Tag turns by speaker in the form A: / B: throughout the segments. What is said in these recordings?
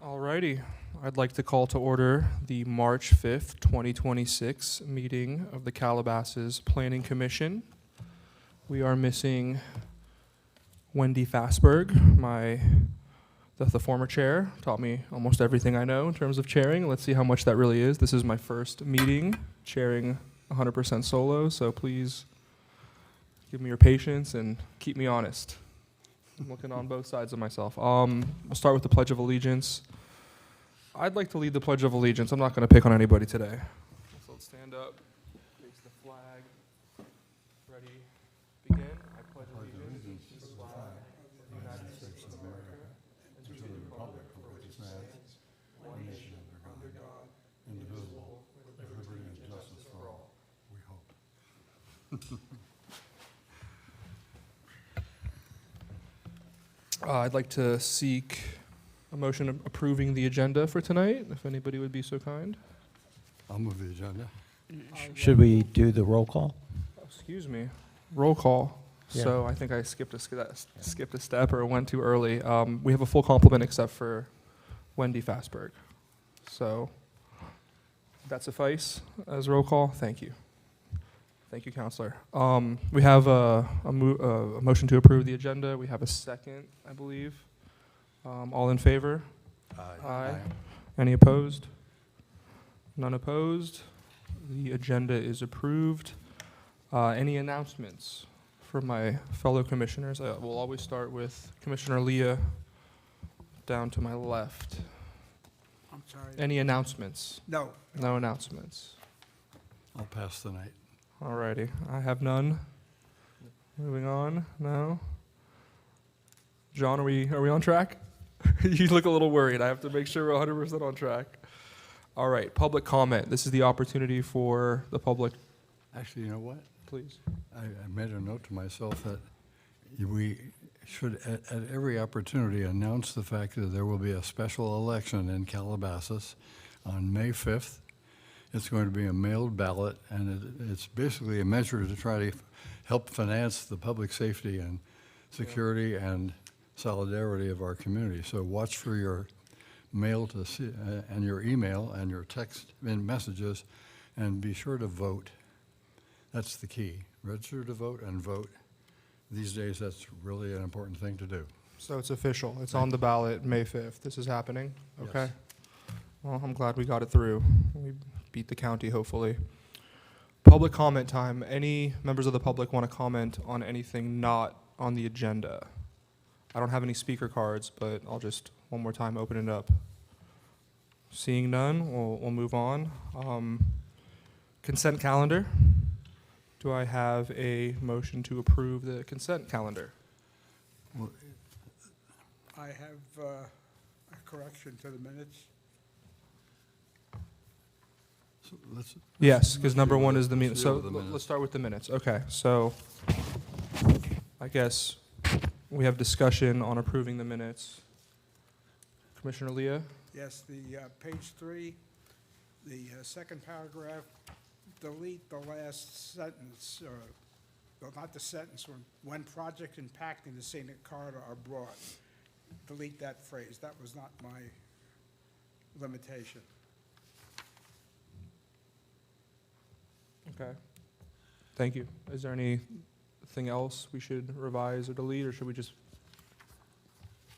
A: Alrighty, I'd like to call to order the March 5th, 2026 meeting of the Calabasas Planning Commission. We are missing Wendy Fassberg, the former chair, taught me almost everything I know in terms of chairing. Let's see how much that really is. This is my first meeting chairing 100% solo, so please give me your patience and keep me honest. I'm looking on both sides of myself. We'll start with the Pledge of Allegiance. I'd like to lead the Pledge of Allegiance. I'm not going to pick on anybody today. So let's stand up, face the flag. Ready? Begin. I pledge allegiance to the flag of the United States of America and to the republic for which it stands, one nation under God, indivisible, with liberty and justice for all.
B: We hope.
A: I'd like to seek a motion approving the agenda for tonight, if anybody would be so kind.
B: I'll move the agenda.
C: Should we do the roll call?
A: Excuse me. Roll call.
C: Yeah.
A: So I think I skipped a step or went too early. We have a full complement except for Wendy Fassberg. So that suffice as roll call? Thank you. Thank you, Counselor. We have a motion to approve the agenda. We have a second, I believe. All in favor? Aye. Any opposed? None opposed. The agenda is approved. Any announcements from my fellow commissioners? We'll always start with Commissioner Leah down to my left.
D: I'm sorry.
A: Any announcements?
D: No.
A: No announcements.
B: I'll pass the night.
A: Alrighty, I have none. Moving on now. John, are we on track? You look a little worried. I have to make sure we're 100% on track. All right, public comment. This is the opportunity for the public.
B: Actually, you know what?
A: Please.
B: I made a note to myself that we should, at every opportunity, announce the fact that there will be a special election in Calabasas on May 5th. It's going to be a mailed ballot, and it's basically a measure to try to help finance the public safety and security and solidarity of our community. So watch for your mail to see, and your email and your text and messages, and be sure to vote. That's the key. Register to vote and vote. These days, that's really an important thing to do.
A: So it's official. It's on the ballot May 5th. This is happening? Okay.
B: Yes.
A: Well, I'm glad we got it through. We beat the county, hopefully. Public comment time. Any members of the public want to comment on anything not on the agenda? I don't have any speaker cards, but I'll just one more time open it up. Seeing none, we'll move on. Consent calendar. Do I have a motion to approve the consent calendar?
B: Well,
D: I have a correction to the minutes.
B: so let's
A: Yes, because number one is the
B: let's
A: minutes.
B: deal
A: So
B: with the minutes.
A: let's start with the minutes. Okay, so I guess we have discussion on approving the minutes. Commissioner Leah?
D: Yes, the page 3, the second paragraph, delete the last sentence, well, not the sentence, when project impacting the scenic corridor are brought. Delete that phrase. That was not my limitation.
A: Okay. Thank you. Is there anything else we should revise or delete, or should we just?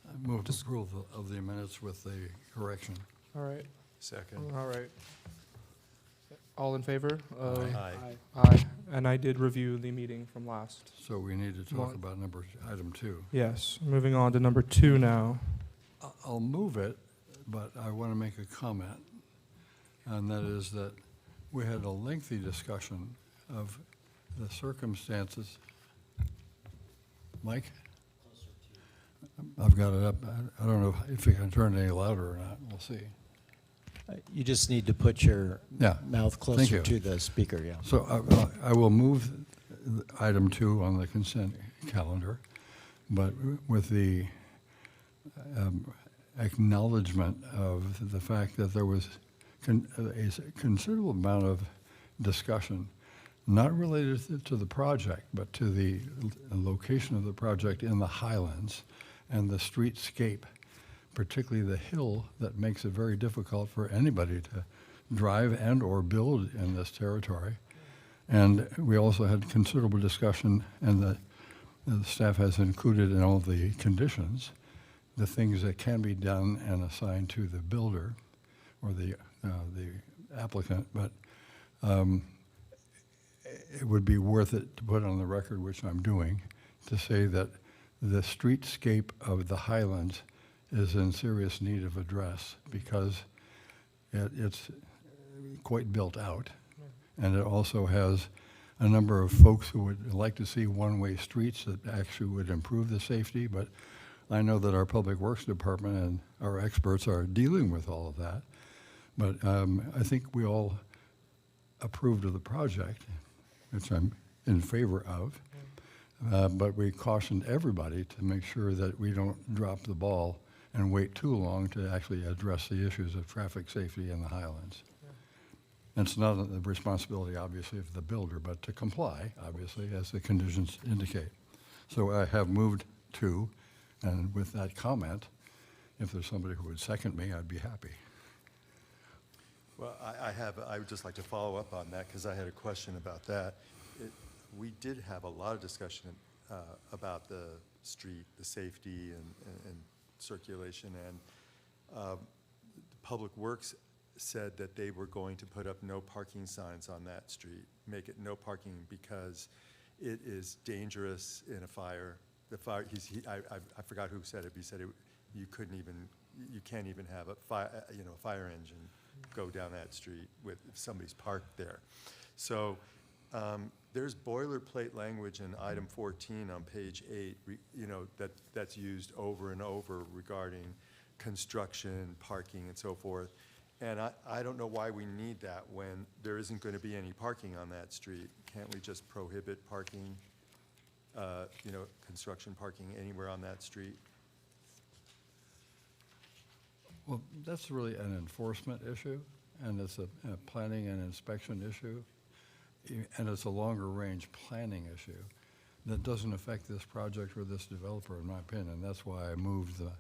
B: I move approval of the minutes with the correction.
A: All right.
B: Second.
A: All right. All in favor?
B: Aye.
A: Aye. And I did review the meeting from last.
B: So we need to talk
A: What?
B: about item 2.
A: Yes. Moving on to number 2 now.
B: I'll move it, but I want to make a comment, and that is that we had a lengthy discussion of the circumstances. Mike? I've got it up. I don't know if you can turn it any louder or not. We'll see.
C: You just need to put your
B: Yeah.
C: mouth
B: Thank
C: closer
B: you.
C: to the speaker, yeah.
B: So I will move item 2 on the consent calendar, but with the acknowledgement of the fact that there was a considerable amount of discussion, not related to the project, but to the location of the project in the Highlands and the streetscape particularly the hill that makes it very difficult for anybody to drive and or build in this territory. And we also had considerable discussion, and the staff has included in all the conditions the things that can be done and assigned to the builder or the applicant, but it would be worth it to put on the record, which I'm doing, to say that the streetscape of the Highlands is in serious need of address because it's quite built out. And it also has a number of folks who would like to see one-way streets that actually would improve the safety, but I know that our Public Works Department and our experts are dealing with all of that. But I think we all approved of the project, which I'm in favor of. But we cautioned everybody to make sure that we don't drop the ball and wait too long to actually address the issues of traffic safety in the Highlands. And it's not the responsibility, obviously, of the builder, but to comply, obviously, as the conditions indicate. So I have moved to, and with that comment, if there's somebody who would second me, I'd be happy.
E: Well, I would just like to follow up on that because I had a question about that. We did have a lot of discussion about the street, the safety and circulation, and Public Works said that they were going to put up no parking signs on that street, make it no parking because it is dangerous in a fire. The fire, I forgot who said it, but he said you can't even have a fire engine go down that street if somebody's parked there. So there's boilerplate language in item 14 on page 8, that's used over and over regarding construction, parking, and so forth. And I don't know why we need that when there isn't going to be any parking on that street. Can't we just prohibit parking, construction parking anywhere on that street?
B: Well, that's really an enforcement issue, and it's a planning and inspection issue, and it's a longer range planning issue that doesn't affect this project or this developer, in my opinion. And that's why I moved the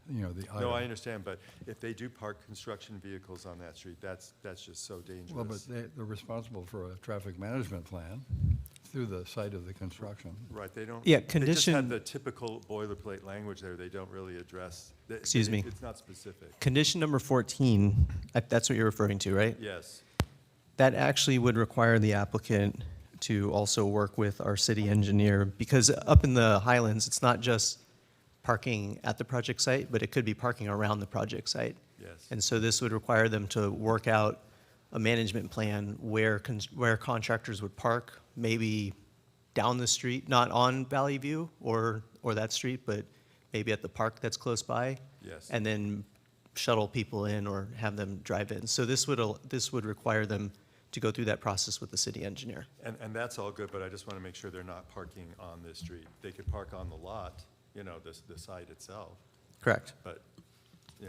B: item.
E: No, I understand, but if they do park construction vehicles on that street, that's just so dangerous.
B: Well, but they're responsible for a traffic management plan through the site of the construction.
E: Right, they don't.
C: Yeah,
E: They just
C: condition-
E: have the typical boilerplate language there. They don't really address.
C: Excuse me.
E: It's not specific.
C: Condition number 14, that's what you're referring to, right?
E: Yes.
C: That actually would require the applicant to also work with our city engineer, because up in the Highlands, it's not just parking at the project site, but it could be parking around the project site.
E: Yes.
C: And so this would require them to work out a management plan where contractors would park, maybe down the street, not on Valley View or that street, but maybe at the park that's close by.
E: Yes.
C: And then shuttle people in or have them drive in. So this would require them to go through that process with the city engineer.
E: And that's all good, but I just want to make sure they're not parking on this street. They could park on the lot, the site itself,
C: Correct.
E: but,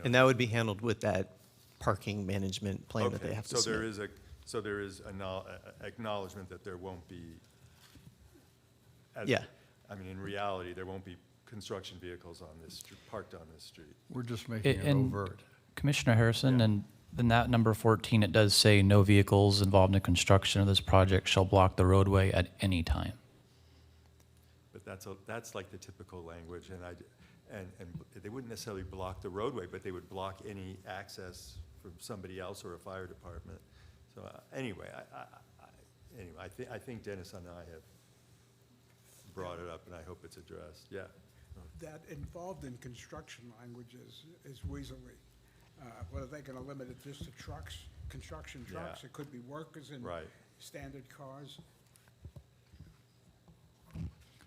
C: And that would be handled with that parking management plan that they
E: Okay,
C: have to
E: so there
C: submit.
E: is acknowledgement that there won't be.
C: Yeah.
E: I mean, in reality, there won't be construction vehicles on this, parked on this street.
B: We're just making it
F: And
B: overt.
F: Commissioner Harrison,
E: Yeah.
F: and in that number 14, it does say no vehicles involved in construction of this project shall block the roadway at any time.
E: But that's like the typical language, and they wouldn't necessarily block the roadway, but they would block any access from somebody else or a fire department. So anyway, I think Dennis and I have brought it up, and I hope it's addressed. Yeah.
D: That involved in construction language is weaselly. What are they gonna limit it just to trucks, construction trucks?
E: Yeah.
D: It could be workers in
E: Right.
D: standard cars.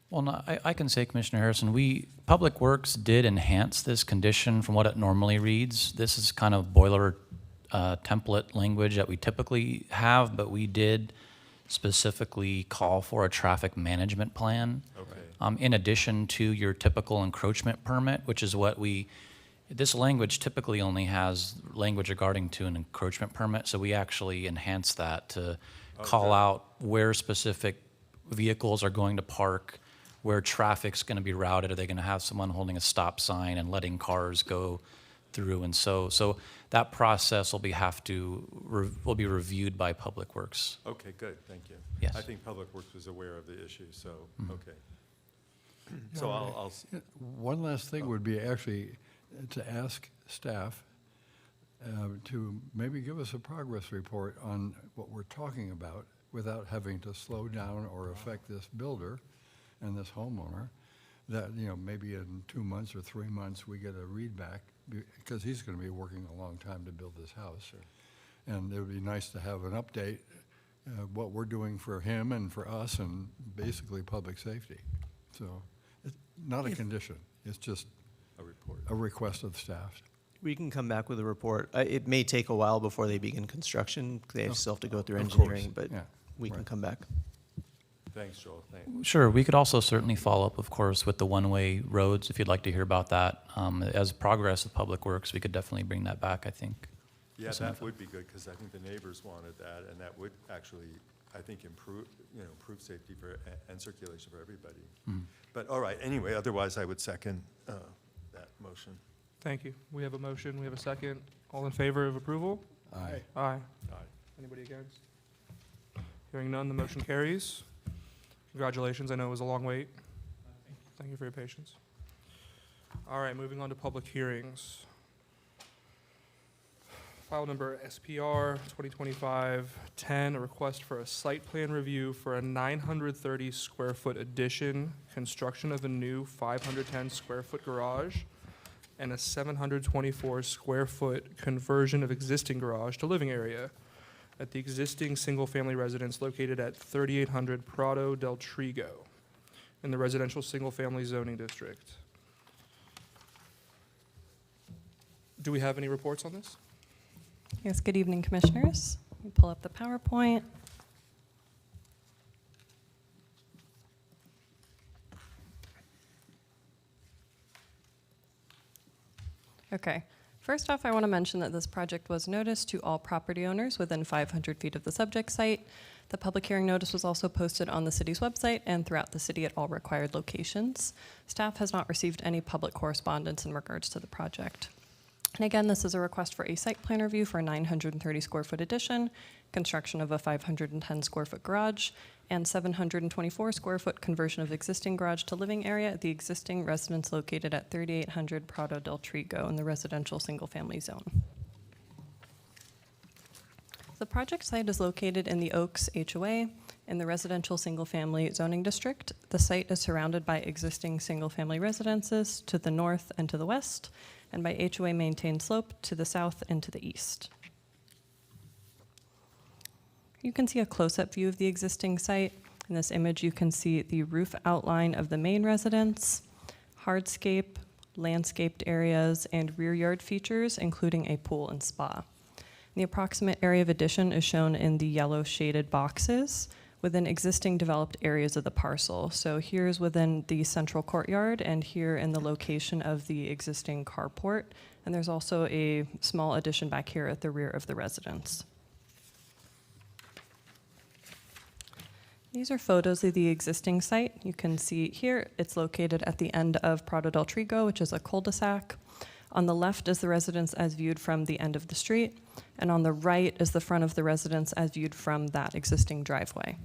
F: Well, no, I can say, Commissioner Harrison, Public Works did enhance this condition from what it normally reads. This is kind of boiler template language that we typically have, but we did specifically call for a traffic management plan.
E: Okay.
F: In addition to your typical encroachment permit, which is what this language typically only has language regarding to an encroachment permit, so we actually enhanced that to call out where specific vehicles are going to park, where traffic's going to be routed. Are they going to have someone holding a stop sign and letting cars go through. And so that process will will be reviewed by Public Works.
E: Okay, good, thank you.
F: Yes.
E: I think Public Works was aware of the issue, so,
F: Mm-hmm.
E: okay. So I'll,
B: One last thing would be actually to ask staff to maybe give us a progress report on what we're talking about without having to slow down or affect this builder and this homeowner, that, maybe in 2 months or 3 months, we get a read back, because he's going to be working a long time to build this house. And it would be nice to have an update, what we're doing for him and for us and basically public safety. So it's not a condition, it's just
E: a report.
B: a request of staff.
C: We can come back with a report. It may take a while before they begin construction. They still have to go through
B: Of course,
C: engineering, but
B: yeah,
C: we can
B: right.
C: come back.
E: Thanks, Joel, thanks.
F: Sure, we could also certainly follow up, of course, with the one-way roads, if you'd like to hear about that. As progress of Public Works, we could definitely bring that back, I think.
E: Yeah, that would be good, because I think the neighbors wanted that, and that would actually, I think, improve safety and circulation for everybody. But, all right, anyway, otherwise I would second that motion.
A: Thank you. We have a motion, we have a second. All in favor of approval?
B: Aye.
A: Aye.
E: Aye.
A: Anybody against? Hearing none, the motion carries. Congratulations, I know it was a long wait. Thank you for your patience. All right, moving on to public hearings. File number SPR 2025-10, a request for a site plan review for a 930 square foot addition, construction of a new 510 square foot garage, and a 724 square foot conversion of existing garage to living area at the existing single-family residence located at 3800 Prado del Trigo in the residential single-family zoning district. Do we have any reports on this?
G: Yes, good evening, Commissioners. Let me pull up the PowerPoint. Okay. First off, I want to mention that this project was noticed to all property owners within 500 feet of the subject site. The public hearing notice was also posted on the city's website and throughout the city at all required locations. Staff has not received any public correspondence in regards to the project. And again, this is a request for a site plan review for a 930 square foot addition, construction of a 510 square foot garage, and 724 square foot conversion of existing garage to living area at the existing residence located at 3800 Prado del Trigo in the residential single family zone. The project site is located in the Oaks HOA in the residential single family zoning district. The site is surrounded by existing single family residences to the north and to the west, and by HOA maintained slope to the south and to the east. You can see a close-up view of the existing site. In this image, you can see the roof outline of the main residence, hardscape, landscaped areas, and rear yard features, including a pool and spa. The approximate area of addition is shown in the yellow shaded boxes within existing developed areas of the parcel. So here's within the central courtyard and here in the location of the existing carport. And there's also a small addition back here at the rear of the residence. These are photos of the existing site. You can see here it's located at the end of Prado del Trigo, which is a cul-de-sac. On the left is the residence as viewed from the end of the street, and on the right is the front of the residence as viewed from that existing driveway.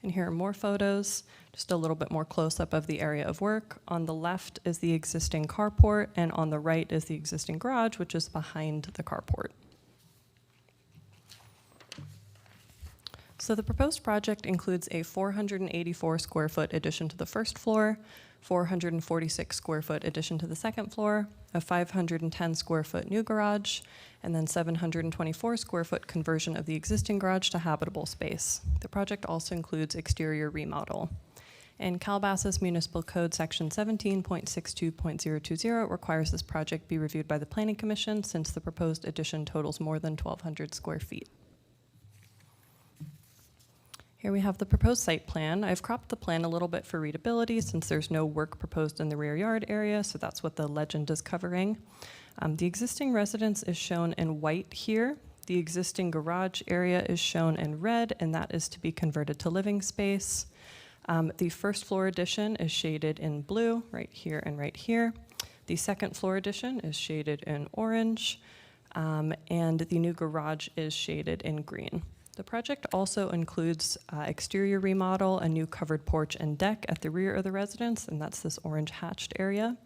G: And here are more photos, just a little bit more close-up of the area of work. On the left is the existing carport, and on the right is the existing garage, which is behind the carport. So the proposed project includes a 484 square foot addition to the first floor, 446 square foot addition to the second floor, a 510 square foot new garage, and then 724 square foot conversion of the existing garage to habitable space. The project also includes exterior remodel. In Calabasas Municipal Code Section 17.62.020, it requires this project be reviewed by the Planning Commission since the proposed addition totals more than 1,200 square feet. Here we have the proposed site plan. I've cropped the plan a little bit for readability since there's no work proposed in the rear yard area, so that's what the legend is covering. The existing residence is shown in white here. The existing garage area is shown in red, and that is to be converted to living space. The first floor addition is shaded in blue right here and right here. The second floor addition is shaded in orange, and the new garage is shaded in green. The project also includes exterior remodel, a new covered porch and deck at the rear of the residence, and that's this orange hatched area,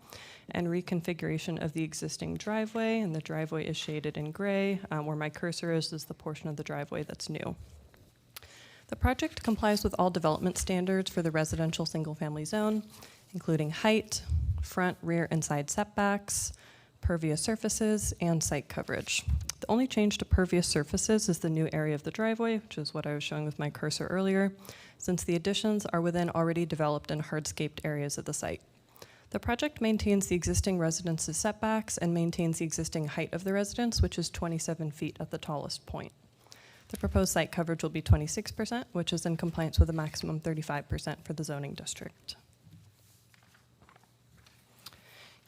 G: and reconfiguration of the existing driveway, and the driveway is shaded in gray. Where my cursor is the portion of the driveway that's new. The project complies with all development standards for the residential single-family zone, including height, front, rear, and side setbacks, pervious surfaces, and site coverage. The only change to pervious surfaces is the new area of the driveway, which is what I was showing with my cursor earlier, since the additions are within already developed and hardscaped areas of the site. The project maintains the existing residence's setbacks and maintains the existing height of the residence, which is 27 feet at the tallest point. The proposed site coverage will be 26%, which is in compliance with a maximum 35% for the zoning district.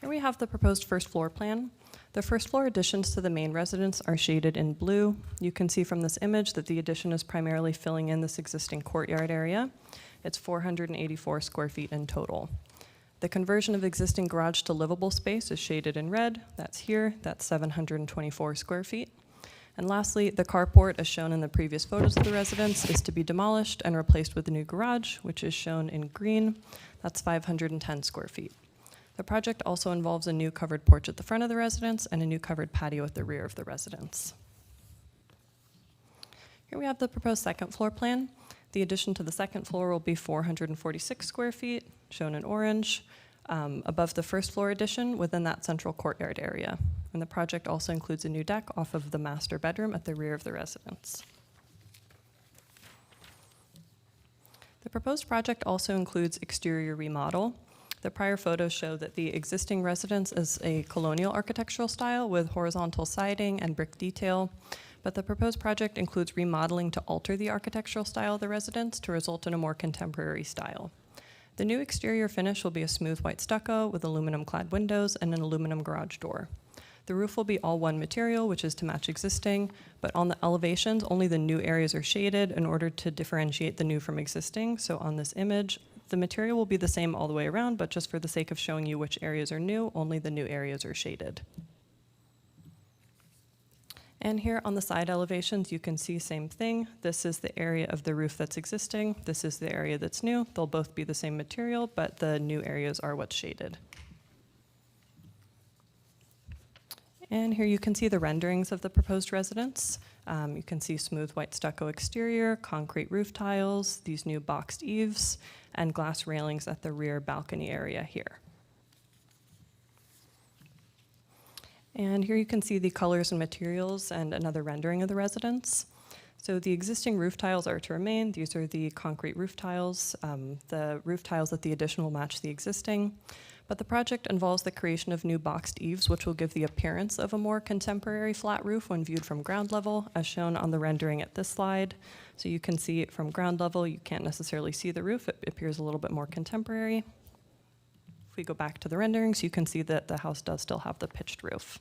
G: Here we have the proposed first floor plan. The first floor additions to the main residence are shaded in blue. You can see from this image that the addition is primarily filling in this existing courtyard area. It's 484 square feet in total. The conversion of existing garage to livable space is shaded in red. That's here. That's 724 square feet. And lastly, the carport, as shown in the previous photos of the residence, is to be demolished and replaced with a new garage, which is shown in green. That's 510 square feet. The project also involves a new covered porch at the front of the residence and a new covered patio at the rear of the residence. Here we have the proposed second floor plan. The addition to the second floor will be 446 square feet, shown in orange, above the first floor addition within that central courtyard area. And the project also includes a new deck off of the master bedroom at the rear of the residence. The proposed project also includes exterior remodel. The prior photos show that the existing residence is a colonial architectural style with horizontal siding and brick detail, but the proposed project includes remodeling to alter the architectural style of the residence to result in a more contemporary style. The new exterior finish will be a smooth white stucco with aluminum-clad windows and an aluminum garage door. The roof will be all one material, which is to match existing, but on the elevations, only the new areas are shaded in order to differentiate the new from existing. So on this image, the material will be the same all the way around, but just for the sake of showing you which areas are new, only the new areas are shaded. And here on the side elevations, you can see same thing. This is the area of the roof that's existing. This is the area that's new. They'll both be the same material, but the new areas are what's shaded. And here you can see the renderings of the proposed residence. You can see smooth white stucco exterior, concrete roof tiles, these new boxed eaves, and glass railings at the rear balcony area here. And here you can see the colors and materials and another rendering of the residence. So the existing roof tiles are to remain. These are the concrete roof tiles. The roof tiles at the addition will match the existing. But the project involves the creation of new boxed eaves, which will give the appearance of a more contemporary flat roof when viewed from ground level, as shown on the rendering at this slide. So you can see it from ground level. You can't necessarily see the roof. It appears a little bit more contemporary. If we go back to the renderings, you can see that the house does still have the pitched roof.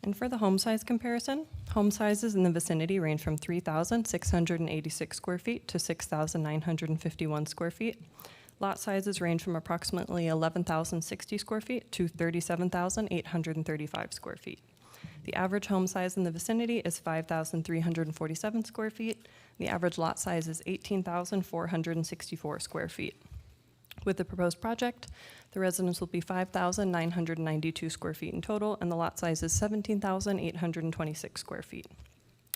G: And for the home size comparison, home sizes in the vicinity range from 3,686 square feet to 6,951 square feet. Lot sizes range from approximately 11,060 square feet to 37,835 square feet. The average home size in the vicinity is 5,347 square feet. The average lot size is 18,464 square feet. With the proposed project, the residence will be 5,992 square feet in total, and the lot size is 17,826 square feet.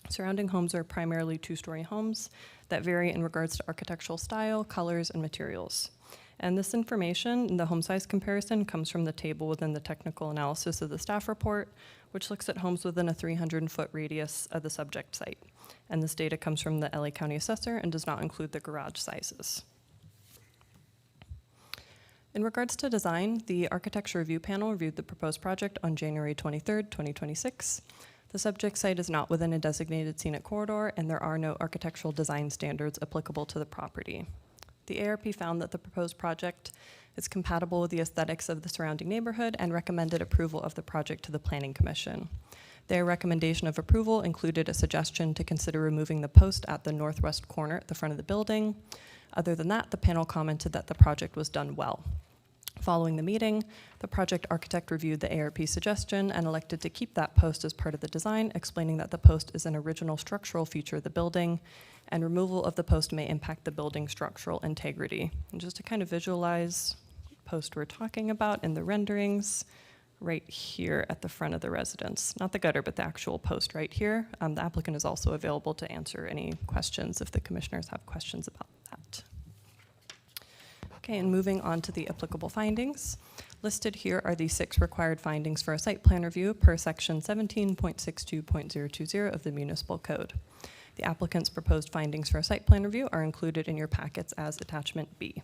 G: Surrounding homes are primarily two-story homes that vary in regards to architectural style, colors, and materials. And this information, the home size comparison, comes from the table within the technical analysis of the staff report, which looks at homes within a 300-foot radius of the subject site. And this data comes from the LA County Assessor and does not include the garage sizes. In regards to design, the Architecture Review Panel reviewed the proposed project on January 23rd, 2026. The subject site is not within a designated scenic corridor, and there are no architectural design standards applicable to the property. The ARP found that the proposed project is compatible with the aesthetics of the surrounding neighborhood and recommended approval of the project to the Planning Commission. Their recommendation of approval included a suggestion to consider removing the post at the northwest corner at the front of the building. Other than that, the panel commented that the project was done well. Following the meeting, the project architect reviewed the ARP suggestion and elected to keep that post as part of the design, explaining that the post is an original structural feature of the building, and removal of the post may impact the building's structural integrity. And just to kind of visualize the post we're talking about in the renderings, right here at the front of the residence. Not the gutter, but the actual post right here. The applicant is also available to answer any questions if the commissioners have questions about that. Okay, and moving on to the applicable findings. Listed here are the 6 required findings for a site plan review per section 17.62.020 of the municipal code. The applicant's proposed findings for a site plan review are included in your packets as attachment B.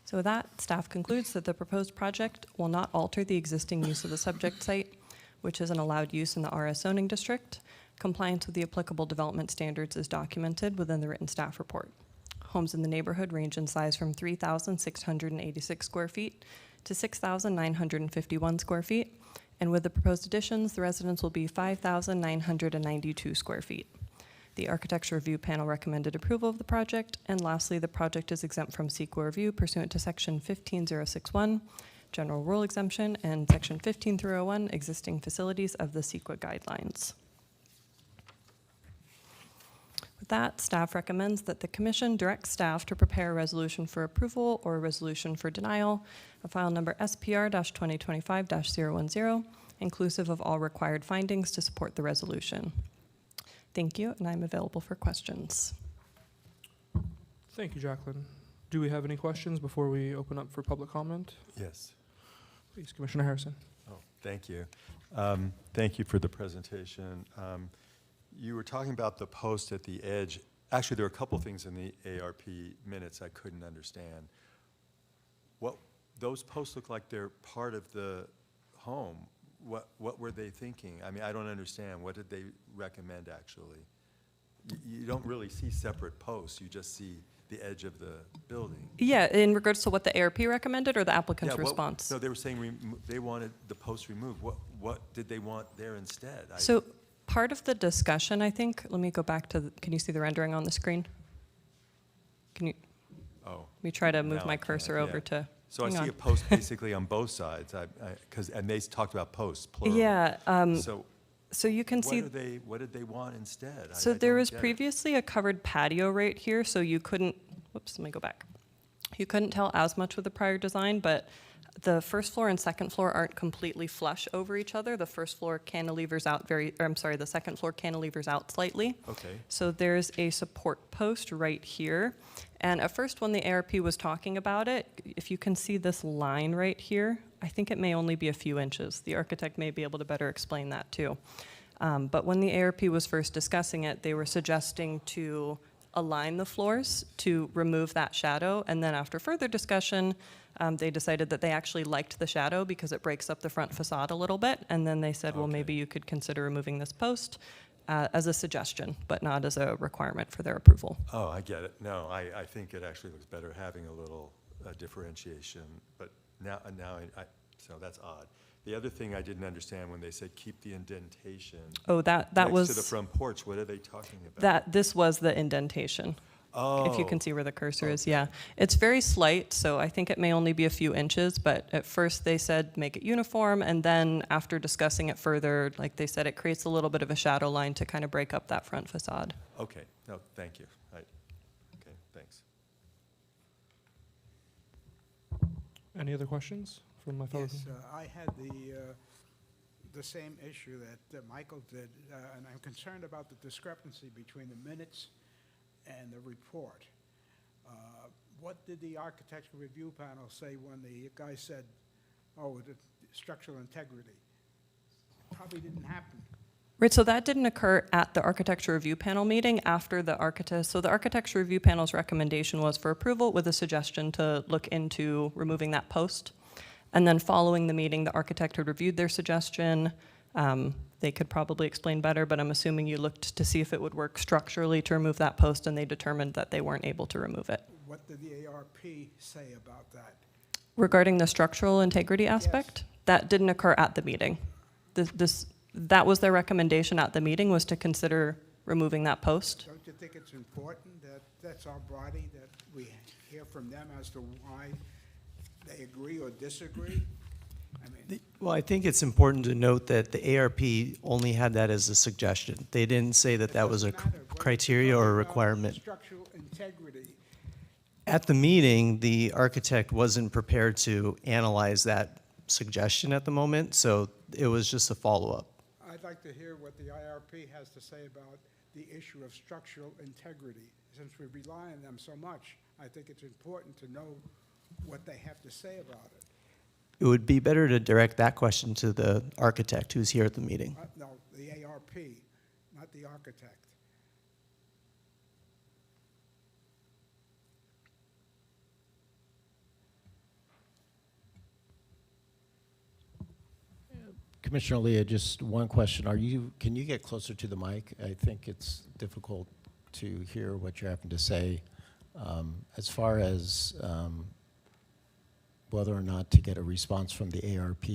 G: So with that, staff concludes that the proposed project will not alter the existing use of the subject site, which is an allowed use in the RS zoning district. Compliance with the applicable development standards is documented within the written staff report. Homes in the neighborhood range in size from 3,686 square feet to 6,951 square feet. And with the proposed additions, the residence will be 5,992 square feet. The architecture review panel recommended approval of the project. And lastly, the project is exempt from CEQA review pursuant to section 15061, general rule exemption, and section 15301, existing facilities of the CEQA guidelines. With that, staff recommends that the commission direct staff to prepare a resolution for approval or a resolution for denial of file number SPR-2025-010, inclusive of all required findings to support the resolution. Thank you, and I'm available for questions.
A: Thank you, Jacqueline. Do we have any questions before we open up for public comment?
E: Yes.
A: Please, Commissioner Harrison.
E: Oh, thank you. Thank you for the presentation. You were talking about the post at the edge. Actually, there were a couple things in the ARP minutes I couldn't understand. Those posts look like they're part of the home. What were they thinking? I mean, I don't understand. What did they recommend, actually? You don't really see separate posts. You just see the edge of the building.
G: Yeah, in regards to what the ARP recommended or the applicant's
E: Yeah,
G: response?
E: No, they were saying they wanted the post removed. What did they want there instead?
G: So part of the discussion, I think, let me go back to, can you see the rendering on the screen? Can you,
E: Oh.
G: let me try to
E: Now
G: move
E: I
G: my
E: can,
G: cursor
E: yeah.
G: over to,
E: So I
G: hang
E: see
G: on.
E: a post basically on both sides, and they talked about posts, plural.
G: Yeah,
E: So
G: so you can see,
E: what did they want instead?
G: so
E: I
G: there
E: don't
G: was
E: get it.
G: previously a covered patio right here, so you couldn't, whoops, let me go back. You couldn't tell as much with the prior design, but the first floor and second floor aren't completely flush over each other. The first floor cantilevers out the second floor cantilevers out slightly.
E: Okay.
G: So there's a support post right here. And at first when the ARP was talking about it, if you can see this line right here, I think it may only be a few inches. The architect may be able to better explain that too. But when the ARP was first discussing it, they were suggesting to align the floors to remove that shadow. And then after further discussion, they decided that they actually liked the shadow because it breaks up the front facade a little bit. And then they said, well,
E: Okay.
G: maybe you could consider removing this post as a suggestion, but not as a requirement for their approval.
E: Oh, I get it. No, I think it actually looks better having a little differentiation, but now so that's odd. The other thing I didn't understand when they said keep the indentation
G: Oh, that
E: next
G: was
E: to the front porch, what are they talking about?
G: this was the indentation.
E: Oh.
G: If you can see where the cursor is,
E: Okay.
G: yeah. It's very slight, so I think it may only be a few inches, but at first they said make it uniform, and then after discussing it further, like they said, it creates a little bit of a shadow line to kind of break up that front facade.
E: Okay, no, thank you. Okay, thanks.
A: Any other questions from my fellow?
D: Yes, I had the same issue that Michael did, and I'm concerned about the discrepancy between the minutes and the report. What did the architectural review panel say when the guy said, oh, the structural integrity? Probably didn't happen.
G: Right, so that didn't occur at the architecture review panel meeting after the architect. So the architecture review panel's recommendation was for approval with a suggestion to look into removing that post. And then following the meeting, the architect had reviewed their suggestion. They could probably explain better, but I'm assuming you looked to see if it would work structurally to remove that post, and they determined that they weren't able to remove it.
D: What did the ARP say about that?
G: Regarding the structural integrity aspect, that didn't occur at the meeting. That was their recommendation at the meeting, was to consider removing that post.
D: Don't you think it's important that that's our body, that we hear from them as to why they agree or disagree? I mean,
C: Well, I think it's important to note that the ARP only had that as a suggestion. They didn't say that that was a
D: doesn't matter. What
C: criteria or a
D: about
C: requirement.
D: Structural integrity.
C: At the meeting, the architect wasn't prepared to analyze that suggestion at the moment, so it was just a follow-up.
D: I'd like to hear what the IRP has to say about the issue of structural integrity. Since we rely on them so much, I think it's important to know what they have to say about it.
C: It would be better to direct that question to the architect who's here at the meeting.
D: No, the ARP, not the architect.
H: Commissioner Leah, just one question. Can you get closer to the mic? I think it's difficult to hear what you're having to say. As far as whether or not to get a response from the ARP,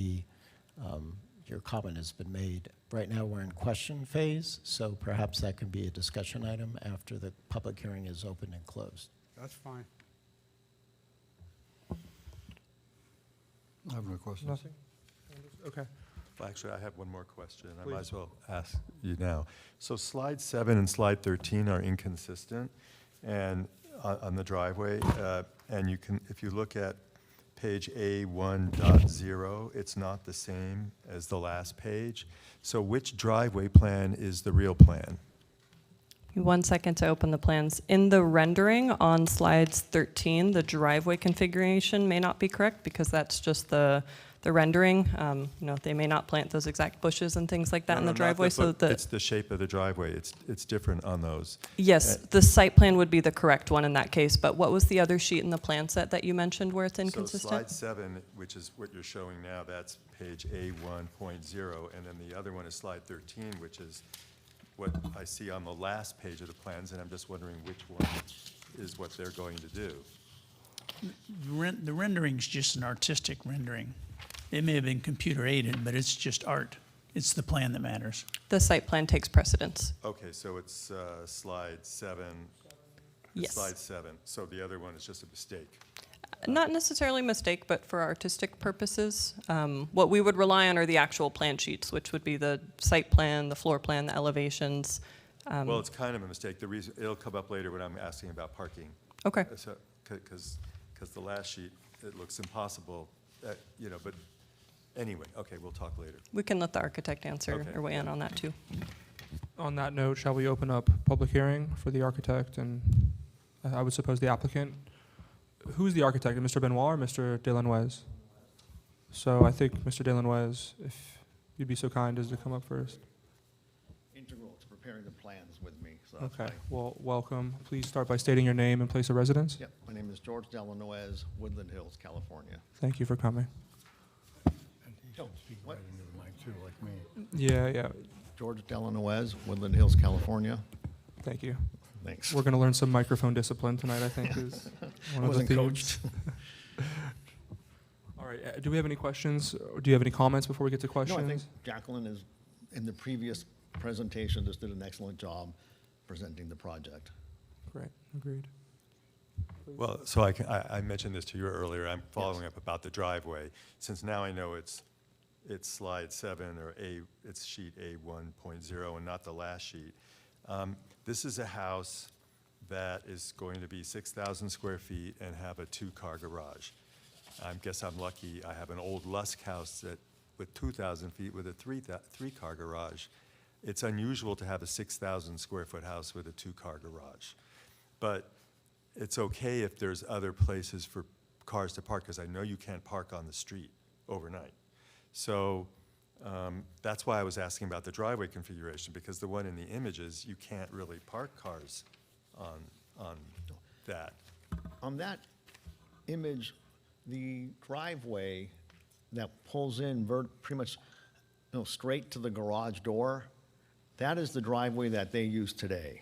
H: your comment has been made. Right now, we're in question phase, so perhaps that can be a discussion item after the public hearing is open and closed.
D: That's fine.
B: I have no questions.
A: Nothing? Okay.
E: Well, actually, I have one more question. I
A: Please.
E: might as well ask you now. So slide 7 and slide 13 are inconsistent and on the driveway. And you can, if you look at page A1.0, it's not the same as the last page. So which driveway plan is the real plan?
G: 1 second to open the plans. In the rendering on slides 13, the driveway configuration may not be correct because that's just the rendering. They may not plant those exact bushes and things like that in the
E: not
G: driveway. So
E: but it's the shape of the driveway. It's different on those.
G: yes, the site plan would be the correct one in that case. But what was the other sheet in the plan set that you mentioned where it's inconsistent?
E: So slide 7, which is what you're showing now, that's page A1.0, and then the other one is slide 13, which is what I see on the last page of the plans, and I'm just wondering which one is what they're going to do.
I: The rendering's just an artistic rendering. It may have been computer aided, but it's just art. It's the plan that matters.
G: The site plan takes precedence.
E: Okay, so it's slide 7.
G: Yes.
E: Slide 7. So the other one is just a mistake.
G: Not necessarily a mistake, but for artistic purposes, what we would rely on are the actual plan sheets, which would be the site plan, the floor plan, the elevations.
E: Well, it's kind of a mistake. The reason, it'll come up later when I'm asking about parking.
G: Okay.
E: So, because the last sheet, it looks impossible, but anyway, okay, we'll talk later.
G: We can let the architect answer
E: Okay.
G: or weigh in on that too.
A: On that note, shall we open up public hearing for the architect and I would suppose the applicant? Who's the architect, Mr. Benoit or Mr. Delannoise? So I think Mr. Delannoise, if you'd be so kind as to come up first.
J: Integral to preparing the plans with me, so that's
A: Okay,
J: fine.
A: well, welcome. Please start by stating your name and place of residence.
J: Yep, my name is George Delanoez, Woodland Hills, California.
A: Thank you for coming.
B: And he should speak
J: what?
B: right into the mic too, like me.
A: Yeah,
J: George Delanoez, Woodland Hills, California.
A: thank you.
J: Thanks.
A: We're going to learn some microphone discipline tonight, I think, is one of the
J: Wasn't
A: themes.
J: coached.
A: All right, do we have any questions? Or do you have any comments before we get to
J: No,
A: questions?
J: I think Jacqueline is, in the previous presentation, just did an excellent job presenting the project.
A: Great, agreed.
E: Well, so I mentioned this to you earlier. I'm following up about the driveway. Since now I know it's slide 7 or it's sheet A1.0 and not the last sheet. This is a house that is going to be 6,000 square feet and have a 2-car garage. I guess I'm lucky. I have an old Lusk house with 2,000 feet with a 3-car garage. It's unusual to have a 6,000 square foot house with a 2-car garage. But it's okay if there's other places for cars to park, because I know you can't park on the street overnight. So that's why I was asking about the driveway configuration, because the one in the images, you can't really park cars on that.
J: On that image, the driveway that pulls in pretty much straight to the garage door, that is the driveway that they use today.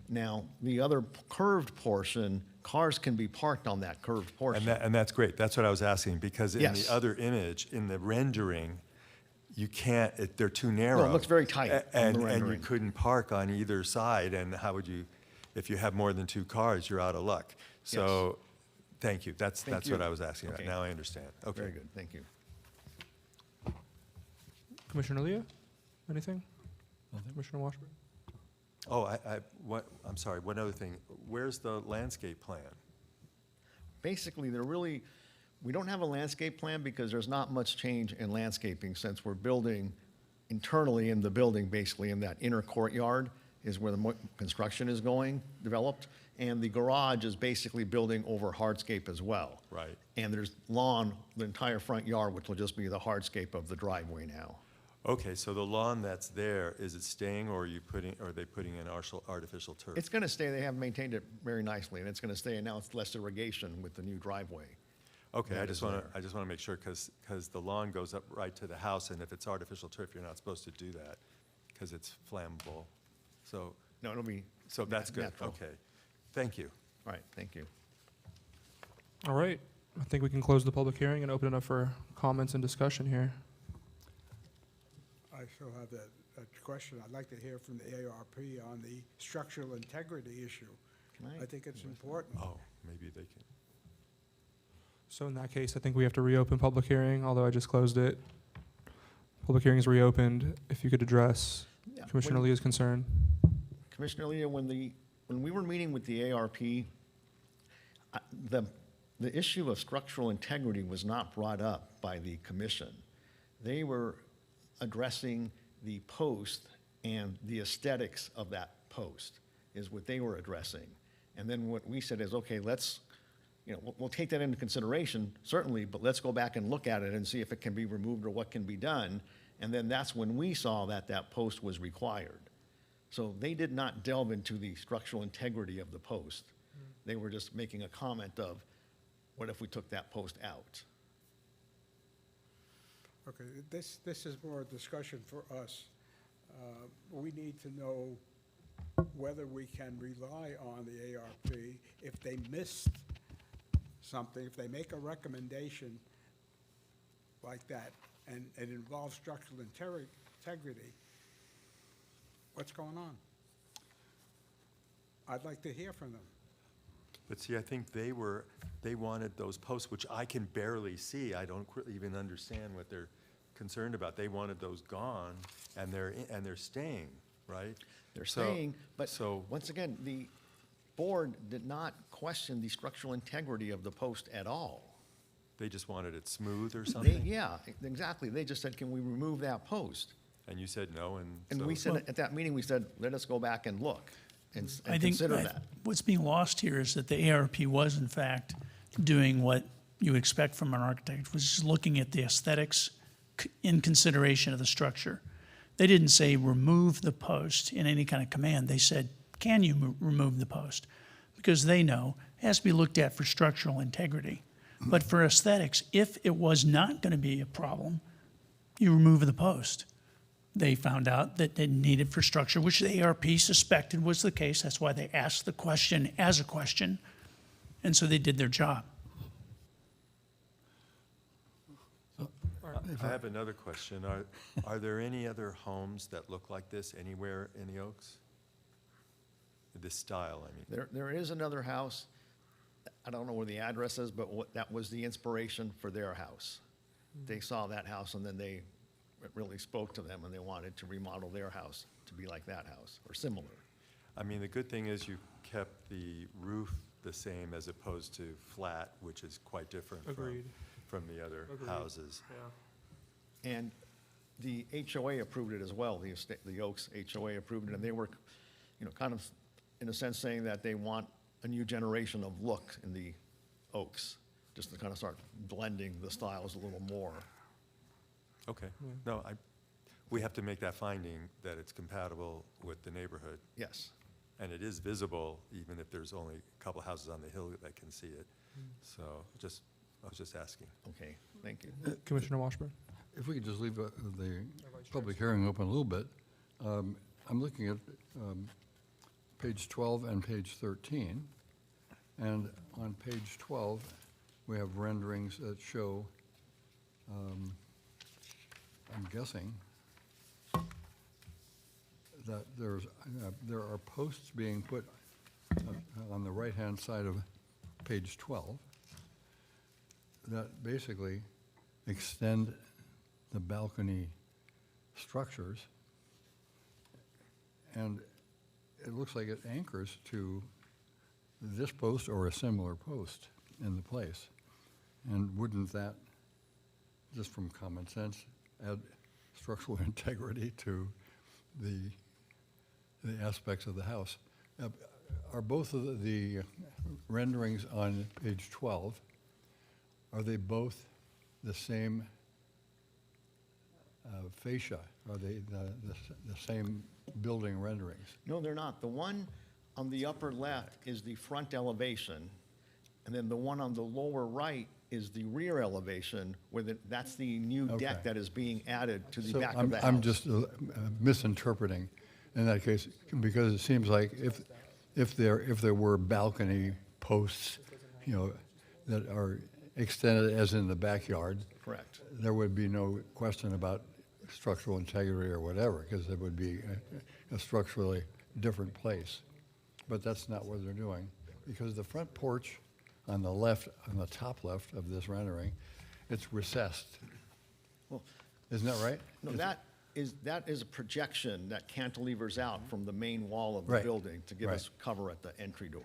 J: Now, the other curved portion, cars can be parked on that curved portion.
E: And that's great. That's what I was asking, because in
J: Yes.
E: the other image, in the rendering, you can't, they're too narrow.
J: it looks very tight on the
E: And you
J: rendering.
E: couldn't park on either side, and how would you, if you have more than 2 cars, you're out of luck. So, thank you. That's
J: Thank
E: what
J: you.
E: I was asking about.
J: Okay.
E: Now I understand. Okay.
J: Very good, thank you.
A: Commissioner Leah, anything? Commissioner Washburn?
E: Oh, I'm sorry, one other thing. Where's the landscape plan?
J: Basically, we don't have a landscape plan because there's not much change in landscaping since we're building internally in the building, basically in that inner courtyard is where the construction is going, developed. And the garage is basically building over hardscape as well.
E: Right.
J: And there's lawn, the entire front yard, which will just be the hardscape of the driveway now.
E: Okay, so the lawn that's there, is it staying, or are they putting in artificial turf?
J: It's gonna stay, they have maintained it very nicely, and it's gonna stay, and now it's less irrigation with the new driveway.
E: Okay, I
J: that
E: just
J: is
E: want
J: there.
E: to make sure, because the lawn goes up right to the house, and if it's artificial turf, you're not supposed to do that, because it's flammable. So,
J: No, it'll be.
E: so that's good,
J: natural.
E: okay. Thank you.
J: All right, thank you.
A: All right, I think we can close the public hearing and open it up for comments and discussion here.
D: I still have a question. I'd like to hear from the ARP on the structural integrity issue.
J: Can I?
D: I think it's important.
E: Oh, maybe they can.
A: So in that case, I think we have to reopen public hearing, although I just closed it. Public hearing is reopened. If you could address
J: Yeah,
A: Commissioner
J: when-
A: Leah's concern.
J: Commissioner Leah, when we were meeting with the ARP, the issue of structural integrity was not brought up by the commission. They were addressing the post and the aesthetics of that post is what they were addressing. And then what we said is, okay, we'll take that into consideration, certainly, but let's go back and look at it and see if it can be removed or what can be done. And then that's when we saw that post was required. So they did not delve into the structural integrity of the post. They were just making a comment of, what if we took that post out?
D: Okay, this is more a discussion for us. We need to know whether we can rely on the ARP if they missed something, if they make a recommendation like that, and it involves structural integrity, what's going on? I'd like to hear from them.
E: But see, I think they wanted those posts, which I can barely see. I don't even understand what they're concerned about. They wanted those gone, and they're staying, right?
J: They're
E: So-
J: saying, but
E: so-
J: once again, the board did not question the structural integrity of the post at all.
E: They just wanted it smooth or
J: They,
E: something?
J: yeah, exactly. They just said, can we remove that post?
E: And you said no, and
J: And
E: so-
J: we said, at that meeting, we said, let us go back and look and
I: I think
J: consider that.
I: what's being lost here is that the ARP was in fact doing what you expect from an architect, which is looking at the aesthetics in consideration of the structure. They didn't say remove the post in any kind of command. They said, can you remove the post? Because they know it has to be looked at for structural integrity. But for aesthetics, if it was not going to be a problem, you remove the post. They found out that they needed for structure, which the ARP suspected was the case. That's why they asked the question as a question. And so they did their job.
E: I have another question. Are there any other homes that look like this anywhere in the Oaks? This style, I mean.
J: There is another house, I don't know where the address is, but that was the inspiration for their house. They saw that house and then it really spoke to them and they wanted to remodel their house to be like that house or similar.
E: I mean, the good thing is you kept the roof the same as opposed to flat, which is quite different
A: Agreed.
E: from the other
A: Agreed.
E: houses.
A: Yeah.
J: And the HOA approved it as well, the Oaks HOA approved it, and they were, kind of, in a sense, saying that they want a new generation of look in the Oaks, just to kind of start blending the styles a little more.
E: Okay, no, we have to make that finding that it's compatible with the neighborhood.
J: Yes.
E: And it is visible, even if there's only a couple houses on the hill that can see it. So I was just asking.
J: Okay, thank you.
A: Commissioner Washburn?
B: If we could just leave the public hearing open a little bit, I'm looking at page 12 and page 13. And on page 12, we have renderings that show, I'm guessing, that there are posts being put on the right-hand side of page 12 that basically extend the balcony structures, and it looks like it anchors to this post or a similar post in the place. And wouldn't that, just from common sense, add structural integrity to the aspects of the house? Are both of the renderings on page 12, are they both the same fascia? Are they the same building renderings?
J: No, they're not. The one on the upper left is the front elevation, and then the one on the lower right is the rear elevation, that's the new deck
B: Okay.
J: that is being added to the
B: So
J: back of the house.
B: I'm just misinterpreting in that case, because it seems like if there were balcony posts, you know, that are extended as in the backyard,
J: Correct.
B: there would be no question about structural integrity or whatever, because it would be a structurally different place. But that's not what they're doing, because the front porch on the left, on the top left of this rendering, it's recessed.
J: Well,
B: Isn't that right?
J: no, that is a projection that cantilevers out from the main wall of the
B: Right.
J: building to give
B: Right.
J: us cover at the entry door.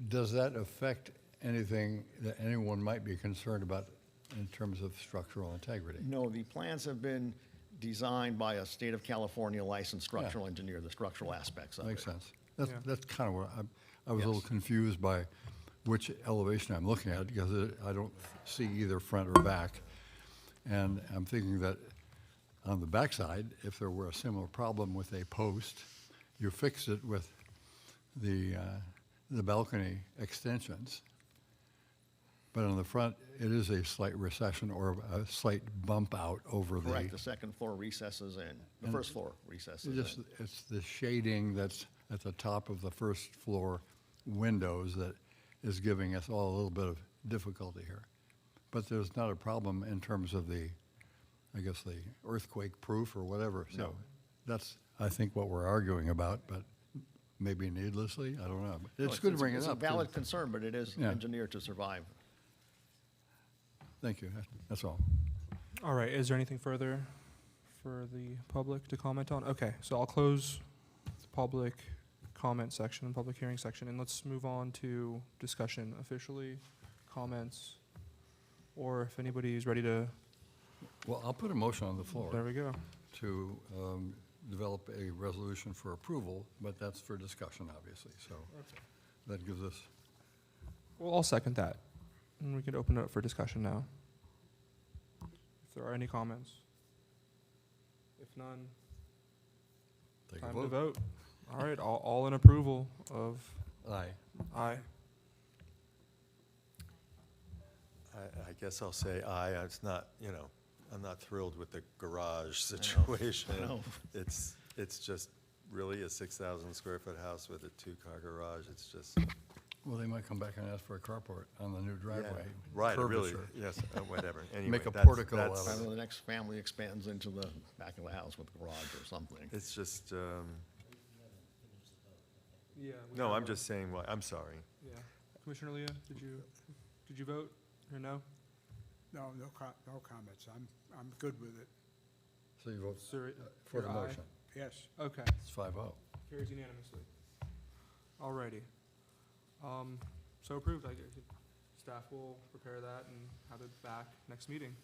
B: Does that affect anything that anyone might be concerned about in terms of structural integrity?
J: No, the plans have been designed by a state of California licensed structural engineer, the structural aspects of it.
B: Makes sense.
A: Yeah.
B: That's kind of what I was a little
J: Yes.
B: confused by which elevation I'm looking at, because I don't see either front or back. And I'm thinking that on the backside, if there were a similar problem with a post, you fix it with the balcony extensions. But on the front, it is a slight recession or a slight bump out over the.
J: Correct, the second floor recesses in, the
B: And
J: first floor recesses
B: It's just,
J: in.
B: it's the shading that's at the top of the first floor windows that is giving us all a little bit of difficulty here. But there's not a problem in terms of the, I guess, the earthquake proof or whatever. So
J: No.
B: that's, I think, what we're arguing about, but maybe needlessly, I don't know. But
J: No,
B: it's good to bring it
J: It's
B: up.
J: a
B: 'cause-
J: valid concern, but it is
B: Yeah.
J: engineered to survive.
B: Thank you, that's all.
A: All right, is there anything further for the public to comment on? Okay, so I'll close the public comment section, public hearing section, and let's move on to discussion officially, comments, or if anybody is ready to,
B: Well, I'll put a motion on the floor
A: there we go.
B: to develop a resolution for approval, but that's for discussion, obviously, so that gives us.
A: Well, I'll second that, and we can open it up for discussion now. If there are any comments. If none,
B: Take a
A: time to
B: vote.
A: vote. All right, all in approval of
B: Aye.
A: aye.
E: I guess I'll say aye. It's not, I'm not thrilled with the garage situation.
J: know.
E: It's just really a 6,000 square foot house with a 2-car garage. It's just.
B: Well, they might come back and ask for a carport on the new driveway.
E: Yeah, right, really,
B: curvature.
E: yes, whatever. Anyway,
B: Make a
E: that's-
B: portico out of
E: that's-
B: it.
J: Probably the next family expands into the back of the house with a garage or something.
E: It's just,
A: Yeah.
E: no, I'm just saying, I'm sorry.
A: Yeah. Commissioner Leah, did you vote or no?
D: No, no comments. I'm good with it.
B: So you vote
A: Sir,
B: for the
A: your aye?
B: motion.
D: Yes.
A: Okay,
B: It's 5-0.
A: carries unanimously. Alrighty. So approved, I guess. Staff will prepare that and have it back next meeting.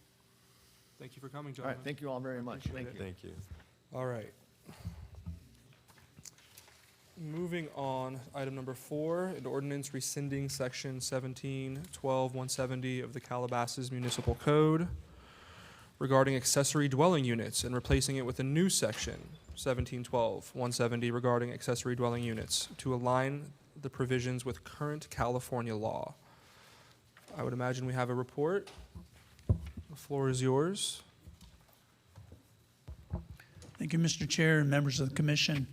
A: Thank you for coming,
J: All
A: gentlemen.
J: right, thank you all very much.
A: Appreciate
J: Thank
A: it.
J: you.
E: Thank you.
A: All right. Moving on, item number 4, an ordinance rescinding section 17-12-170 of the Calabasas Municipal Code regarding accessory dwelling units and replacing it with a new section, 17-12-170, regarding accessory dwelling units to align the provisions with current California law. I would imagine we have a report. The floor is yours.
I: Thank you, Mr. Chair and members of the commission.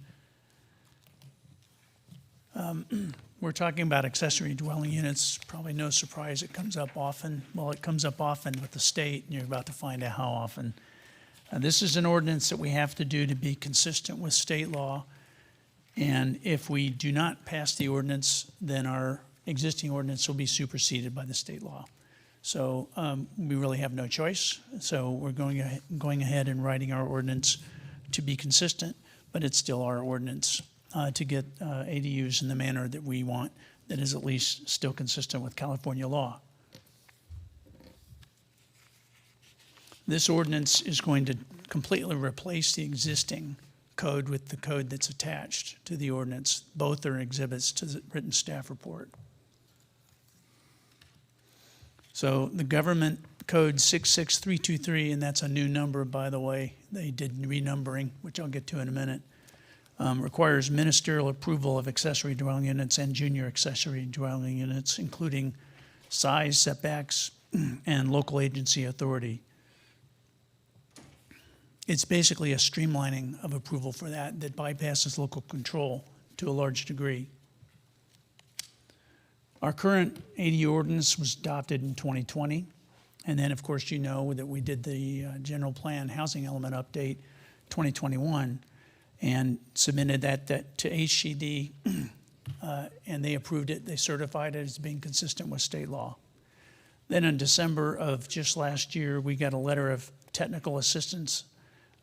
I: We're talking about accessory dwelling units, probably no surprise, it comes up often. Well, it comes up often with the state, and you're about to find out how often. This is an ordinance that we have to do to be consistent with state law. And if we do not pass the ordinance, then our existing ordinance will be superseded by the state law. So we really have no choice. So we're going ahead and writing our ordinance to be consistent, but it's still our ordinance to get ADUs in the manner that we want, that is at least still consistent with California law. This ordinance is going to completely replace the existing code with the code that's attached to the ordinance. Both are exhibits to the written staff report. So the government code 66323, and that's a new number, by the way. They did renumbering, which I'll get to in a minute, requires ministerial approval of accessory dwelling units and junior accessory dwelling units, including size, setbacks, and local agency authority. It's basically a streamlining of approval for that bypasses local control to a large degree. Our current ADU ordinance was adopted in 2020. And then, of course, you know that we did the general plan housing element update 2021 and submitted that to HCD, and they approved it. They certified it as being consistent with state law. Then in December of just last year, we got a letter of technical assistance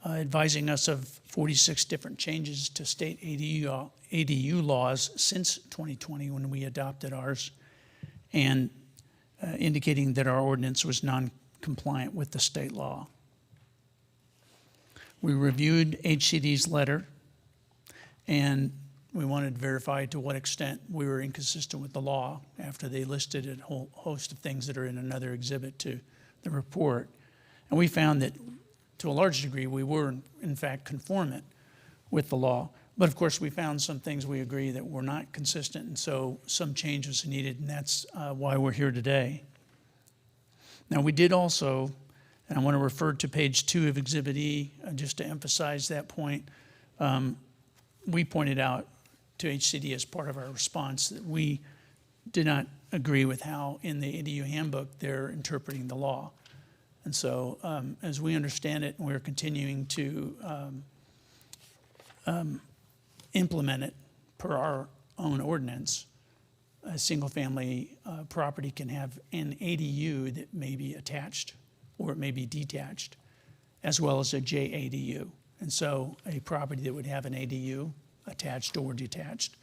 I: advising us of 46 different changes to state ADU laws since 2020 when we adopted ours, and indicating that our ordinance was non-compliant with the state law. We reviewed HCD's letter, and we wanted to verify to what extent we were inconsistent with the law after they listed a whole host of things that are in another exhibit to the report. And we found that to a large degree, we were in fact conformant with the law. But of course, we found some things we agree that were not consistent, and so some change was needed, and that's why we're here today. Now, we did also, and I want to refer to page 2 of Exhibit E, just to emphasize that point. We pointed out to HCD as part of our response that we did not agree with how in the ADU handbook they're interpreting the law. And so as we understand it, we're continuing to implement it per our own ordinance. A single-family property can have an ADU that may be attached or it may be detached, as well as a JADU. And so a property that would have an ADU, attached or detached,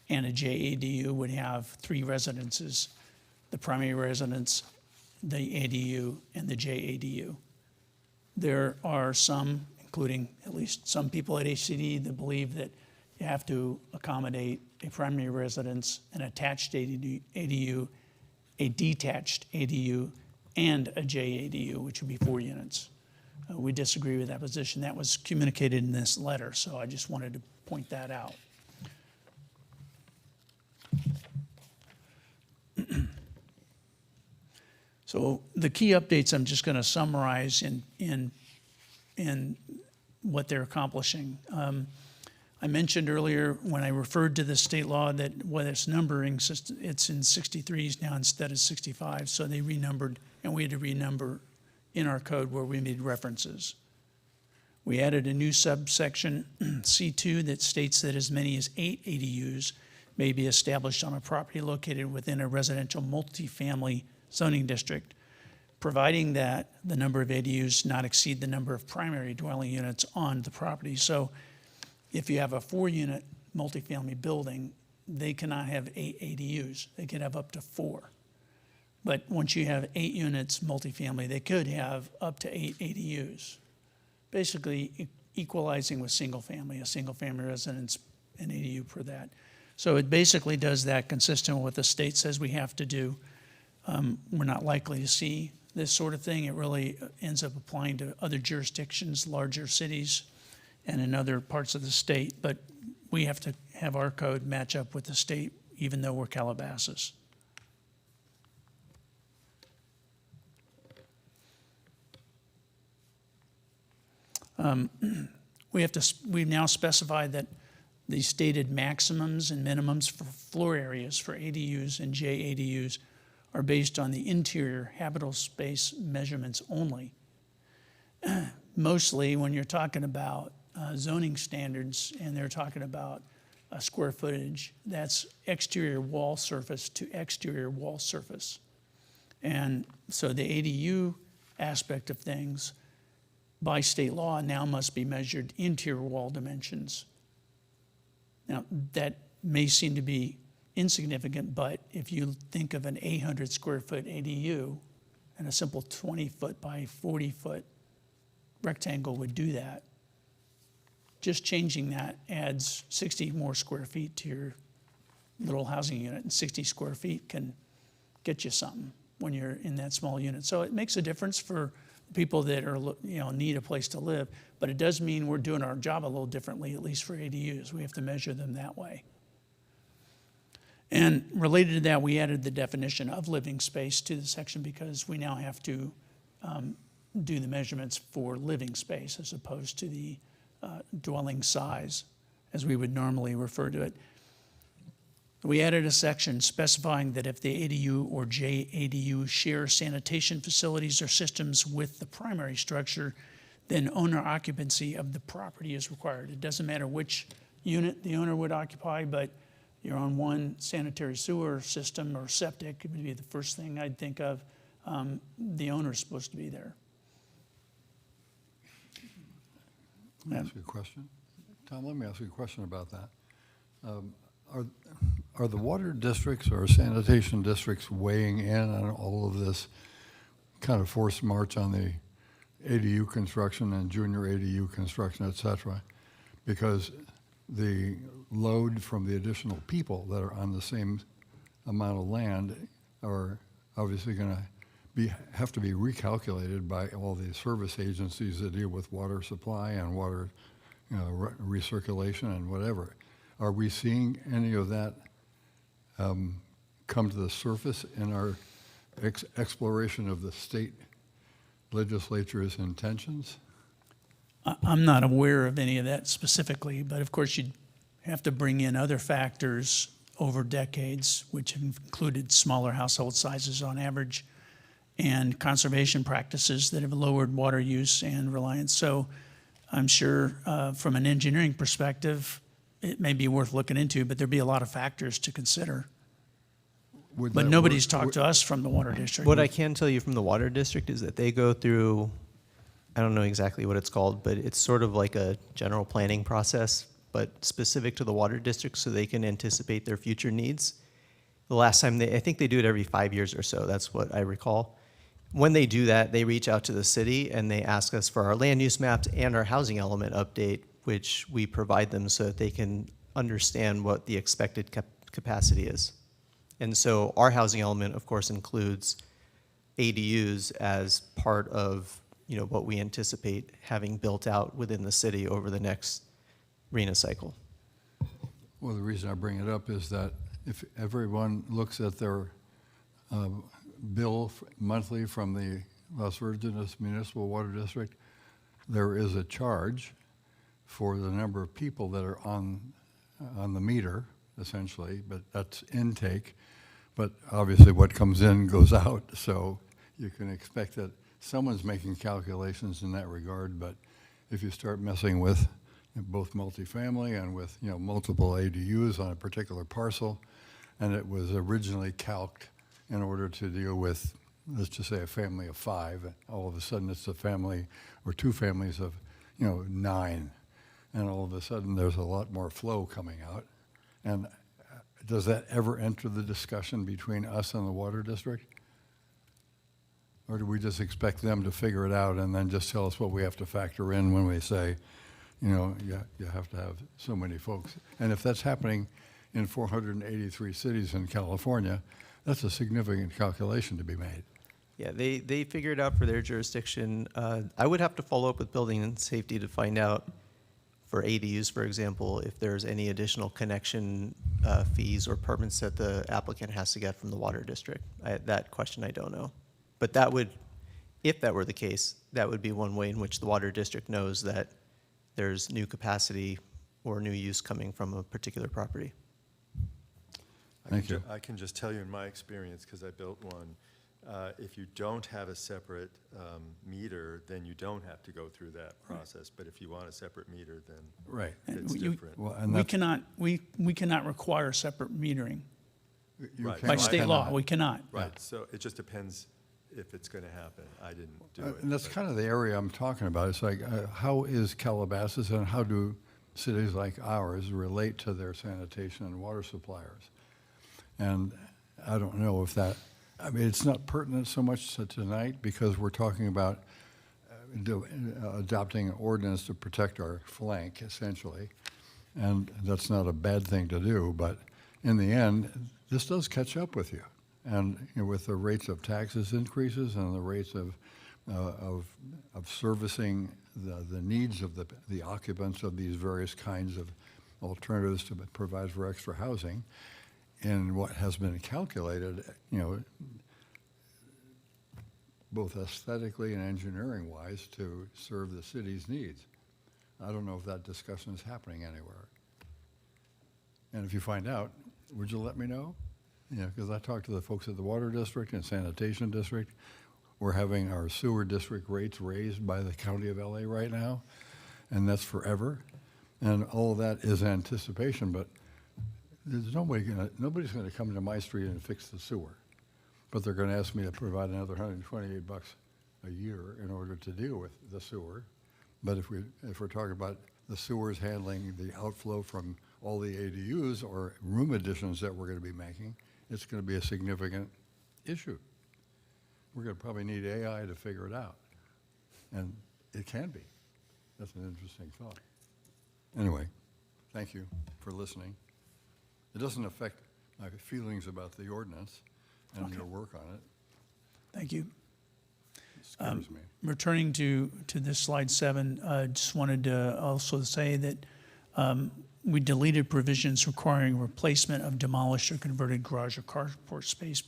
I: and a JADU would have 3 residences: the primary residence, the ADU, and the JADU. There are some, including at least some people at HCD, that believe that you have to accommodate a primary residence, an attached ADU, a detached ADU, and a JADU, which would be 4 units. We disagree with that position. That was communicated in this letter, so I just wanted to point that out. So the key updates I'm just going to summarize in what they're accomplishing. I mentioned earlier when I referred to the state law that what its numbering system, it's in 63s now instead of 65, so they renumbered, and we had to renumber in our code where we made references. We added a new subsection C2 that states that as many as 8 ADUs may be established on a property located within a residential multifamily zoning district, providing that the number of ADUs not exceed the number of primary dwelling units on the property. So if you have a 4-unit multifamily building, they cannot have 8 ADUs. They can have up to 4. But once you have 8 units multifamily, they could have up to 8 ADUs, basically equalizing with single family, a single family residence, an ADU per that. So it basically does that consistent with what the state says we have to do. We're not likely to see this sort of thing. It really ends up applying to other jurisdictions, larger cities, and in other parts of the state. But we have to have our code match up with the state, even though we're Calabasas. We've now specified that the stated maximums and minimums for floor areas for ADUs and JADUs are based on the interior habitable space measurements only. Mostly when you're talking about zoning standards and they're talking about square footage, that's exterior wall surface to exterior wall surface. And so the ADU aspect of things by state law now must be measured interior wall dimensions. Now, that may seem to be insignificant, but if you think of an 800 square foot ADU and a simple 20 foot by 40 foot rectangle would do that, just changing that adds 60 more square feet to your little housing unit, and 60 square feet can get you something when you're in that small unit. So it makes a difference for people that are, need a place to live, but it does mean we're doing our job a little differently, at least for ADUs. We have to measure them that way. And related to that, we added the definition of living space to the section because we now have to do the measurements for living space as opposed to the dwelling size, as we would normally refer to it. We added a section specifying that if the ADU or JADU share sanitation facilities or systems with the primary structure, then owner occupancy of the property is required. It doesn't matter which unit the owner would occupy, but you're on one sanitary sewer system or septic, it would be the first thing I'd think of. The owner's supposed to be there.
B: Let me ask you a question. Tom, let me ask you a question about that. Are the water districts or sanitation districts weighing in on all of this kind of forced march on the ADU construction and junior ADU construction, et cetera? Because the load from the additional people that are on the same amount of land are obviously going to have to be recalculated by all the service agencies that deal with water supply and water, recirculation and whatever. Are we seeing any of that come to the surface in our exploration of the state legislature's intentions?
I: I'm not aware of any of that specifically, but of course you'd have to bring in other factors over decades, which have included smaller household sizes on average and conservation practices that have lowered water use and reliance. So I'm sure from an engineering perspective, it may be worth looking into, but there'd be a lot of factors to consider. But nobody's talked to us from the water district.
C: What I can tell you from the water district is that they go through, I don't know exactly what it's called, but it's sort of like a general planning process, but specific to the water district so they can anticipate their future needs. The last time I think they do it every 5 years or so, that's what I recall. When they do that, they reach out to the city and they ask us for our land use maps and our housing element update, which we provide them so that they can understand what the expected capacity is. And so our housing element, of course, includes ADUs as part of what we anticipate having built out within the city over the next RHNA cycle.
B: Well, the reason I bring it up is that if everyone looks at their bill monthly from the Las Virgenes Municipal Water District, there is a charge for the number of people that are on the meter, essentially, but that's intake. But obviously what comes in goes out, so you can expect that someone's making calculations in that regard. But if you start messing with both multifamily and with multiple ADUs on a particular parcel, and it was originally calced in order to deal with, let's just say, a family of 5, all of a sudden it's a family or 2 families of 9, and all of a sudden there's a lot more flow coming out. And does that ever enter the discussion between us and the water district? Or do we just expect them to figure it out and then just tell us what we have to factor in when we say, you have to have so many folks? And if that's happening in 483 cities in California, that's a significant calculation to be made.
C: Yeah, they figure it out for their jurisdiction. I would have to follow up with building and safety to find out for ADUs, for example, if there's any additional connection fees or permits that the applicant has to get from the water district. That question I don't know. But that would, if that were the case, that would be one way in which the water district knows that there's new capacity or new use coming from a particular property.
B: Thank you.
E: I can just tell you in my experience, because I built one, if you don't have a separate meter, then you don't have to go through that process. But if you want a separate meter, then
B: Right.
E: it's
I: you-
E: different.
B: Well, and
I: We
B: that's-
I: cannot, we cannot require separate metering
B: you
E: Right.
I: by
B: cannot-
I: state law.
B: cannot.
I: We cannot.
E: Right, so it just depends if it's going to happen. I didn't do it.
B: And that's
E: but-
B: kind of the area I'm talking about. It's like, how is Calabasas and how do cities like ours relate to their sanitation and water suppliers? And I don't know if that, I mean, it's not pertinent so much to tonight because we're talking about adopting an ordinance to protect our flank, essentially. And that's not a bad thing to do, but in the end, this does catch up with you. And you know, with the rates of taxes increases and the rates of servicing the needs of the occupants of these various kinds of alternatives to provide for extra housing, and what has been calculated, you know, both aesthetically and engineering wise to serve the city's needs. I don't know if that discussion is happening anywhere. And if you find out, would you let me know? Yeah, because I talked to the folks at the Water District and Sanitation District. We're having our sewer district rates raised by the County of LA right now, and that's forever. And all of that is anticipation, but there's nobody's gonna come to my street and fix the sewer. But they're gonna ask me to provide another $128 a year in order to deal with the sewer. But if we're talking about the sewers handling the outflow from all the ADUs or room additions that we're gonna be making, it's gonna be a significant issue. We're gonna probably need AI to figure it out. And it can be. That's an interesting thought. Anyway, thank you for listening. It doesn't affect my feelings about the ordinance and your work on it.
I: Thank you.
B: It scares me.
I: Returning to this slide 7, just wanted to also say that we deleted provisions requiring replacement of demolished or converted garage or carport space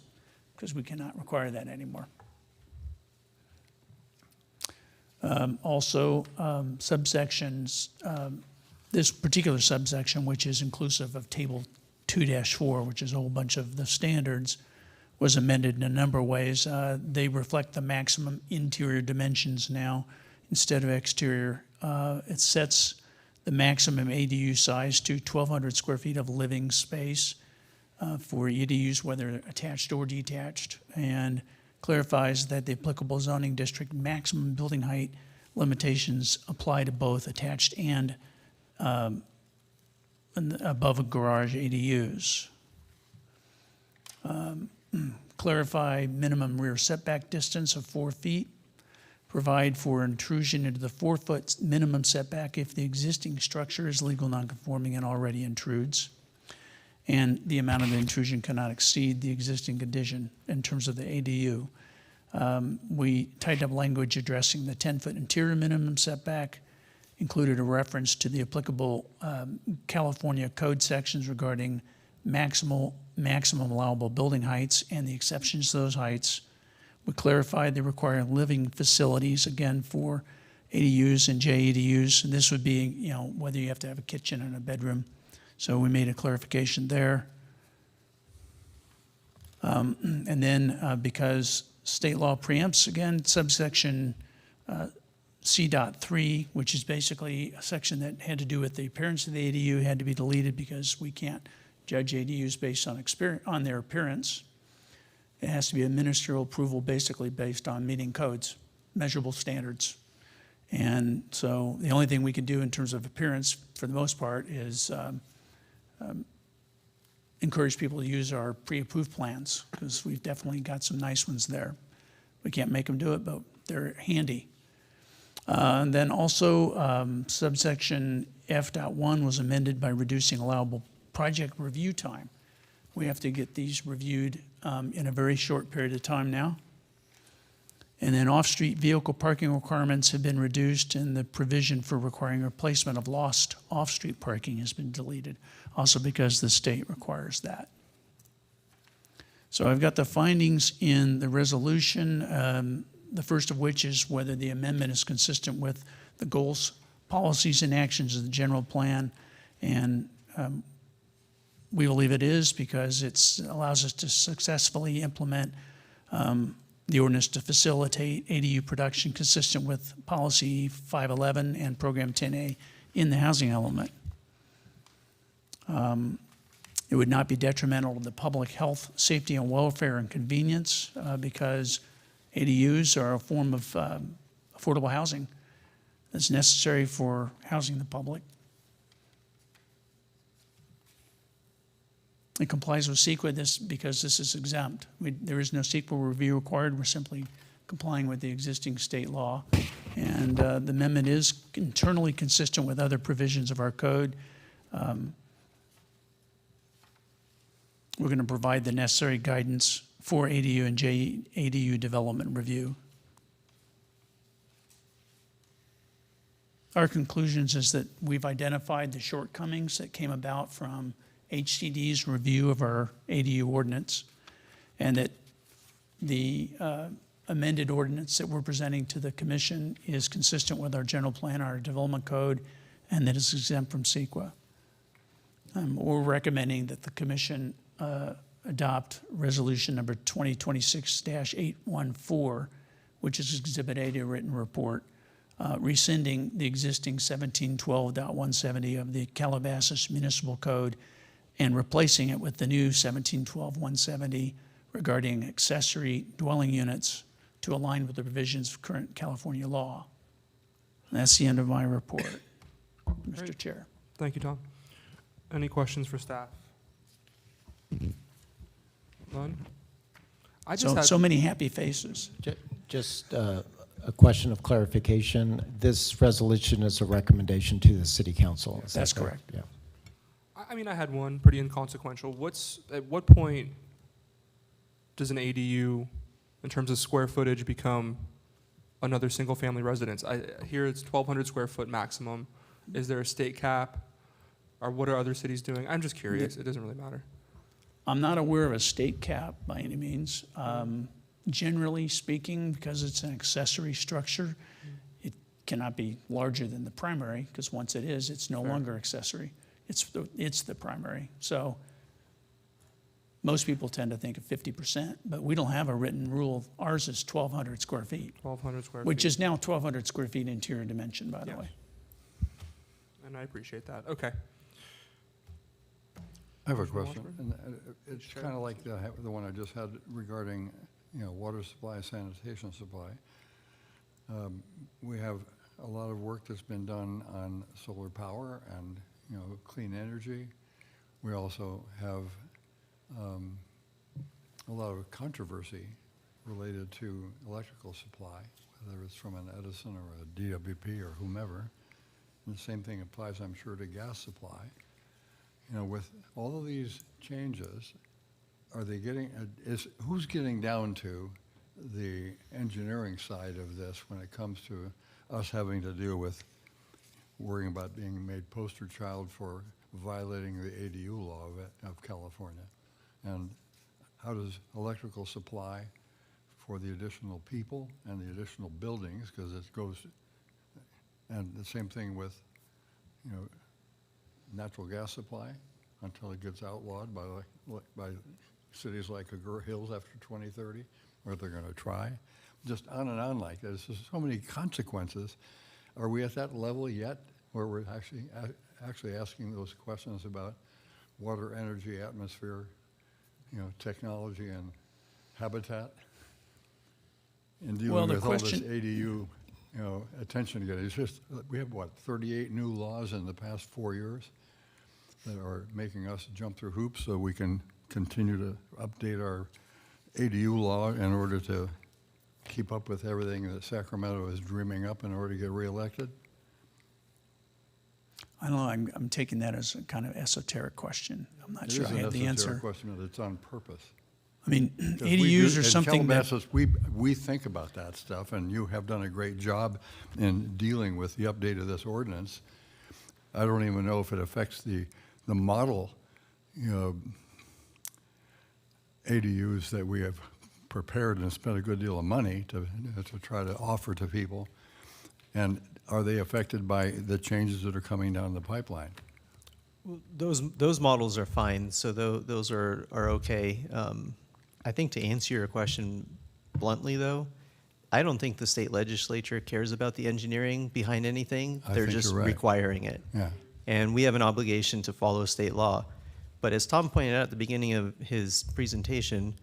I: because we cannot require that anymore. Also, subsections, this particular subsection, which is inclusive of Table 2-4, which is a whole bunch of the standards, was amended in a number of ways. They reflect the maximum interior dimensions now instead of exterior. It sets the maximum ADU size to 1,200 square feet of living space for EDUs, whether attached or detached, and clarifies that the applicable zoning district maximum building height limitations apply to both attached and above a garage ADUs. Clarify minimum rear setback distance of 4 feet. Provide for intrusion into the 4-foot minimum setback if the existing structure is legal nonconforming and already intrudes. And the amount of the intrusion cannot exceed the existing condition in terms of the ADU. We tightened up language addressing the 10-foot interior minimum setback, included a reference to the applicable California code sections regarding maximum allowable building heights and the exceptions to those heights. We clarified the required living facilities, again, for ADUs and JADUs. And this would be, you know, whether you have to have a kitchen and a bedroom. So we made a clarification there. And then because state law preempts, again, subsection C.3, which is basically a section that had to do with the appearance of the ADU, had to be deleted because we can't judge ADUs based on their appearance. It has to be a ministerial approval basically based on meeting codes, measurable standards. And so the only thing we can do in terms of appearance, for the most part, is encourage people to use our pre-approved plans, because we've definitely got some nice ones there. We can't make them do it, but they're handy. And then also subsection F.1 was amended by reducing allowable project review time. We have to get these reviewed in a very short period of time now. And then off-street vehicle parking requirements have been reduced, and the provision for requiring replacement of lost off-street parking has been deleted, also because the state requires that. So I've got the findings in the resolution, the first of which is whether the amendment is consistent with the goals, policies, and actions of the general plan, And we believe it is because it allows us to successfully implement the ordinance to facilitate ADU production consistent with Policy 511 and Program 10A in the housing element. It would not be detrimental to the public health, safety, and welfare and convenience because ADUs are a form of affordable housing that's necessary for housing the public. It complies with CEQA because this is exempt. There is no CEQA review required. We're simply complying with the existing state law. And the amendment is internally consistent with other provisions of our code. We're going to provide the necessary guidance for ADU and JADU development review. Our conclusions is that we've identified the shortcomings that came about from HCD's review of our ADU ordinance, and that the amended ordinance that we're presenting to the commission is consistent with our general plan, our development code, and that it's exempt from CEQA. We're recommending that the commission adopt resolution number 2026-814, which is Exhibit A to a written report, rescinding the existing 1712.170 of the Calabasas Municipal Code and replacing it with the new 1712.170 regarding accessory dwelling units to align with the provisions of current California law. And that's the end of my report, Mr.
A: Great.
I: Chair.
A: Thank you, Tom. Any questions for staff? None? I just had,
I: So many happy faces.
H: Just a question of clarification. This resolution is a recommendation to the city council. Is that
I: That's correct.
H: Yeah.
A: I mean, I had one pretty inconsequential. At what point does an ADU, in terms of square footage, become another single-family residence? I hear it's 1,200 square foot maximum. Is there a state cap? Or what are other cities doing? I'm just curious. It doesn't really matter.
I: I'm not aware of a state cap by any means. Generally speaking, because it's an accessory structure, it cannot be larger than the primary, because once it is, it's no
A: Fair.
I: longer accessory. It's the primary. So most people tend to think of 50%, but we don't have a written rule. Ours is 1,200 square feet,
A: 1,200 square
I: which
A: feet.
I: is now 1,200 square feet interior dimension, by the
A: Yes.
I: way.
A: And I appreciate that. Okay.
B: I have a
A: Commissioner
B: question,
A: Washburn?
B: and it's
A: Sure.
B: kind of like the one I just had regarding, water supply, sanitation supply. We have a lot of work that's been done on solar power and, clean energy. We also have a lot of controversy related to electrical supply, whether it's from an Edison or a DWP or whomever. And the same thing applies, I'm sure, to gas supply. With all of these changes, are they getting, who's getting down to the engineering side of this when it comes to us having to deal with worrying about being made poster child for violating the ADU law of California? And how does electrical supply for the additional people and the additional buildings, because it goes, and the same thing with, natural gas supply until it gets outlawed by cities like Agoura Hills after 2030, or they're going to try. Just on and on like this. There's so many consequences. Are we at that level yet where we're actually asking those questions about water, energy, atmosphere, technology and habitat? And
I: Well,
B: dealing
I: the
B: with all this
I: question-
B: ADU, attention getting. It's just, we have 38 new laws in the past 4 years that are making us jump through hoops so we can continue to update our ADU law in order to keep up with everything that Sacramento is dreaming up in order to get reelected?
I: I don't know, I'm taking that as a kind of esoteric question. I'm not
B: It
I: sure
B: is
I: I
B: an
I: have the
B: esoteric
I: answer.
B: question, but it's on purpose.
I: I mean,
B: 'Cause we do-
I: ADUs are
B: in
I: something that,
B: Calabasas, we think about that stuff, and you have done a great job in dealing with the update of this ordinance. I don't even know if it affects the model, ADUs that we have prepared and spent a good deal of money to try to offer to people. And are they affected by the changes that are coming down the pipeline?
C: Those models are fine, so those are okay. I think to answer your question bluntly, though, I don't think the state legislature cares about the engineering behind anything.
B: I
C: They're
B: think
C: just
B: you're right.
C: requiring it.
B: Yeah.
C: And we have an obligation to follow state law. But as Tom pointed out at the beginning of his presentation,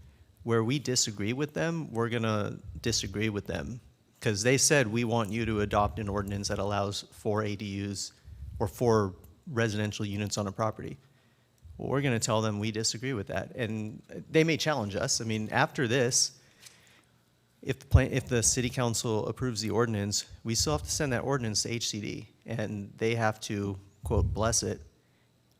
C: where we disagree with them, we're gonna disagree with them. Because they said, we want you to adopt an ordinance that allows 4 ADUs or 4 residential units on a property. Well, we're gonna tell them we disagree with that. And they may challenge us. I mean, after this, if the city council approves the ordinance, we still have to send that ordinance to HCD, and they have to, quote, bless it.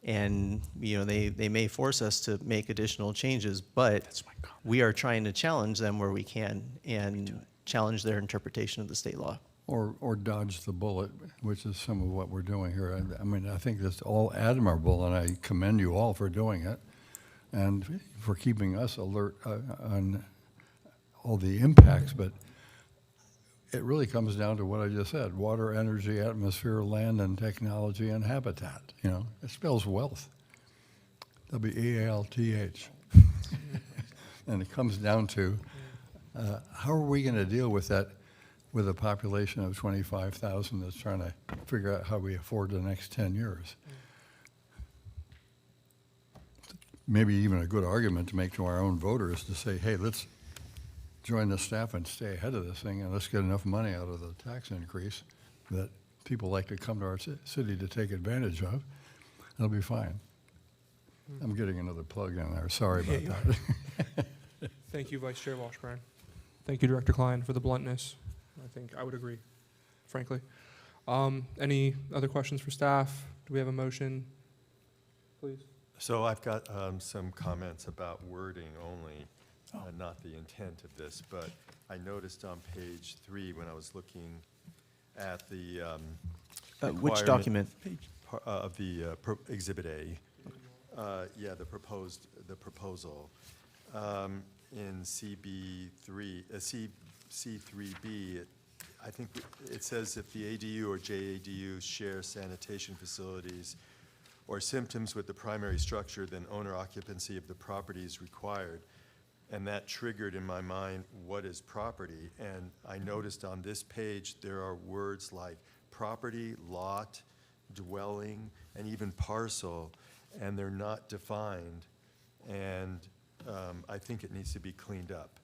C: And, you know, they may force us to make additional changes, but we are trying to challenge them where we can and challenge their interpretation of the state law.
B: Or dodge the bullet, which is some of what we're doing here. I mean, I think that's all admirable, and I commend you all for doing it and for keeping us alert on all the impacts. But it really comes down to what I just said: water, energy, atmosphere, land, and technology, and habitat. You know, it spells wealth. W-E-A-L-T-H. And it comes down to how are we going to deal with that with a population of 25,000 that's trying to figure out how we afford the next 10 years. Maybe even a good argument to make to our own voters to say, hey, let's join the staff and stay ahead of this thing, and let's get enough money out of the tax increase that people like to come to our city to take advantage of. It'll be fine. I'm getting another plug in there. Sorry about that.
A: Thank you, Vice Chair Washburn. Thank you, Director Klein, for the bluntness. I think I would agree, frankly. Any other questions for staff? Do we have a motion? Please.
E: So I've got some comments about wording only, not the intent of this, but I noticed on page 3 when I was looking at the
C: Which
E: requirement
C: document?
E: of the Exhibit A. Yeah, the proposal. In CB3, C3B, I think it says if the ADU or JADU share sanitation facilities or symptoms with the primary structure, then owner occupancy of the property is required. And that triggered in my mind, what is property? And I noticed on this page, there are words like property, lot, dwelling, and even parcel, and they're not defined. And I think it needs to be cleaned up.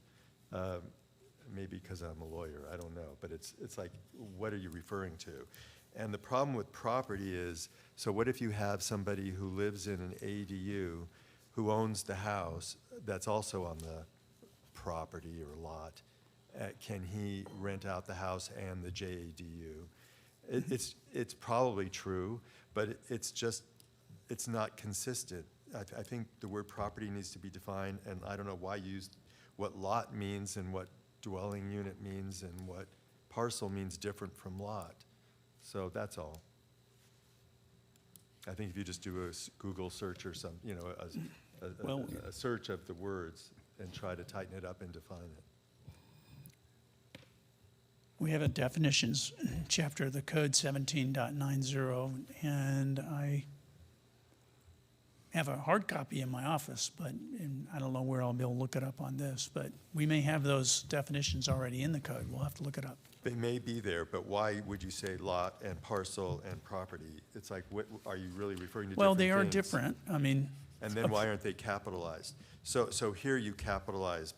E: Maybe because I'm a lawyer, I don't know, but it's like, what are you referring to? And the problem with property is, so what if you have somebody who lives in an ADU who owns the house that's also on the property or lot? Can he rent out the house and the JADU? It's probably true, but it's not consistent. I think the word property needs to be defined, and I don't know why you used what lot means and what dwelling unit means and what parcel means different from lot. So that's all. I think if you just do a Google search or some, you know, a search of the words and try to tighten it up and define it.
I: We have a definitions chapter of the code 17.90, and I have a hard copy in my office, and I don't know where I'll be able to look it up on this, but we may have those definitions already in the code. We'll have to look it up.
E: They may be there, but why would you say lot and parcel and property? It's like, what, are you really referring to different
I: Well, they are
E: things?
I: different. I mean,
E: And then why aren't they capitalized? So here you capitalize,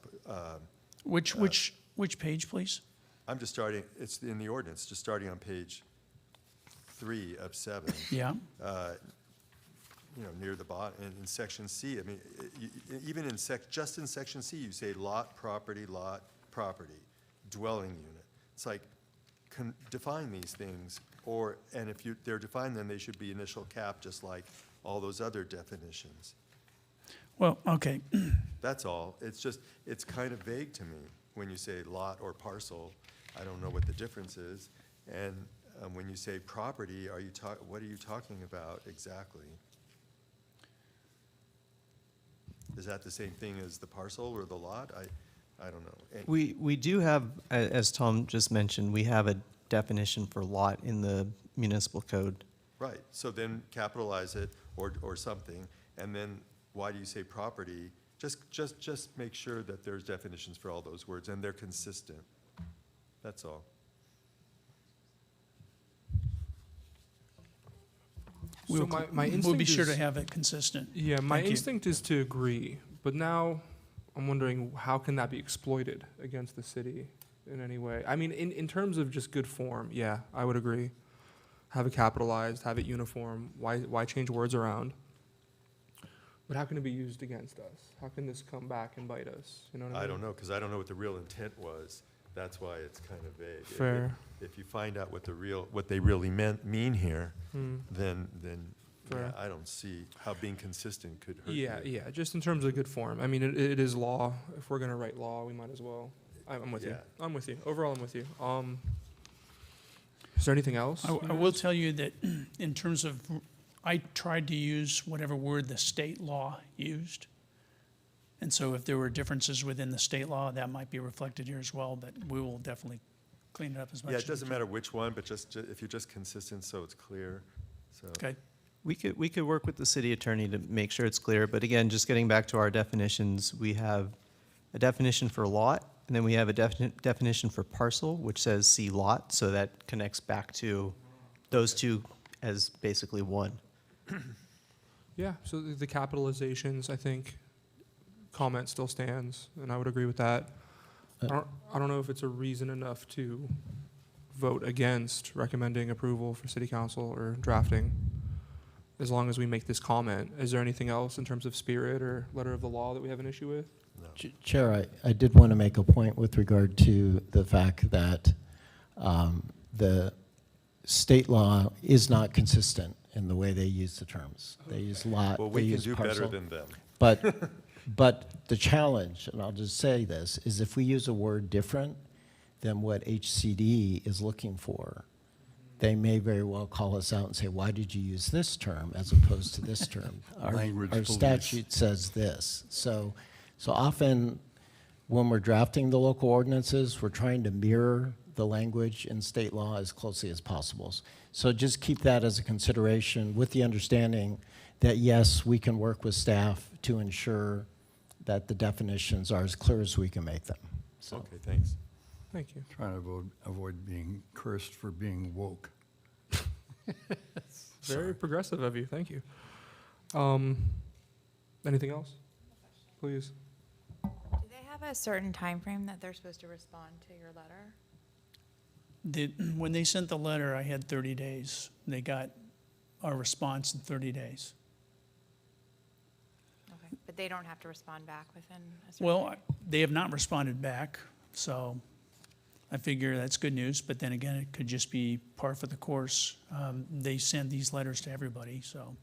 I: which page, please?
E: I'm just starting, it's in the ordinance, just starting on page 3 of 7.
I: Yeah.
E: You know, near the bottom, in section C, I mean, even in just in section C, you say lot, property, dwelling unit. It's like, define these things, and if they're defined, then they should be initial cap, just like all those other definitions.
I: Well, okay.
E: That's all. It's just, it's kind of vague to me when you say lot or parcel. I don't know what the difference is. And when you say property, what are you talking about exactly? Is that the same thing as the parcel or the lot? I don't know.
C: We do have, as Tom just mentioned, we have a definition for lot in the municipal code.
E: Right, so then capitalize it, or something, and then why do you say property? Just make sure that there's definitions for all those words, and they're consistent. That's all.
A: So my
I: We'll be
A: instinct
I: sure to
A: is-
I: have it consistent.
A: Yeah, my
I: Thank you.
A: instinct is to agree, but now I'm wondering how can that be exploited against the city in any way? I mean, in terms of just good form, yeah, I would agree. Have it capitalized, have it uniform. Why change words around? But how can it be used against us? How can this come back and bite us? You know what I mean?
E: I don't know, because I don't know what the real intent was. That's why it's kind of vague.
A: Fair.
E: If you find out what they really mean here,
A: Hmm.
E: then
A: Fair.
E: yeah, I don't see how being consistent could hurt
A: Yeah,
E: you.
A: yeah, just in terms of good form. I mean, it is law. If we're gonna write law, we might as well. I'm with you.
E: Yeah.
A: I'm with you. Overall, I'm with you. Is there anything else?
I: I will tell you that in terms of, I tried to use whatever word the state law used. And so if there were differences within the state law, that might be reflected here as well, but we will definitely clean it up as much
E: Yeah,
I: as
E: it
I: we
E: doesn't
I: can.
E: matter which one, but just if you're just consistent, so it's clear, so.
I: Okay,
C: We could work with the city attorney to make sure it's clear, but again, just getting back to our definitions, we have a definition for lot, and then we have a definition for parcel, which says see lot, so that connects back to those two as basically one.
A: Yeah, so the capitalizations, I think, comment still stands, and I would agree with that. I don't know if it's a reason enough to vote against recommending approval for city council or drafting, as long as we make this comment. Is there anything else in terms of spirit or letter of the law that we have an issue with?
H: Chair, I did want to make a point with regard to the fact that the state law is not consistent in the way they use the terms. They use lot,
E: Well,
H: they
E: we can
H: use
E: do better
H: parcel.
E: than them.
H: But the challenge, and I'll just say this, is if we use a word different than what HCD is looking for, they may very well call us out and say, why did you use this term as opposed to this term?
B: Language
H: Our
B: police.
H: statute says this. So often, when we're drafting the local ordinances, we're trying to mirror the language in state law as closely as possible. So just keep that as a consideration with the understanding that, yes, we can work with staff to ensure that the definitions are as clear as we can make them. So.
E: Okay, thanks.
A: Thank you.
B: Trying to avoid being cursed for being woke.
A: Very progressive of you, thank you. Anything else? Please.
K: Do they have a certain time frame that they're supposed to respond to your letter?
I: when they sent the letter, I had 30 days. They got our response in 30 days.
K: Okay, but they don't have to respond back within a certain
I: Well,
K: period?
I: they have not responded back, so I figure that's good news, but then again, it could just be par for the course. They send these letters to everybody, so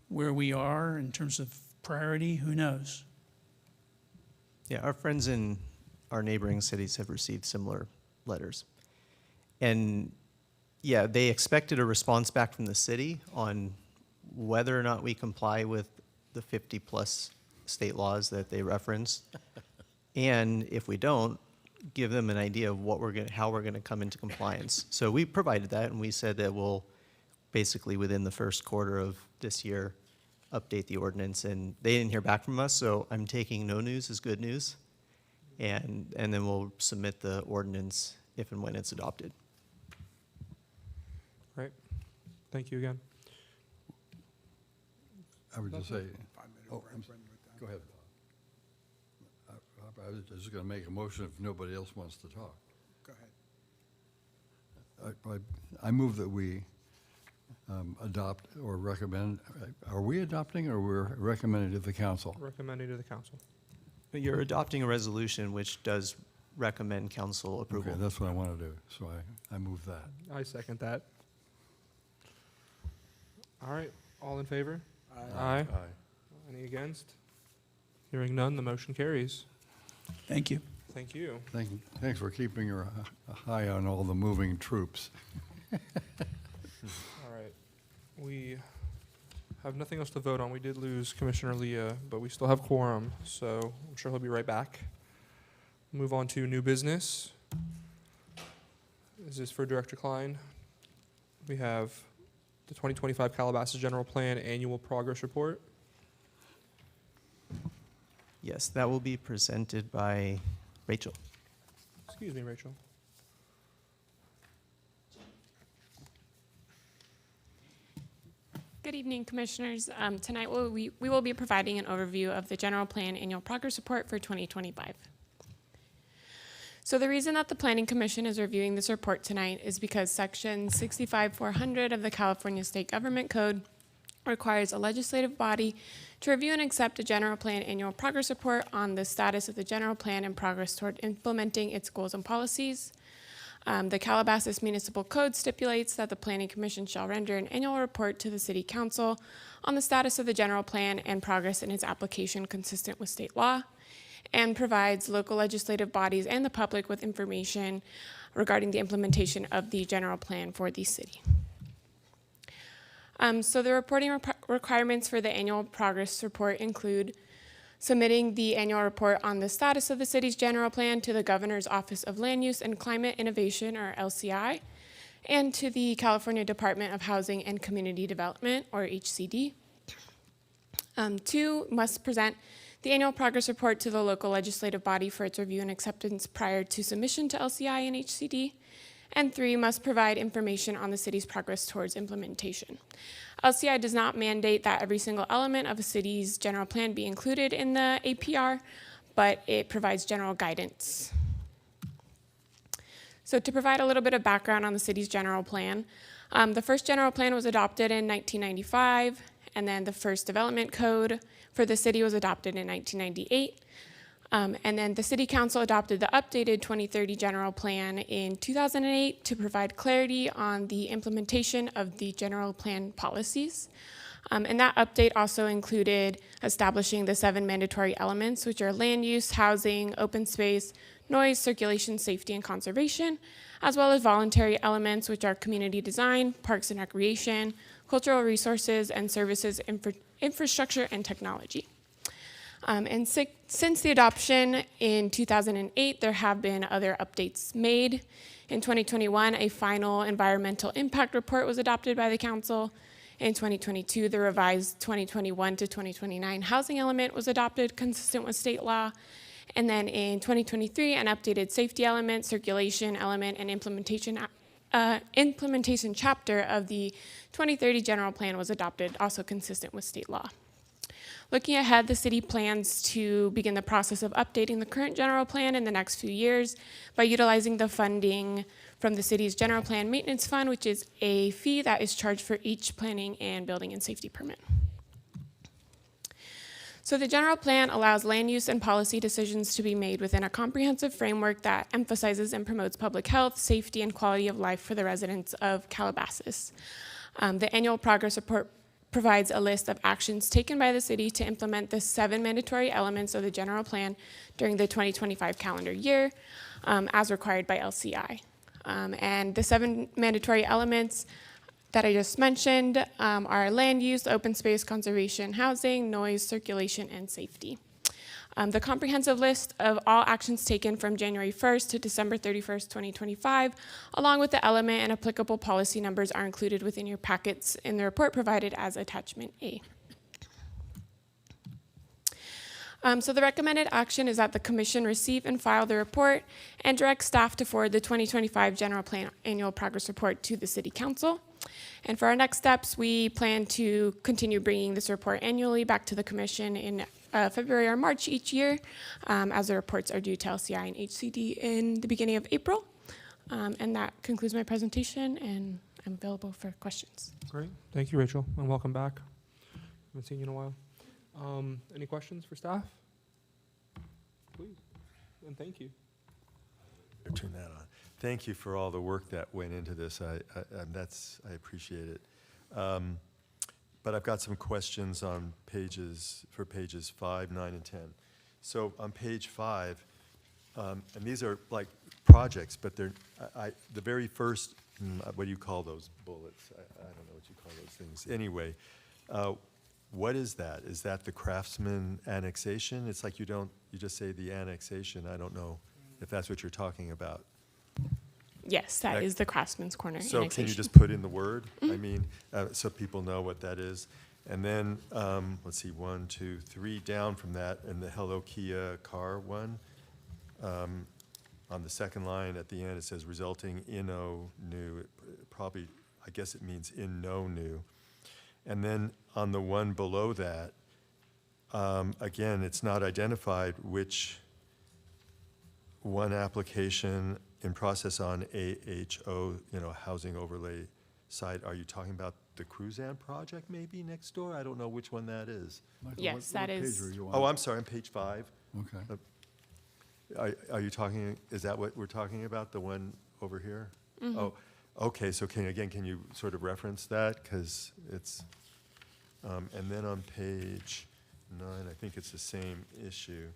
I: where we are in terms of priority, who knows?
C: Yeah, our friends in our neighboring cities have received similar letters. And yeah, they expected a response back from the city on whether or not we comply with the 50-plus state laws that they reference. And if we don't, give them an idea of how we're gonna come into compliance. So we provided that, and we said that we'll basically within the first quarter of this year, update the ordinance, and they didn't hear back from us, so I'm taking no news as good news. And then we'll submit the ordinance if and when it's adopted.
A: Right. Thank you again.
B: I would just say,
D: 5-minute
B: oh,
D: break
B: I'm
D: when we're done.
B: go ahead. I was just going to make a motion if nobody else wants to talk.
D: Go ahead.
B: I move that we adopt or recommend, are we adopting or we're recommending to the council?
A: Recommending to the council.
C: But you're adopting a resolution which does recommend council approval.
B: Okay, that's what I want to do, so I move that.
A: I second that. All right, all in favor? Aye.
E: Aye.
A: Any against? Hearing none, the motion carries.
I: Thank you.
A: Thank you.
B: Thanks for keeping your eye on all the moving troops.
A: All right. We have nothing else to vote on. We did lose Commissioner Leah, but we still have quorum, so I'm sure he'll be right back. Move on to new business. Is this for Director Klein? We have the 2025 Calabasas General Plan Annual Progress Report.
C: Yes, that will be presented by Rachel.
A: Excuse me, Rachel.
L: Good evening, Commissioners. Tonight we will be providing an overview of the General Plan Annual Progress Report for 2025. So the reason that the Planning Commission is reviewing this report tonight is because Section 65-400 of the California State Government Code requires a legislative body to review and accept a General Plan Annual Progress Report on the status of the General Plan and progress toward implementing its goals and policies. The Calabasas Municipal Code stipulates that the Planning Commission shall render an annual report to the City Council on the status of the general plan and progress in its application consistent with state law, and provides local legislative bodies and the public with information regarding the implementation of the general plan for the city. So the reporting requirements for the annual progress report include submitting the annual report on the status of the city's general plan to the Governor's Office of Land Use and Climate Innovation, or LCI, and to the California Department of Housing and Community Development, or HCD. 2, must present the annual progress report to the local legislative body for its review and acceptance prior to submission to LCI and HCD. And 3, must provide information on the city's progress towards implementation. LCI does not mandate that every single element of a city's general plan be included in the APR, but it provides general guidance. So to provide a little bit of background on the city's general plan, the first general plan was adopted in 1995, and then the first development code for the city was adopted in 1998. And then the City Council adopted the updated 2030 General Plan in 2008 to provide clarity on the implementation of the general plan policies. And that update also included establishing the 7 mandatory elements, which are land use, housing, open space, noise, circulation, safety, and conservation, as well as voluntary elements, which are community design, parks and recreation, cultural resources, and services, infrastructure, and technology. And since the adoption in 2008, there have been other updates made. In 2021, a final environmental impact report was adopted by the council. In 2022, the revised 2021 to 2029 housing element was adopted consistent with state law. And then in 2023, an updated safety element, circulation element, and implementation chapter of the 2030 general plan was adopted, also consistent with state law. Looking ahead, the city plans to begin the process of updating the current general plan in the next few years by utilizing the funding from the city's general plan maintenance fund, which is a fee that is charged for each planning and building and safety permit. So the general plan allows land use and policy decisions to be made within a comprehensive framework that emphasizes and promotes public health, safety, and quality of life for the residents of Calabasas. The annual progress report provides a list of actions taken by the city to implement the 7 mandatory elements of the general plan during the 2025 calendar year, as required by LCI. And the 7 mandatory elements that I just mentioned are land use, open space, conservation, housing, noise, circulation, and safety. The comprehensive list of all actions taken from January 1st to December 31st, 2025, along with the element and applicable policy numbers, are included within your packets in the report provided as Attachment A. So the recommended action is that the commission receive and file the report and direct staff to forward the 2025 General Plan Annual Progress Report to the City Council. And for our next steps, we plan to continue bringing this report annually back to the commission in February or March each year, as the reports are due to LCI and HCD in the beginning of April. And that concludes my presentation, and I'm available for questions.
A: Great. Thank you, Rachel, and welcome back. Haven't seen you in a while. Any questions for staff? Please, and thank you.
E: Turn that on. Thank you for all the work that went into this. I appreciate it. But I've got some questions on pages 5, 9, and 10. So on page 5, and these are like projects, but they're the very first. What do you call those bullets? I don't know what you call those things. Anyway, what is that? Is that the Craftsman annexation? It's like you just say the annexation. I don't know if that's what you're talking about.
L: Yes, that is the Craftsman's Corner
E: So can you
L: annexation.
E: just put in the word? I mean, so people know what that is. And then, let's see, 1, 2, 3 down from that, in the Hello Kia car one, on the second line at the end, it says resulting in no new. Probably, I guess it means in no new. And then on the one below that, again, it's not identified which one application in process on AHO, housing overlay site. Are you talking about the Cruzan project maybe next door? I don't know which one that is.
B: Michael,
L: Yes,
B: what
L: that is-
B: page are you on?
E: Oh, I'm sorry, on page 5.
B: Okay.
E: Are you talking, is that what we're talking about, the one over here? Oh, okay, so can you sort of reference that? Because it's, and then on page 9, I think it's the same issue.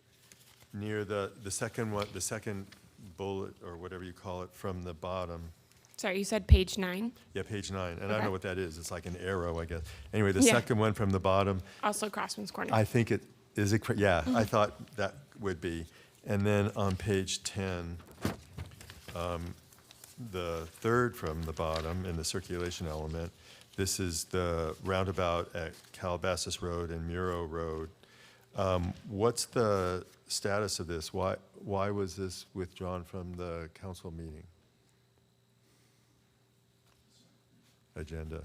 E: Near the second one, the second bullet, or whatever you call it, from the bottom.
L: Sorry, you said page 9?
E: Yeah, page 9, and I don't
L: Okay.
E: know what that is. It's like an arrow, I guess. Anyway, the
L: Yeah.
E: second one from the bottom,
L: Also Craftsman's Corner.
E: I think yeah, I thought that would be. And then on page 10, the third from the bottom in the circulation element, this is the roundabout at Calabasas Road and Muro Road. What's the status of this? Why was this withdrawn from the council meeting agenda?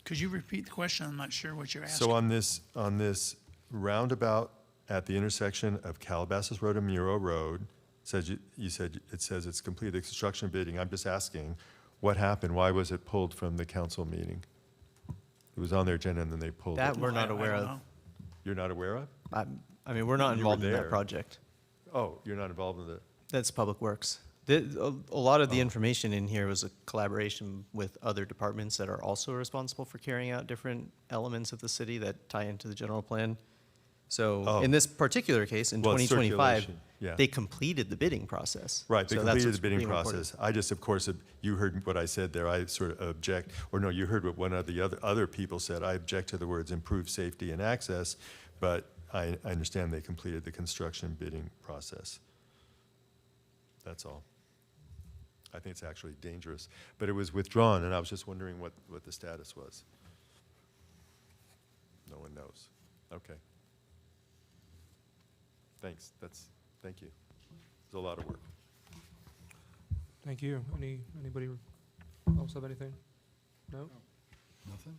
I: Could you repeat the question? I'm not sure what you're asking.
E: So on this roundabout at the intersection of Calabasas Road and Muro Road, you said it says it's completed construction bidding. I'm just asking, what happened? Why was it pulled from the council meeting? It was on their agenda and then they pulled
C: That
E: it.
C: we're not
I: I
C: aware
I: don't
C: of.
I: know.
E: You're not aware of?
C: I mean, we're not
E: You were
C: involved in
E: there.
C: that project.
E: Oh, you're not involved with it?
C: That's Public Works. A lot of the information in here was a collaboration with other departments that are also responsible for carrying out different elements of the city that tie into the general plan. So
E: Oh.
C: in this particular case, in
E: Well,
C: 2025,
E: circulation, yeah.
C: they completed the bidding process.
E: Right, they
C: So that's
E: completed
C: what's
E: the bidding
C: being reported.
E: process. I just, of course, you heard what I said there, I sort of object, or no, you heard what one of the other people said. I object to the words improve safety and access, but I understand they completed the construction bidding process. That's all. I think it's actually dangerous, but it was withdrawn, and I was just wondering what the status was. No one knows. Okay. Thanks, thank you. It's a lot of work.
A: Thank you. Anybody else have anything? No?
B: Nothing?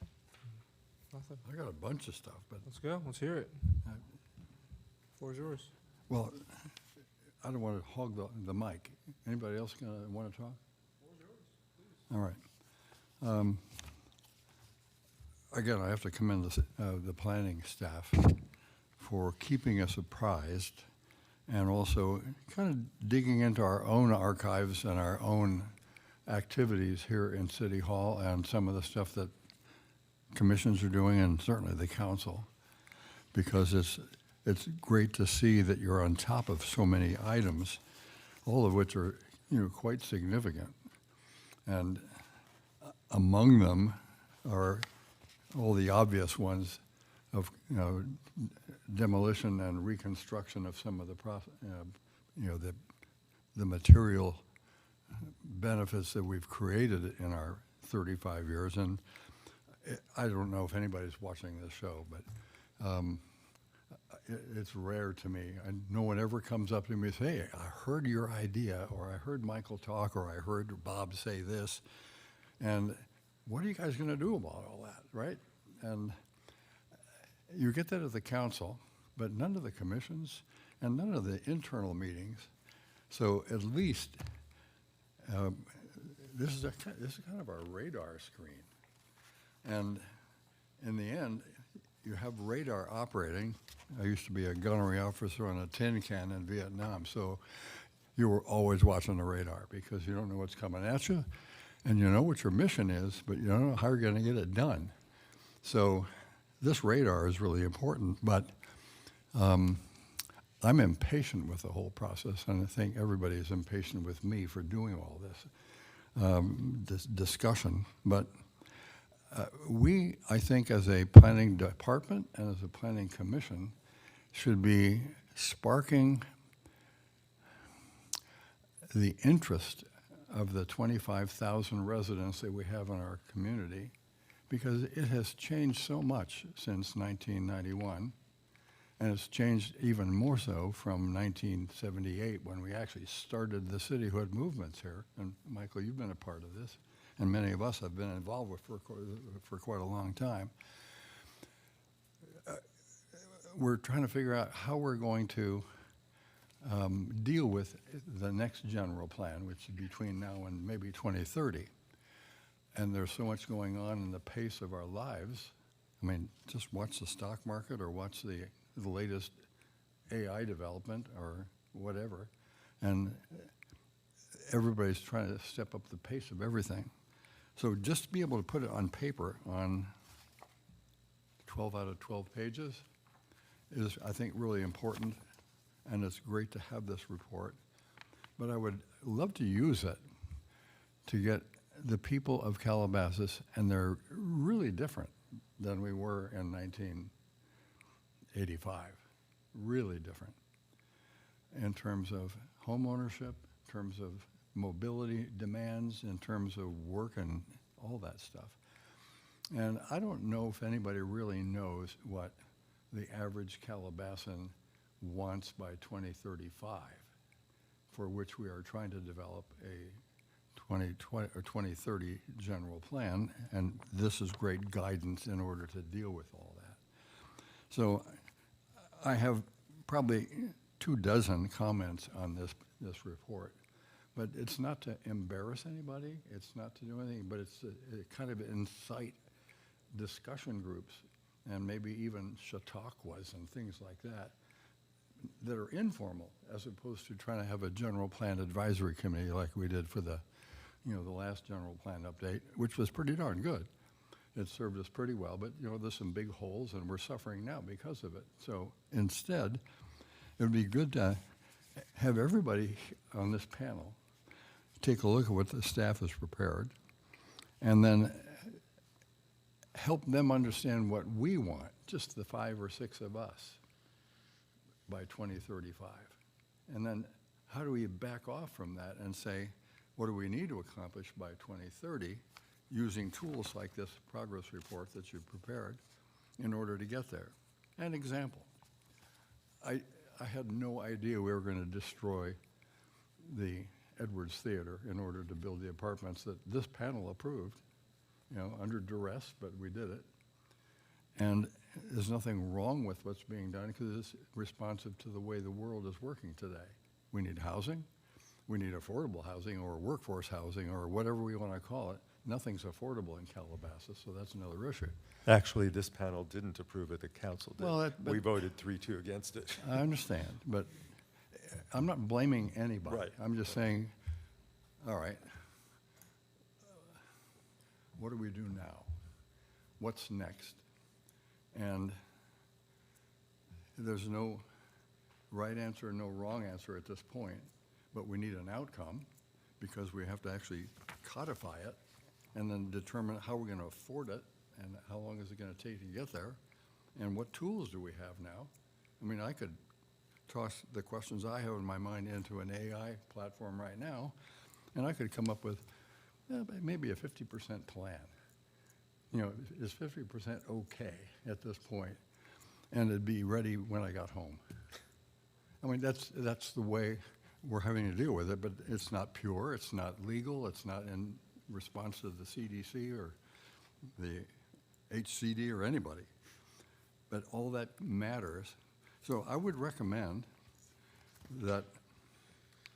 A: Nothing.
B: I got a bunch of stuff, but,
A: Let's go. Let's hear it.
B: uh,
A: Floor is yours.
B: well, I don't want to hog the mic. Anybody else gonna want to talk? All right. Again, I have to commend the planning staff for keeping us apprised and also kind of digging into our own archives and our own activities here in City Hall and some of the stuff that commissions are doing and certainly the council, because it's great to see that you're on top of so many items, all of which are, quite significant. And among them are all the obvious ones of, demolition and reconstruction of some of the the material benefits that we've created in our 35 years. And I don't know if anybody's watching this show, but it's rare to me. And no one ever comes up to me and says, hey, I heard your idea, or I heard Michael talk, or I heard Bob say this. And what are you guys going to do about all that, right? And you get that at the council, but none of the commissions and none of the internal meetings. So at least this is kind of our radar screen. And in the end, you have radar operating. I used to be a gunnery officer on a tin can in Vietnam, so you were always watching the radar because you don't know what's coming at you, and you know what your mission is, but you don't know how you're going to get it done. So this radar is really important, but I'm impatient with the whole process, and I think everybody is impatient with me for doing all this discussion. But we, I think, as a planning department and as a planning commission, should be sparking the interest of the 25,000 residents that we have in our community, because it has changed so much since 1991, and it's changed even more so from 1978 when we actually started the cityhood movements here. And Michael, you've been a part of this, and many of us have been involved with for quite a long time. We're trying to figure out how we're going to deal with the next general plan, which is between now and maybe 2030. And there's so much going on in the pace of our lives. I mean, just watch the stock market or watch the latest AI development or whatever. And everybody's trying to step up the pace of everything. So just to be able to put it on paper on 12 out of 12 pages is, I think, really important, and it's great to have this report. But I would love to use it to get the people of Calabasas, and they're really different than we were in 1985, really different in terms of home ownership, in terms of mobility demands, in terms of work and all that stuff. And I don't know if anybody really knows what the average Calabasan wants by 2035, for which we are trying to develop a 2020 or 2030 general plan, and this is great guidance in order to deal with all that. So I have probably 24 comments on this report, but it's not to embarrass anybody, it's not to do anything, but it's to kind of incite discussion groups and maybe even chautauquas and things like that that are informal, as opposed to trying to have a general plan advisory committee like we did for the last general plan update, which was pretty darn good. It served us pretty well, but there's some big holes and we're suffering now because of it. So instead, it would be good to have everybody on this panel take a look at what the staff has prepared and then help them understand what we want, just the 5 or 6 of us, by 2035. And then how do we back off from that and say, what do we need to accomplish by 2030 using tools like this progress report that you've prepared in order to get there? An example, I had no idea we were going to destroy the Edwards Theater in order to build the apartments that this panel approved, under duress, but we did it. And there's nothing wrong with what's being done because it's responsive to the way the world is working today. We need housing. We need affordable housing or workforce housing or whatever we want to call it. Nothing's affordable in Calabasas, so that's another issue.
E: Actually, this panel didn't approve it, the council did.
B: Well,
E: We voted 3-2 against it.
B: I understand, but I'm not blaming anybody.
E: Right.
B: I'm just saying, all right, what do we do now? What's next? And there's no right answer, no wrong answer at this point, but we need an outcome because we have to actually codify it and then determine how we're going to afford it and how long is it going to take to get there and what tools do we have now. I mean, I could toss the questions I have in my mind into an AI platform right now, and I could come up with maybe a 50% plan. Is 50% okay at this point? And it'd be ready when I got home. I mean, that's the way we're having to deal with it, but it's not pure, it's not legal, it's not in response to the CDC or the HCD or anybody. But all that matters. So I would recommend that,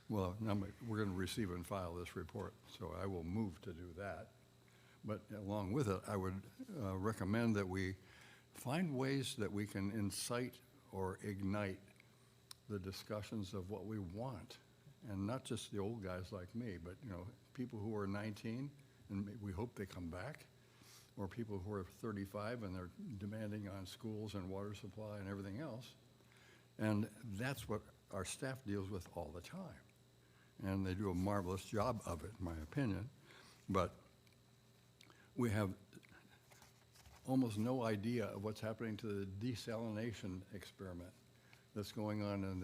B: well, now we're going to receive and file this report, so I will move to do that. But along with it, I would recommend that we find ways that we can incite or ignite the discussions of what we want. And not just the old guys like me, but people who are 19 and we hope they come back, or people who are 35 and they're demanding on schools and water supply and everything else. And that's what our staff deals with all the time. And they do a marvelous job of it, in my opinion. But we have almost no idea of what's happening to the desalination experiment that's going on in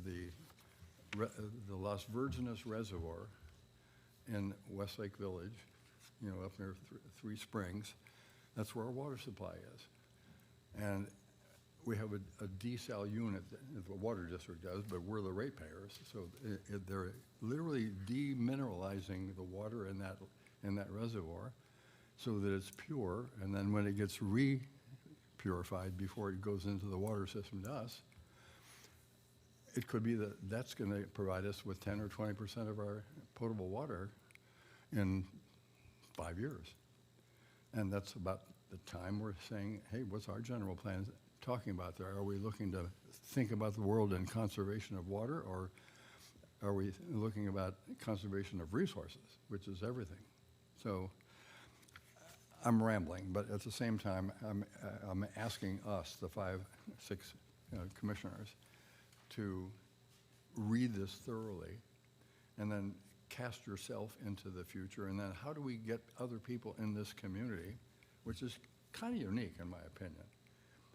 B: the the Las Virgenes Reservoir in Westlake Village, you know, up near Three Springs. That's where our water supply is. And we have a desal unit that the water district does, but we're the ratepayers. So they're literally demineralizing the water in that reservoir so that it's pure. And then when it gets purified before it goes into the water system to us, it could be that that's going to provide us with 10 or 20% of our potable water in 5 years. And that's about the time we're saying, hey, what's our general plan talking about there? Are we looking to think about the world in conservation of water, or are we looking about conservation of resources, which is everything? So I'm rambling, but at the same time, I'm asking us, the 5, 6 commissioners, to read this thoroughly and then cast yourself into the future. And then how do we get other people in this community, which is kind of unique in my opinion.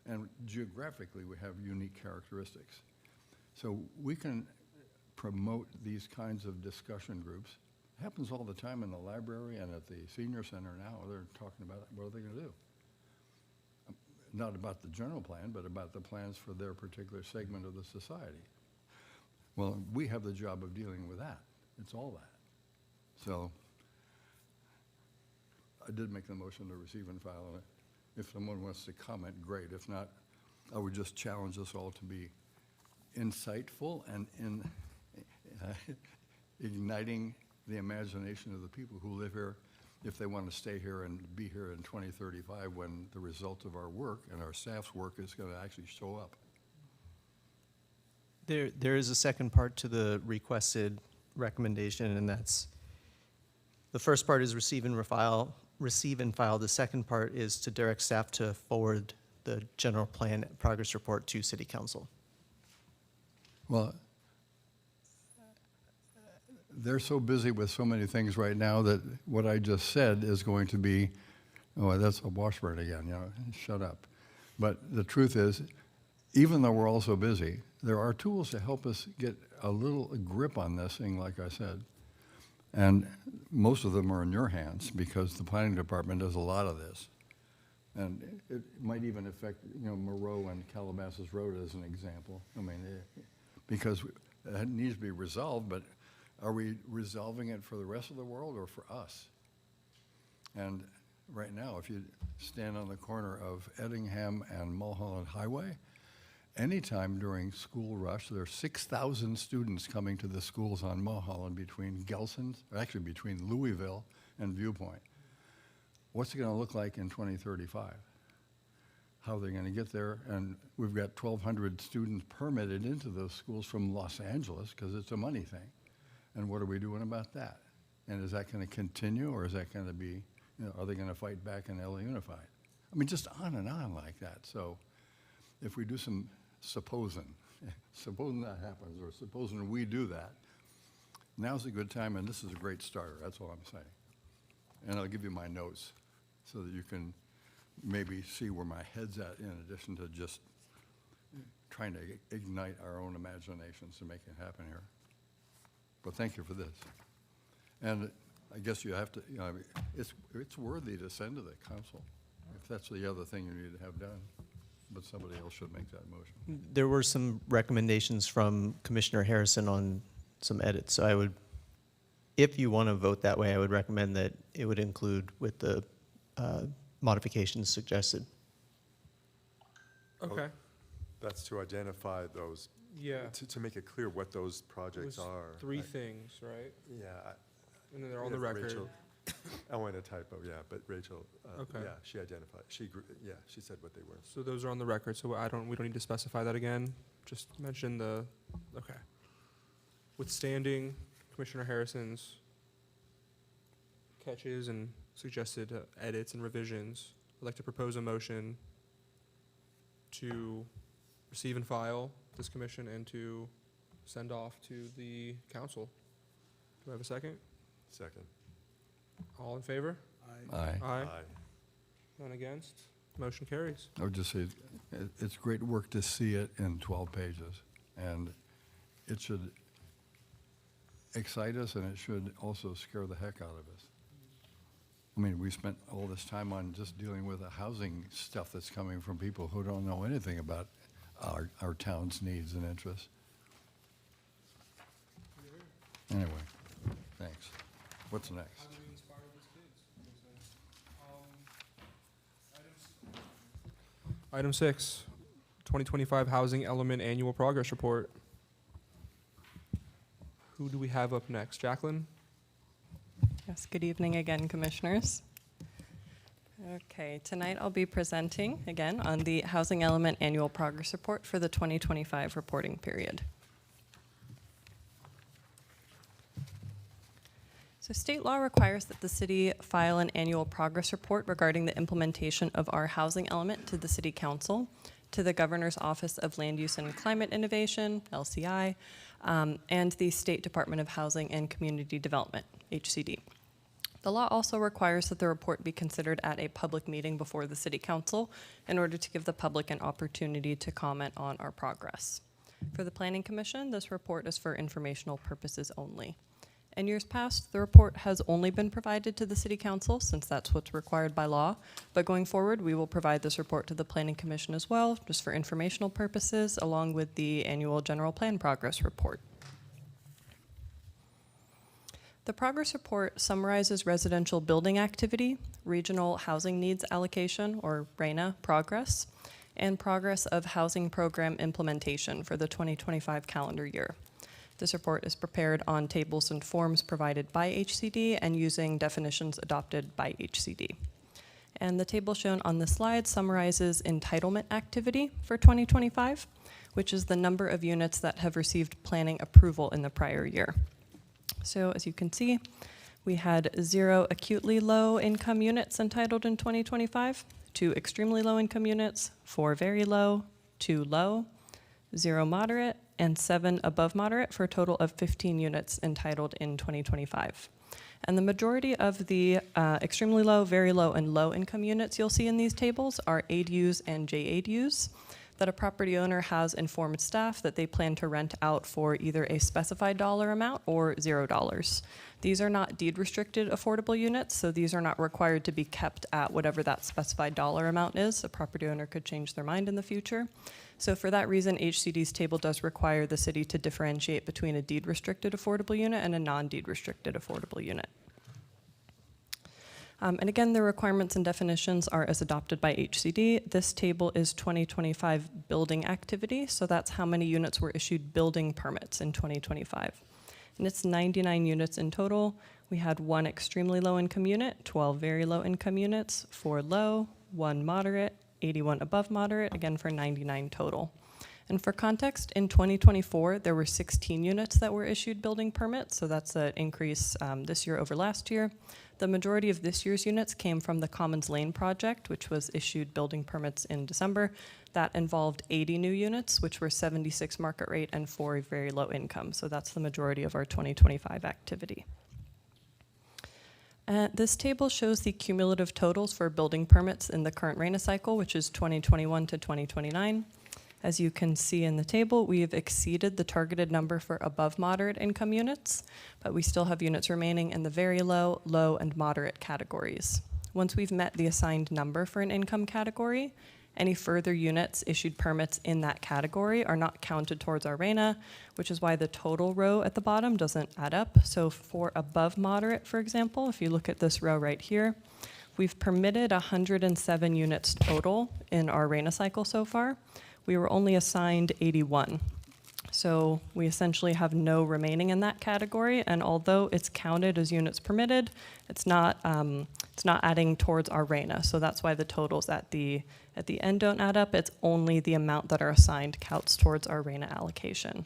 B: And geographically, we have unique characteristics. So we can promote these kinds of discussion groups. It happens all the time in the library and at the senior center now. They're talking about what are they going to do? Not about the general plan, but about the plans for their particular segment of the society. Well, we have the job of dealing with that. It's all that. So I did make the motion to receive and file. And if someone wants to comment, great. If not, I would just challenge us all to be insightful and igniting the imagination of the people who live here, if they want to stay here and be here in 2035 when the result of our work and our staff's work is going to actually show up.
C: There is a second part to the requested recommendation, and that's, the first part is receive and file. The second part is to direct staff to forward the general plan progress report to City Council.
B: Well, they're so busy with so many things right now that what I just said is going to be, oh, that's a Washburn again, you know, shut up. But the truth is, even though we're all so busy, there are tools to help us get a little grip on this thing, like I said. And most of them are in your hands because the planning department does a lot of this. And it might even affect, you know, Moreau and Calabasas Road as an example. I mean, because it needs to be resolved, but are we resolving it for the rest of the world or for us? And right now, if you stand on the corner of Eddingham and Mulholland Highway, anytime during school rush, there are 6,000 students coming to the schools on Mulholland between Gelson's, or actually between Louisville and Viewpoint. What's it going to look like in 2035? How are they going to get there? And we've got 1,200 students permitted into those schools from Los Angeles because it's a money thing. And what are we doing about that? And is that going to continue, or is that going to be, you know, are they going to fight back in LA Unified? I mean, just on and on like that. So if we do some supposing that happens, or supposing we do that, now's a good time, and this is a great starter. That's all I'm saying. And I'll give you my notes so that you can maybe see where my head's at, in addition to just trying to ignite our own imaginations to make it happen here. But thank you for this. And I guess you have to, you know, it's worthy to send to the council if that's the other thing you need to have done. But somebody else should make that motion.
C: There were some recommendations from Commissioner Harrison on some edits, so I would, if you want to vote that way, I would recommend that it would include with the modifications suggested.
A: Okay.
E: That's to identify those,
A: Yeah.
E: to make it clear what those
A: It
E: projects
A: was
E: are.
A: 3 things, right?
E: Yeah.
A: And then they're on the
E: If
A: record.
E: Rachel- I went a typo, yeah, but Rachel,
A: Okay.
E: yeah, she identified, she said what they were.
A: So those are on the record, so we don't need to specify that again? Just mention okay. Withstanding Commissioner Harrison's catches and suggested edits and revisions, I'd like to propose a motion to receive and file this commission and to send off to the council. Do I have a second?
E: Second.
A: All in favor?
B: Aye.
A: Aye. None against? Motion carries.
B: I would just say, it's great work to see it in 12 pages. And it should excite us, and it should also scare the heck out of us. I mean, we spent all this time on just dealing with the housing stuff that's coming from people who don't know anything about our town's needs and interests. Anyway, thanks. What's next?
A: Item 6, 2025 Housing Element Annual Progress Report. Who do we have up next? Jacqueline?
G: Yes, good evening again, Commissioners. Okay, tonight I'll be presenting again on the Housing Element Annual Progress Report for the 2025 reporting period. So state law requires that the city file an annual progress report regarding the implementation of our housing element to the City Council, to the Governor's Office of Land Use and Climate Innovation, LCI, and the State Department of Housing and Community Development, HCD. The law also requires that the report be considered at a public meeting before the City Council in order to give the public an opportunity to comment on our progress. For the Planning Commission, this report is for informational purposes only. In years past, the report has only been provided to the City Council since that's what's required by law, but going forward, we will provide this report to the Planning Commission as well, just for informational purposes, along with the annual General Plan Progress Report. The Progress Report summarizes residential building activity, regional housing needs allocation, or RHNA progress, and progress of housing program implementation for the 2025 calendar year. This report is prepared on tables and forms provided by HCD and using definitions adopted by HCD. And the table shown on the slide summarizes entitlement activity for 2025, which is the number of units that have received planning approval in the prior year. So as you can see, we had 0 acutely low income units entitled in 2025, 2 extremely low income units, 4 very low, 2 low, 0 moderate, and 7 above moderate, for a total of 15 units entitled in 2025. And the majority of the extremely low, very low, and low income units you'll see in these tables are ADUs and JADUs that a property owner has informed staff that they plan to rent out for either a specified dollar amount or $0. These are not deed restricted affordable units, so these are not required to be kept at whatever that specified dollar amount is. A property owner could change their mind in the future. So for that reason, HCD's table does require the city to differentiate between a deed restricted affordable unit and a non-deed restricted affordable unit. And again, the requirements and definitions are as adopted by HCD. This table is 2025 building activity, so that's how many units were issued building permits in 2025. And it's 99 units in total. We had 1 extremely low income unit, 12 very low income units, 4 low, 1 moderate, 81 above moderate, again for 99 total. And for context, in 2024, there were 16 units that were issued building permits, so that's an increase this year over last year. The majority of this year's units came from the Commons Lane project, which was issued building permits in December. That involved 80 new units, which were 76 market rate and 4 very low income. So that's the majority of our 2025 activity. This table shows the cumulative totals for building permits in the current RHNA cycle, which is 2021 to 2029. As you can see in the table, we have exceeded the targeted number for above moderate income units, but we still have units remaining in the very low, low, and moderate categories. Once we've met the assigned number for an income category, any further units issued permits in that category are not counted towards our RHNA, which is why the total row at the bottom doesn't add up. So for above moderate, for example, if you look at this row right here, we've permitted 107 units total in our RHNA cycle so far. We were only assigned 81. So we essentially have no remaining in that category, and although it's counted as units permitted, it's not adding towards our RHNA. So that's why the totals at the end don't add up. It's only the amount that are assigned counts towards our RHNA allocation.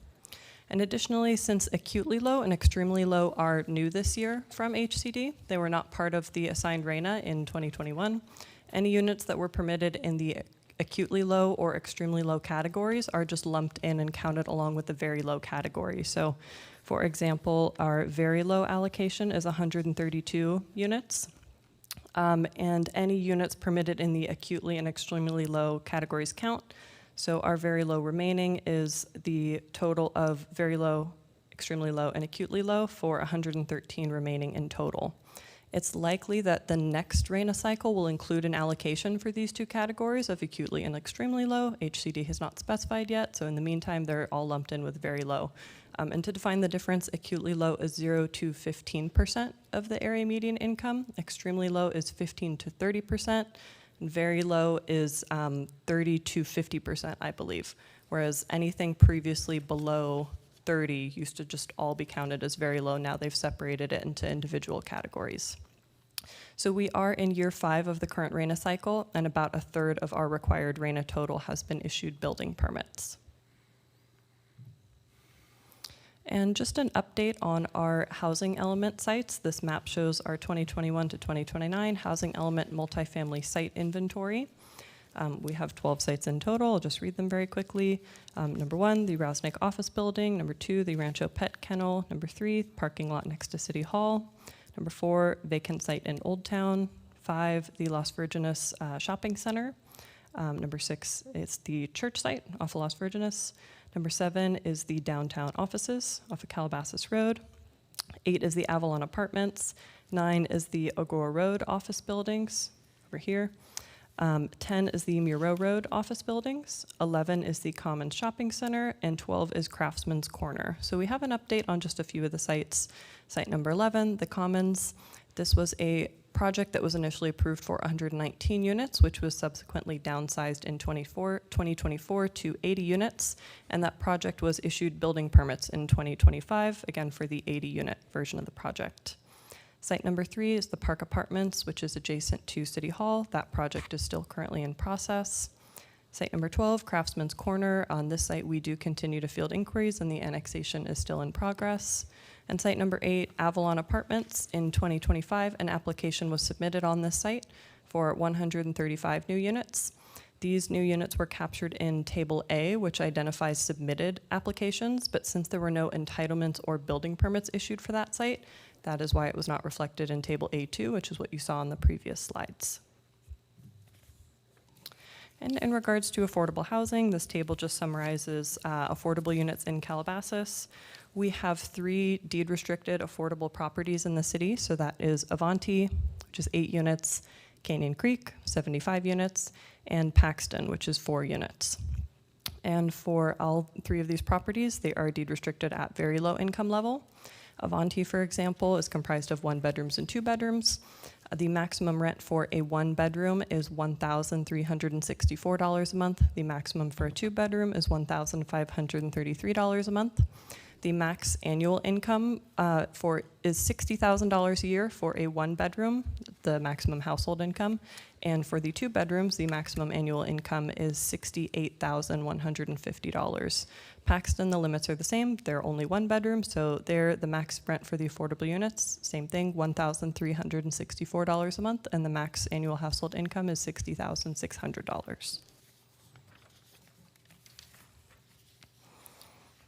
G: And additionally, since acutely low and extremely low are new this year from HCD, they were not part of the assigned RHNA in 2021. Any units that were permitted in the acutely low or extremely low categories are just lumped in and counted along with the very low category. So for example, our very low allocation is 132 units. And any units permitted in the acutely and extremely low categories count. So our very low remaining is the total of very low, extremely low, and acutely low for 113 remaining in total. It's likely that the next RENA cycle will include an allocation for these two categories of acutely and extremely low. HCD has not specified yet, so in the meantime, they're all lumped in with very low. And to define the difference, acutely low is 0 to 15% of the area median income. Extremely low is 15 to 30%. And very low is 30 to 50%, I believe. Whereas anything previously below 30 used to just all be counted as very low. Now they've separated it into individual categories. So we are in year 5 of the current RENA cycle, and about 1/3 of our required RENA total has been issued building permits. And just an update on our housing element sites. This map shows our 2021 to 2029 housing element multifamily site inventory. We have 12 sites in total. I'll just read them very quickly. Number 1, the Rosnick office building. Number 2, the Rancho Pet Kennel. Number 3, parking lot next to City Hall. Number 4, vacant site in Old Town. 5, the Las Virgenes shopping center. Number 6 is the church site off of Las Virgenes. Number 7 is the downtown offices off of Calabasas Road. 8 is the Avalon Apartments. 9 is the Agora Road office buildings over here. 10 is the Muro Road office buildings. 11 is the Commons Shopping Center, and 12 is Craftsman's Corner. So we have an update on just a few of the sites. Site number 11, the Commons. This was a project that was initially approved for 119 units, which was subsequently downsized in 2024 to 80 units, and that project was issued building permits in 2025, again for the 80-unit version of the project. Site number 3 is the Park Apartments, which is adjacent to City Hall. That project is still currently in process. Site number 12, Craftsman's Corner. On this site, we do continue to field inquiries, and the annexation is still in progress. And site number 8, Avalon Apartments. In 2025, an application was submitted on this site for 135 new units. These new units were captured in Table A, which identifies submitted applications, but since there were no entitlements or building permits issued for that site, that is why it was not reflected in Table A2, which is what you saw on the previous slides. And in regards to affordable housing, this table just summarizes affordable units in Calabasas. We have 3 deed-restricted affordable properties in the city. So that is Avanti, which is 8 units, Canyon Creek, 75 units, and Paxton, which is 4 units. And for all 3 of these properties, they are deed-restricted at very low income level. Avanti, for example, is comprised of 1 bedrooms and 2 bedrooms. The maximum rent for a 1-bedroom is $1,364 a month. The maximum for a 2-bedroom is $1,533 a month. The max annual income is $60,000 a year for a 1-bedroom, the maximum household income. And for the 2 bedrooms, the maximum annual income is $68,150. Paxton, the limits are the same. They're only 1 bedroom, so they're the max rent for the affordable units, same thing, $1,364 a month, and the max annual household income is $60,600.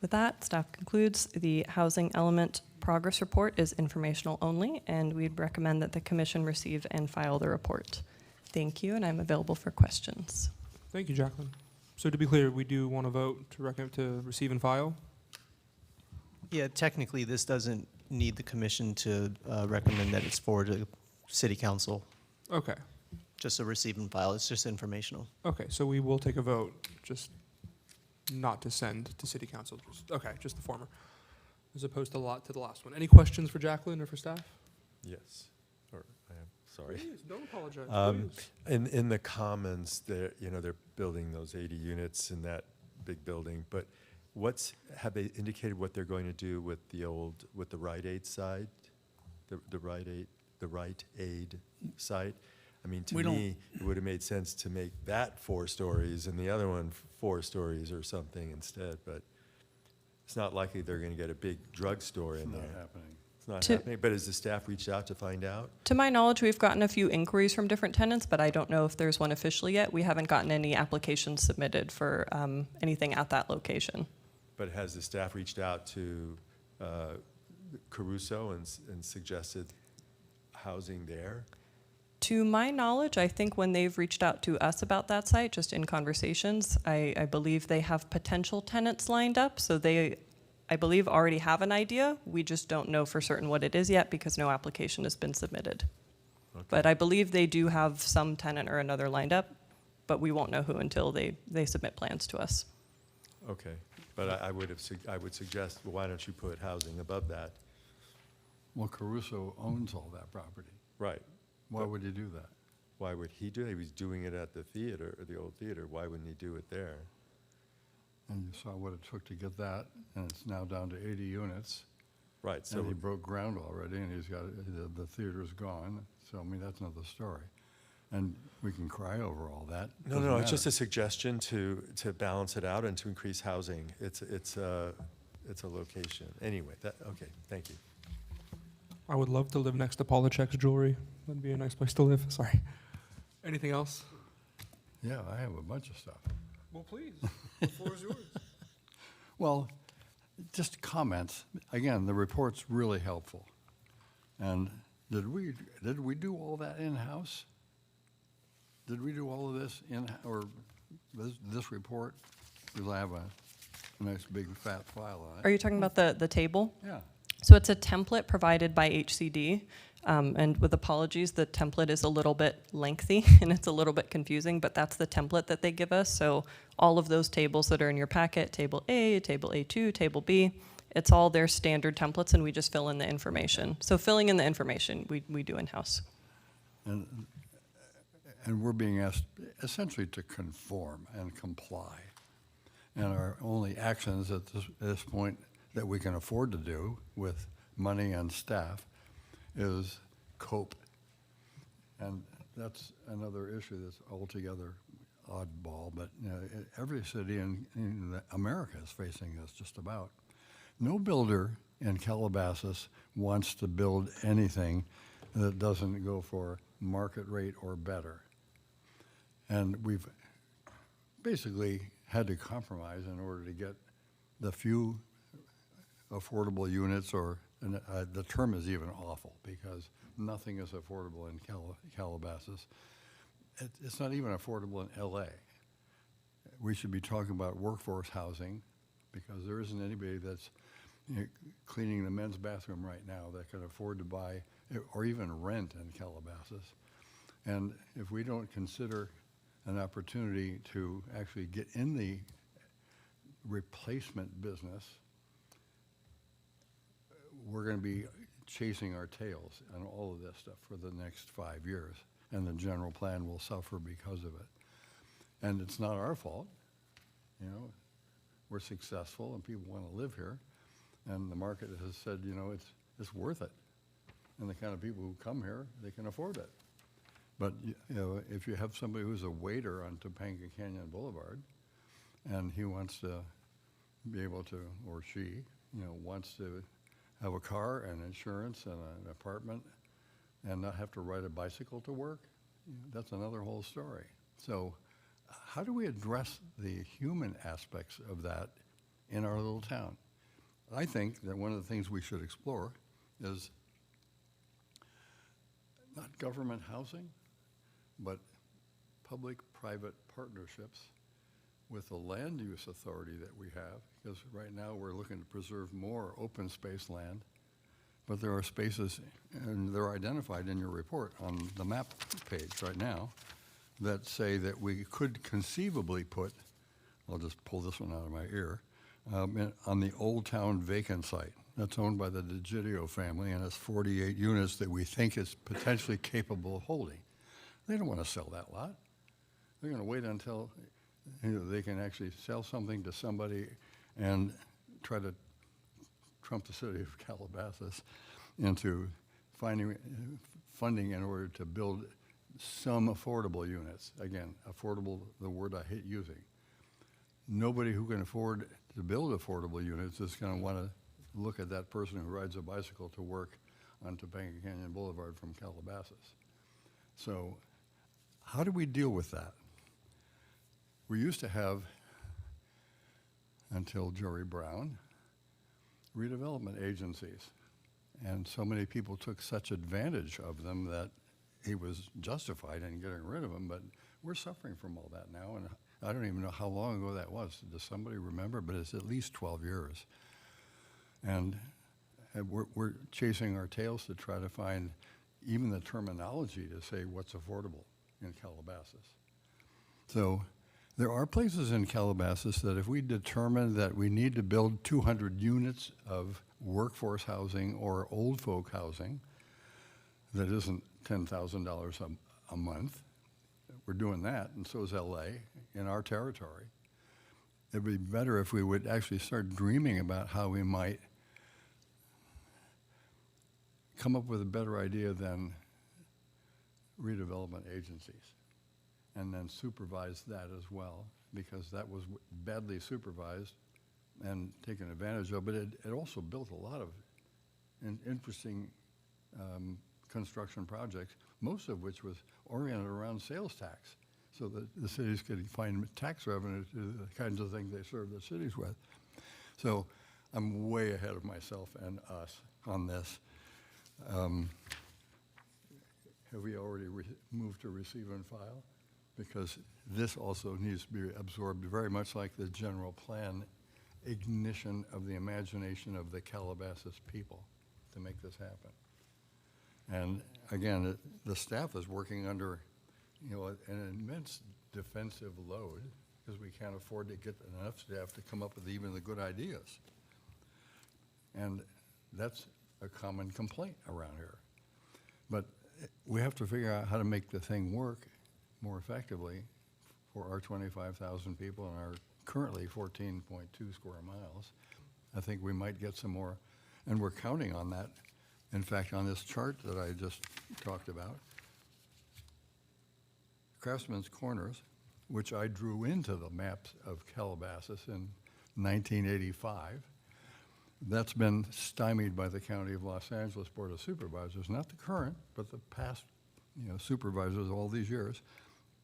G: With that, staff concludes the housing element progress report is informational only, and we'd recommend that the commission receive and file the report. Thank you, and I'm available for questions.
A: Thank you, Jacqueline. So to be clear, we do want to vote to receive and file?
C: Yeah, technically, this doesn't need the commission to recommend that it's forwarded to city council.
A: Okay.
C: Just a receive and file. It's just informational.
A: Okay, so we will take a vote, just not to send to city council. Just the former, as opposed to the last one. Any questions for Jacqueline or for staff?
E: Yes, or I am, sorry.
A: Please, don't apologize.
E: In the Commons, they're building those 80 units in that big building, but have they indicated what they're going to do with the Rite Aid side? The Rite Aid site? I mean, to me, it would have made sense to make that 4 stories and the other one 4 stories or something instead, but it's not likely they're going to get a big drugstore in there.
B: Not happening.
E: It's not happening, but has the staff reached out to find out?
G: To my knowledge, we've gotten a few inquiries from different tenants, but I don't know if there's one officially yet. We haven't gotten any applications submitted for anything at that location.
E: But has the staff reached out to Caruso and suggested housing there?
G: To my knowledge, I think when they've reached out to us about that site, just in conversations, I believe they have potential tenants lined up, so they I believe, already have an idea. We just don't know for certain what it is yet because no application has been submitted. But I believe they do have some tenant or another lined up, but we won't know who until they submit plans to us.
E: Okay, but I would suggest, well, why don't you put housing above that?
B: Well, Caruso owns all that property.
E: Right.
B: Why would he do that?
E: Why would he do it? He was doing it at the theater, or the old theater. Why wouldn't he do it there?
B: And you saw what it took to get that, and it's now down to 80 units.
E: Right, so,
B: And he broke ground already, and he's got, the theater's gone. So, I mean, that's another story. And we can cry over all that.
E: no, it's just a suggestion to balance it out and to increase housing. It's a location. Anyway, okay, thank you.
A: I would love to live next to Polachek's Jewelry. That'd be a nice place to live. Sorry. Anything else?
B: Yeah, I have a bunch of stuff.
A: Well, please.
D: The floor is yours.
B: Well, just comments. Again, the report's really helpful. And did we do all that in-house? Did we do all of this or this report? Because I have a nice big fat file on it.
G: Are you talking about the table?
B: Yeah.
G: So it's a template provided by HCD, and with apologies, the template is a little bit lengthy and it's a little bit confusing, but that's the template that they give us. So all of those tables that are in your packet, table A, table A2, table B, it's all their standard templates and we just fill in the information. So filling in the information, we do in-house.
B: And we're being asked essentially to conform and comply. And our only actions at this point that we can afford to do with money and staff is cope. And that's another issue that's altogether oddball, but every city in America is facing this just about. No builder in Calabasas wants to build anything that doesn't go for market rate or better. And we've basically had to compromise in order to get the few affordable units, or the term is even awful because nothing is affordable in Calabasas. It's not even affordable in LA. We should be talking about workforce housing because there isn't anybody that's cleaning the men's bathroom right now that can afford to buy or even rent in Calabasas. And if we don't consider an opportunity to actually get in the replacement business, we're going to be chasing our tails on all of this stuff for the next 5 years, and the general plan will suffer because of it. And it's not our fault. You know, we're successful and people want to live here, and the market has said, you know, it's worth it. And the kind of people who come here, they can afford it. But you know, if you have somebody who's a waiter on Topanga Canyon Boulevard, and he wants to be able to, or she, you know, wants to have a car and insurance and an apartment and not have to ride a bicycle to work, you know, that's another whole story. So how do we address the human aspects of that in our little town? I think that one of the things we should explore is not government housing, but public-private partnerships with the land use authority that we have, because right now we're looking to preserve more open space land, but there are spaces, and they're identified in your report on the map page right now, that say that we could conceivably put, I'll just pull this one out of my ear, on the Old Town vacant site. That's owned by the DeGidio family, and it's 48 units that we think is potentially capable of holding. They don't want to sell that lot. They're going to wait until they can actually sell something to somebody and try to trump the city of Calabasas into finding funding in order to build some affordable units. Again, affordable, the word I hate using. Nobody who can afford to build affordable units is going to want to look at that person who rides a bicycle to work on Topanga Canyon Boulevard from Calabasas. So how do we deal with that? We used to have, until Jerry Brown, redevelopment agencies. And so many people took such advantage of them that he was justified in getting rid of them. But we're suffering from all that now. And I don't even know how long ago that was. Does somebody remember? But it's at least 12 years. And we're chasing our tails to try to find even the terminology to say what's affordable in Calabasas. So there are places in Calabasas that if we determine that we need to build 200 units of workforce housing or old folk housing that isn't $10,000 a month, we're doing that, and so is LA in our territory. It'd be better if we would actually start dreaming about how we might come up with a better idea than redevelopment agencies, and then supervise that as well, because that was badly supervised and taken advantage of, but it also built a lot of interesting construction projects, most of which was oriented around sales tax, so that the cities could find tax revenue to do the kinds of things they serve their cities with. So I'm way ahead of myself and us on this. Have we already moved to receive and file? Because this also needs to be absorbed very much like the general plan ignition of the imagination of the Calabasas people to make this happen. And again, the staff is working under, an immense defensive load because we can't afford to get enough staff to come up with even the good ideas. And that's a common complaint around here. But we have to figure out how to make the thing work more effectively for our 25,000 people and our currently 14.2 square miles. I think we might get some more, and we're counting on that. In fact, on this chart that I just talked about, Craftsman's Corners, which I drew into the maps of Calabasas in 1985, that's been stymied by the County of Los Angeles Board of Supervisors, not the current, but the past, supervisors all these years.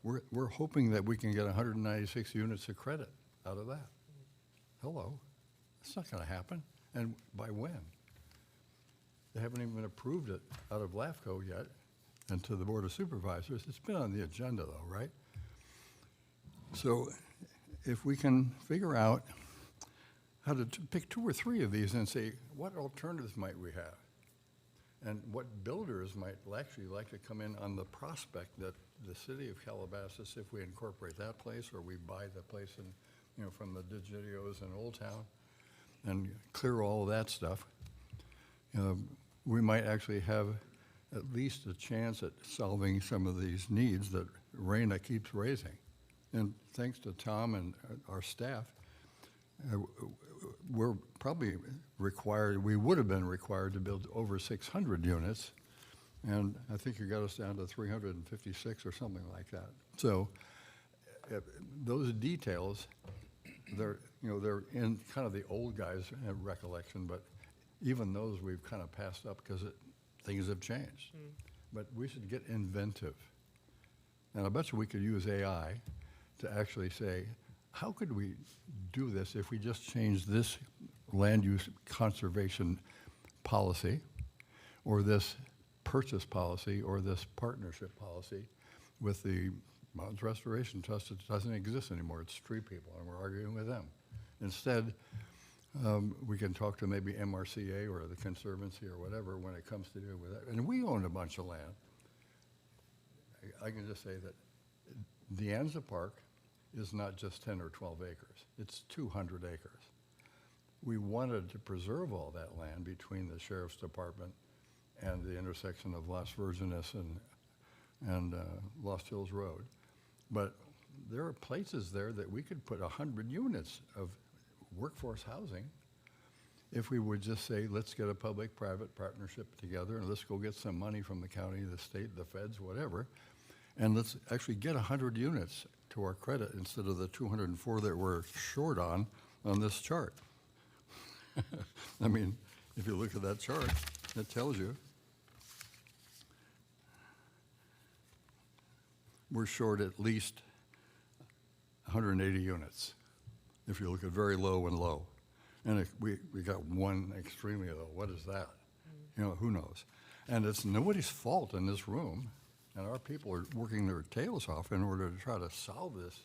B: We're hoping that we can get 196 units of credit out of that. Hello, it's not going to happen. And by when? They haven't even approved it out of LAFCO yet and to the Board of Supervisors. It's been on the agenda though, right? So if we can figure out how to pick 2 or 3 of these and say, what alternatives might we have? And what builders might actually like to come in on the prospect that the city of Calabasas, if we incorporate that place or we buy the place in, from the Digidios in Old Town and clear all of that stuff, we might actually have at least a chance at solving some of these needs that RENA keeps raising. And thanks to Tom and our staff, we're probably required, we would have been required to build over 600 units, and I think you got us down to 356 or something like that. So those details, they're in kind of the old guys' recollection, but even those we've kind of passed up because things have changed. But we should get inventive. And I bet you we could use AI to actually say, how could we do this if we just change this land use conservation policy or this purchase policy or this partnership policy with the Mountains Restoration Trust? It doesn't exist anymore. It's street people, and we're arguing with them. Instead, we can talk to maybe MRCA or the Conservancy or whatever when it comes to do with that. And we own a bunch of land. I can just say that De Anza Park is not just 10 or 12 acres. It's 200 acres. We wanted to preserve all that land between the Sheriff's Department and the intersection of Las Virgenes and Lost Hills Road. But there are places there that we could put 100 units of workforce housing if we would just say, let's get a public-private partnership together and let's go get some money from the county, the state, the feds, whatever, and let's actually get 100 units to our credit instead of the 204 that we're short on this chart. I mean, if you look at that chart, it tells you we're short at least 180 units if you look at very low and low. And if we got one extremely low. What is that? Who knows? And it's nobody's fault in this room. And our people are working their tails off in order to try to solve this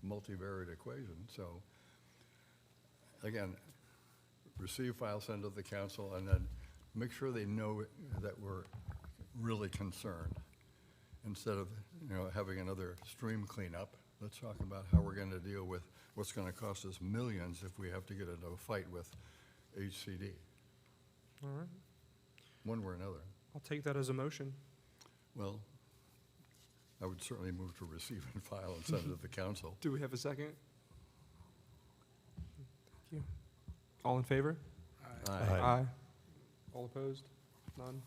B: multivariate equation. So, again, receive file, send to the council, and then make sure they know that we're really concerned. Instead of, having another stream cleanup, let's talk about how we're going to deal with what's going to cost us millions if we have to get into a fight with HCD,
A: All right.
B: one way or another.
A: I'll take that as a motion.
B: Well, I would certainly move to receive and file and send it to the council.
A: Do we have a second? Thank you. All in favor? Aye. All opposed? None?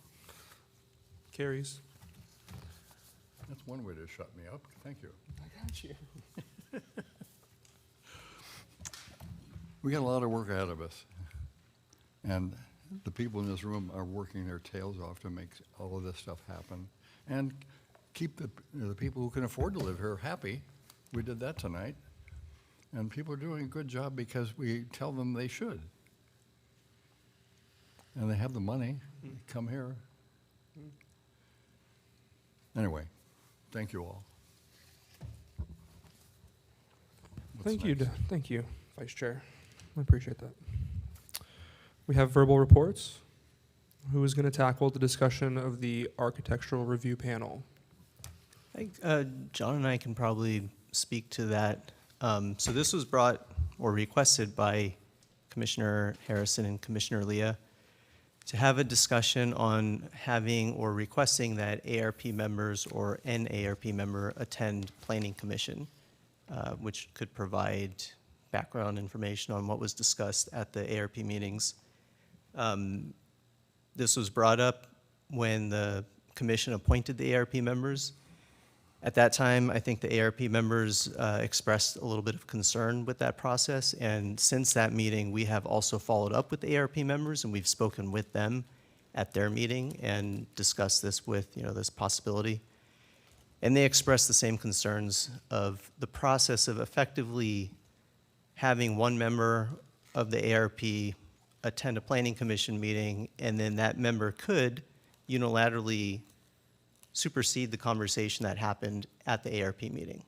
A: Carries.
B: That's one way to shut me up. Thank you.
A: I got you.
B: We got a lot of work ahead of us. And the people in this room are working their tails off to make all of this stuff happen and keep the people who can afford to live here happy. We did that tonight. And people are doing a good job because we tell them they should. And they have the money. Come here. Anyway, thank you all. What's
A: Thank you,
B: next?
A: thank you, Vice Chair. I appreciate that. We have verbal reports. Who is going to tackle the discussion of the architectural review panel?
C: I think John and I can probably speak to that. So this was brought or requested by Commissioner Harrison and Commissioner Leah to have a discussion on having or requesting that ARP members or an ARP member attend Planning Commission, which could provide background information on what was discussed at the ARP meetings. This was brought up when the commission appointed the ARP members. At that time, I think the ARP members expressed a little bit of concern with that process, and since that meeting, we have also followed up with the ARP members, and we've spoken with them at their meeting and discussed this with, this possibility. And they expressed the same concerns of the process of effectively having one member of the ARP attend a planning commission meeting, and then that member could unilaterally supersede the conversation that happened at the ARP meeting.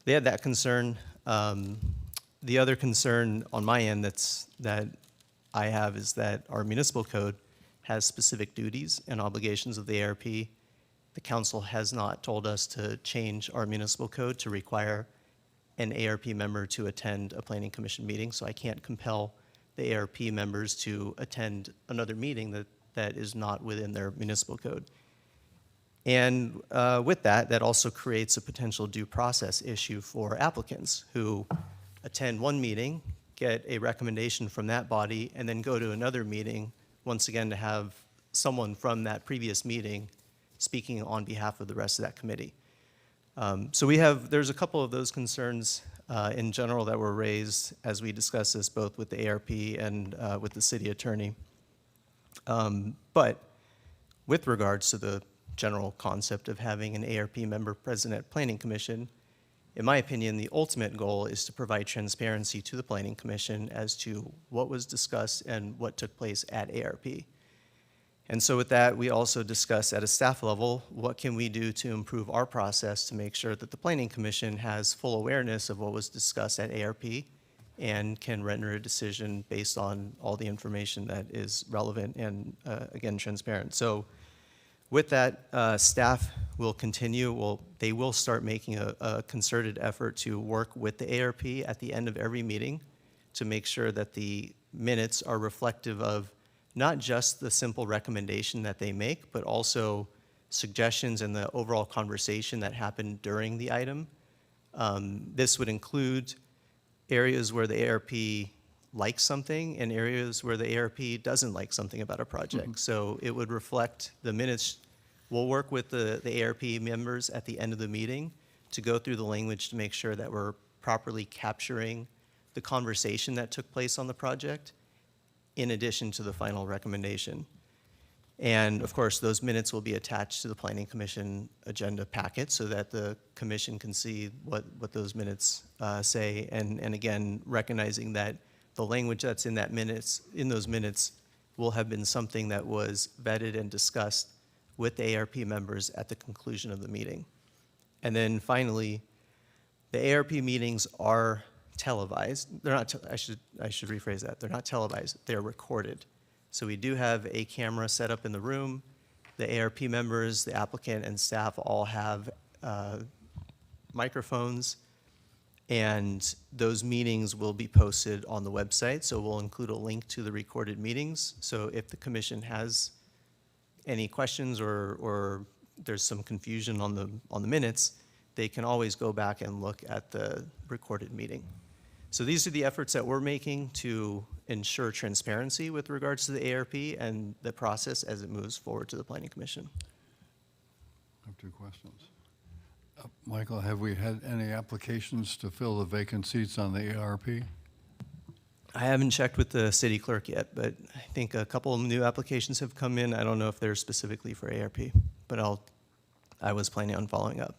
C: They had that concern. The other concern on my end that I have is that our municipal code has specific duties and obligations of the ARP. The council has not told us to change our municipal code to require an ARP member to attend a planning commission meeting, so I can't compel the ARP members to attend another meeting that is not within their municipal code. And with that also creates a potential due process issue for applicants who attend one meeting, get a recommendation from that body, and then go to another meeting, once again to have someone from that previous meeting speaking on behalf of the rest of that committee. So there's a couple of those concerns in general that were raised as we discussed this both with the ARP and with the city attorney. But with regards to the general concept of having an ARP member present at Planning Commission, in my opinion, the ultimate goal is to provide transparency to the Planning Commission as to what was discussed and what took place at ARP. And so with that, we also discuss at a staff level, what can we do to improve our process to make sure that the Planning Commission has full awareness of what was discussed at ARP and can render a decision based on all the information that is relevant and, again, transparent. So with that, staff will continue. They will start making a concerted effort to work with the ARP at the end of every meeting to make sure that the minutes are reflective of not just the simple recommendation that they make, but also suggestions and the overall conversation that happened during the item. This would include areas where the ARP likes something and areas where the ARP doesn't like something about a project. So it would reflect the minutes. We'll work with the ARP members at the end of the meeting to go through the language to make sure that we're properly capturing the conversation that took place on the project in addition to the final recommendation. And of course, those minutes will be attached to the Planning Commission agenda packet so that the commission can see what those minutes say. And again, recognizing that the language that's in those minutes will have been something that was vetted and discussed with the ARP members at the conclusion of the meeting. And then finally, the ARP meetings are televised. They're not, I should rephrase that. They're not televised, they're recorded. So we do have a camera set up in the room. The ARP members, the applicant, and staff all have microphones, and those meetings will be posted on the website. So we'll include a link to the recorded meetings. So if the commission has any questions or there's some confusion on the minutes, they can always go back and look at the recorded meeting. So these are the efforts that we're making to ensure transparency with regards to the ARP and the process as it moves forward to the Planning Commission.
B: I have two questions. Michael, have we had any applications to fill the vacant seats on the ARP?
C: I haven't checked with the city clerk yet, but I think a couple of new applications have come in. I don't know if they're specifically for ARP, but I was planning on following up.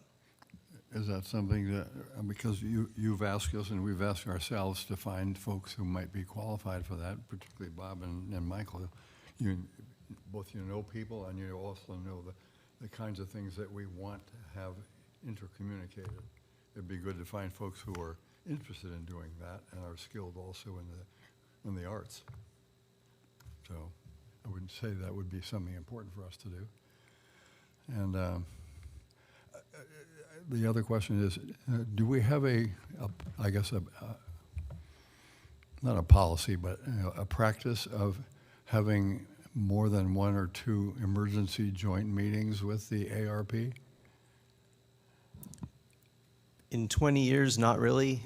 B: Is that something that, because you've asked us and we've asked ourselves to find folks who might be qualified for that, particularly Bob and Michael, both you know people and you also know the kinds of things that we want to have intercommunicated. It'd be good to find folks who are interested in doing that and are skilled also in the arts. So I would say that would be something important for us to do. And the other question is, do we have I guess, not a policy, but a practice of having more than one or two emergency joint meetings with the ARP?
C: In 20 years, not really.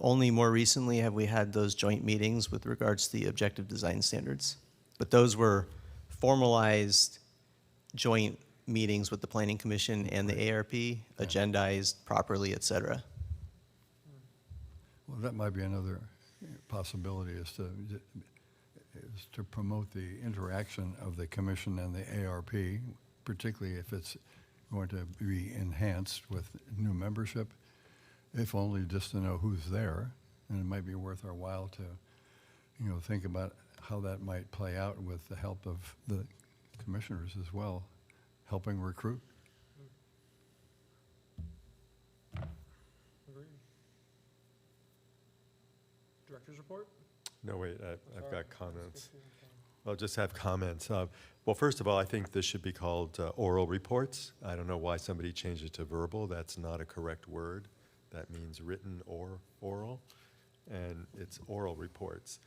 C: Only more recently have we had those joint meetings with regards to the objective design standards. But those were formalized joint meetings with the Planning Commission and the ARP, agendized properly, et cetera.
B: Well, that might be another possibility, is to promote the interaction of the commission and the ARP, particularly if it's going to be enhanced with new membership, if only just to know who's there. And it might be worth our while to, think about how that might play out with the help of the commissioners as well, helping recruit.
A: Agreed. Director's report?
E: No, wait, I've got comments. I'll just have comments. Well, first of all, I think this should be called oral reports. I don't know why somebody changed it to verbal. That's not a correct word. That means written or oral, and it's oral reports.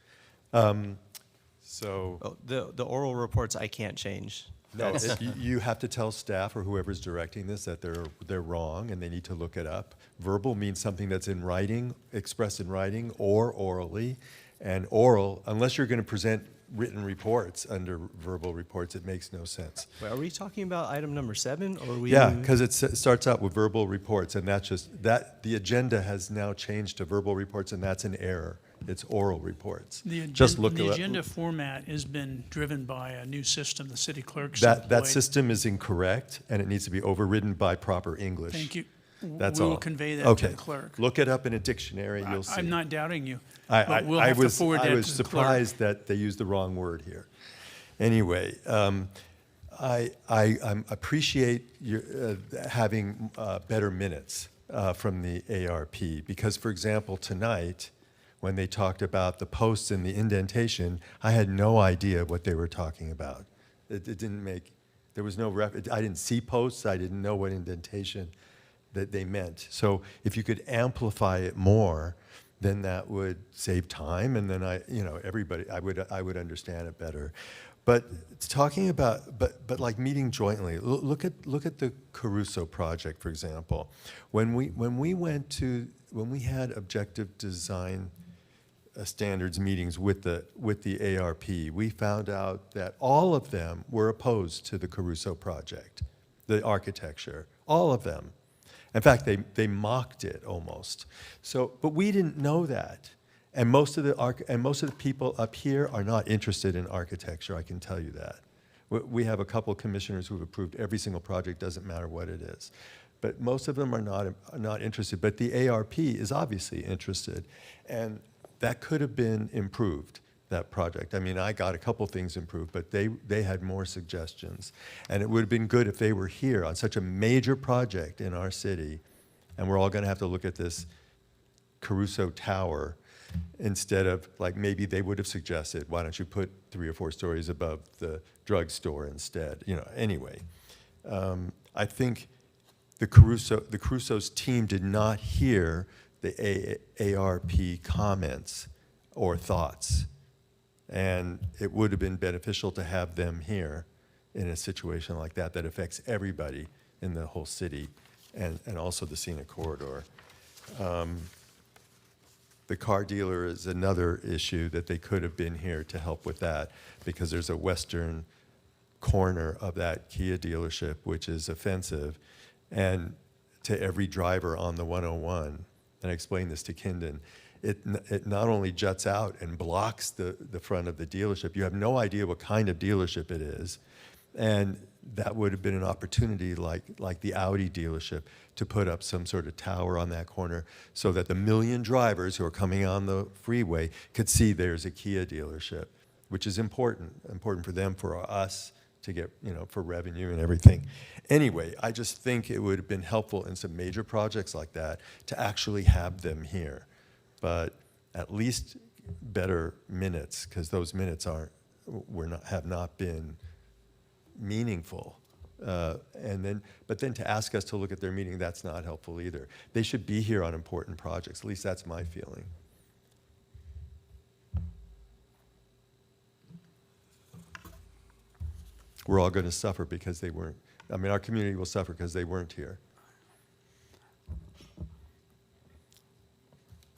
E: So
C: Oh, the oral reports I can't change.
E: no, you have to tell staff or whoever's directing this that they're wrong and they need to look it up. Verbal means something that's in writing, expressed in writing or orally. And oral, unless you're going to present written reports under verbal reports, it makes no sense.
C: Wait, are we talking about item number 7, or are we?
E: Yeah, because it starts out with verbal reports, and that's just, the agenda has now changed to verbal reports, and that's an error. It's oral reports. Just look
I: The
E: it up.
I: agenda format has been driven by a new system the city clerk's
E: That
I: employed.
E: system is incorrect, and it needs to be overridden by proper English.
I: Thank you.
E: That's
I: We
E: all.
I: will convey that to
E: Okay.
I: the clerk.
E: Look it up in a dictionary, and you'll see.
I: I'm not doubting you,
E: I
I: but we'll have to forward that to the clerk.
E: was surprised that they used the wrong word here. Anyway, I appreciate your, having better minutes from the ARP, because, for example, tonight, when they talked about the posts and the indentation, I had no idea what they were talking about. It didn't make, there was no, I didn't see posts, I didn't know what indentation that they meant. So if you could amplify it more, then that would save time, and then everybody, I would understand it better. But talking about, but like meeting jointly, look at the Caruso project, for example. When we had objective design standards meetings with the ARP, we found out that all of them were opposed to the Caruso project, the architecture, all of them. In fact, they mocked it almost. So, but we didn't know that. And most of the people up here are not interested in architecture, I can tell you that. We have a couple of commissioners who have approved every single project, doesn't matter what it is. But most of them are not interested. But the ARP is obviously interested. And that could have been improved, that project. I mean, I got a couple things improved, but they had more suggestions. And it would have been good if they were here on such a major project in our city, and we're all going to have to look at this Caruso Tower instead of, like, maybe they would have suggested, why don't you put 3 or 4 stories above the drugstore instead? You know, anyway. I think the Caruso's team did not hear the ARP comments or thoughts. And it would have been beneficial to have them here in a situation like that that affects everybody in the whole city and also the scenic corridor. The car dealer is another issue that they could have been here to help with that, because there's a western corner of that Kia dealership which is offensive, and to every driver on the 101, and I explained this to Kindon, it not only juts out and blocks the front of the dealership, you have no idea what kind of dealership it is, and that would have been an opportunity, like the Audi dealership, to put up some sort of tower on that corner so that the million drivers who are coming on the freeway could see there's a Kia dealership, which is important for them, for us to get, you know, for revenue and everything. Anyway, I just think it would have been helpful in some major projects like that to actually have them here. But at least better minutes, because those minutes have not been meaningful. But then to ask us to look at their meeting, that's not helpful either. They should be here on important projects. At least that's my feeling. We're all going to suffer because they weren't. I mean, our community will suffer because they weren't here.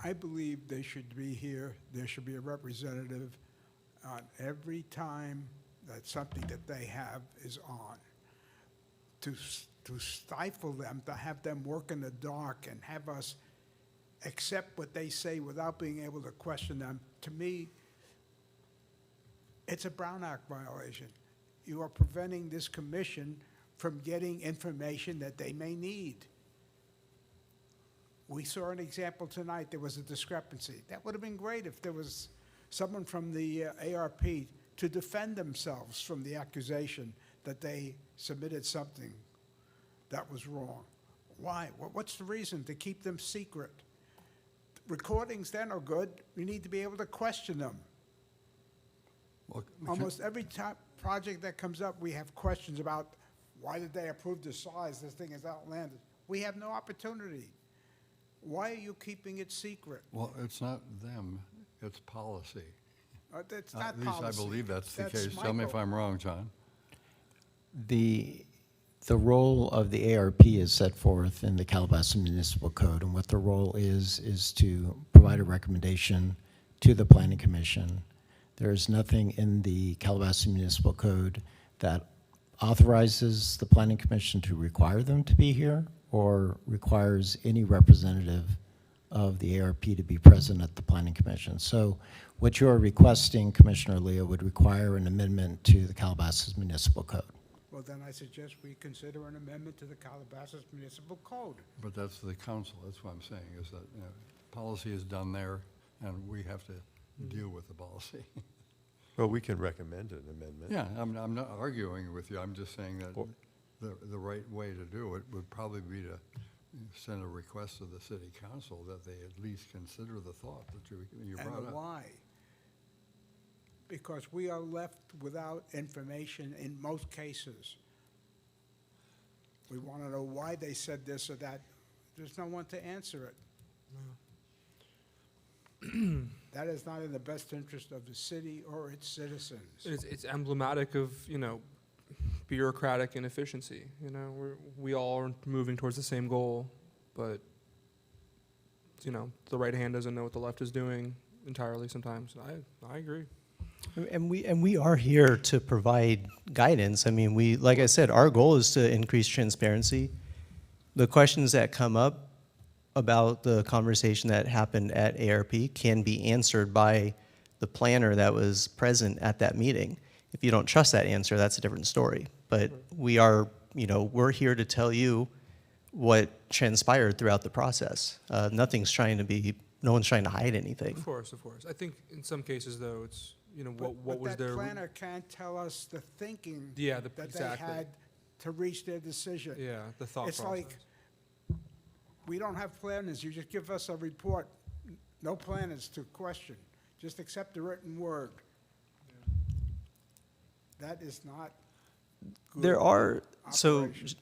D: I believe they should be here. There should be a representative on every time that something that they have is on. To stifle them, to have them work in the dark and have us accept what they say without being able to question them, to me, it's a Brown Act violation. You are preventing this commission from getting information that they may need. We saw an example tonight. There was a discrepancy. That would have been great if there was someone from the ARP to defend themselves from the accusation that they submitted something that was wrong. Why? What's the reason to keep them secret? Recordings then are good. You need to be able to question them.
B: Well,
D: Almost every project that comes up, we have questions about why did they approve the size? This thing is outlandish. We have no opportunity. Why are you keeping it secret?
B: Well, it's not them, it's policy.
D: It's not
B: At least
D: policy.
B: I believe that's the case.
D: Michael.
B: Tell me if I'm wrong, John.
H: The role of the ARP is set forth in the Calabasas Municipal Code, and what the role is to provide a recommendation to the Planning Commission. There is nothing in the Calabasas Municipal Code that authorizes the Planning Commission to require them to be here or requires any representative of the ARP to be present at the Planning Commission. So what you're requesting, Commissioner Leo, would require an amendment to the Calabasas Municipal Code.
D: Well, then I suggest we consider an amendment to the Calabasas Municipal Code.
B: But that's the council, that's what I'm saying, is that, you know, policy is done there, and we have to deal with the policy.
E: Well, we can recommend an amendment.
B: Yeah, I'm not arguing with you, I'm just saying that the right way to do it would probably be to send a request to the city council that they at least consider the thought that you brought
D: And
B: up.
D: why? Because we are left without information in most cases. We want to know why they said this or that. There's no one to answer it. That is not in the best interest of the city or its citizens.
A: It's emblematic of, you know, bureaucratic inefficiency. You know, we all are moving towards the same goal, but, you know, the right hand doesn't know what the left is doing entirely sometimes. I agree.
C: And we are here to provide guidance. I mean, like I said, our goal is to increase transparency. The questions that come up about the conversation that happened at ARP can be answered by the planner that was present at that meeting. If you don't trust that answer, that's a different story. But we are, you know, we're here to tell you what transpired throughout the process. No one's trying to hide anything.
A: Of course. I think in some cases, though, it's, you know, what
D: But
A: was
D: that
A: their...
D: planner can't tell us the thinking
A: Yeah,
D: that
A: exactly.
D: they had to reach their decision.
A: Yeah, the thought
D: It's
A: process.
D: like, we don't have planners, you just give us a report. No plan is to question, just accept the written word. That is not good
C: There are, so
D: operations.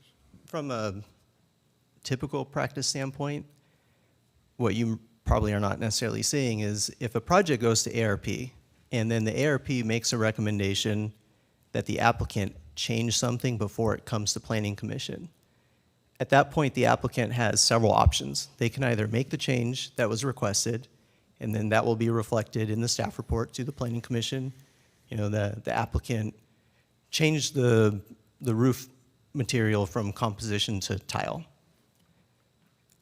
C: from a typical practice standpoint, what you probably are not necessarily seeing is if a project goes to ARP and then the ARP makes a recommendation that the applicant change something before it comes to Planning Commission, at that point, the applicant has several options. They can either make the change that was requested, and then that will be reflected in the staff report to the Planning Commission. You know, the applicant changed the roof material from composition to tile.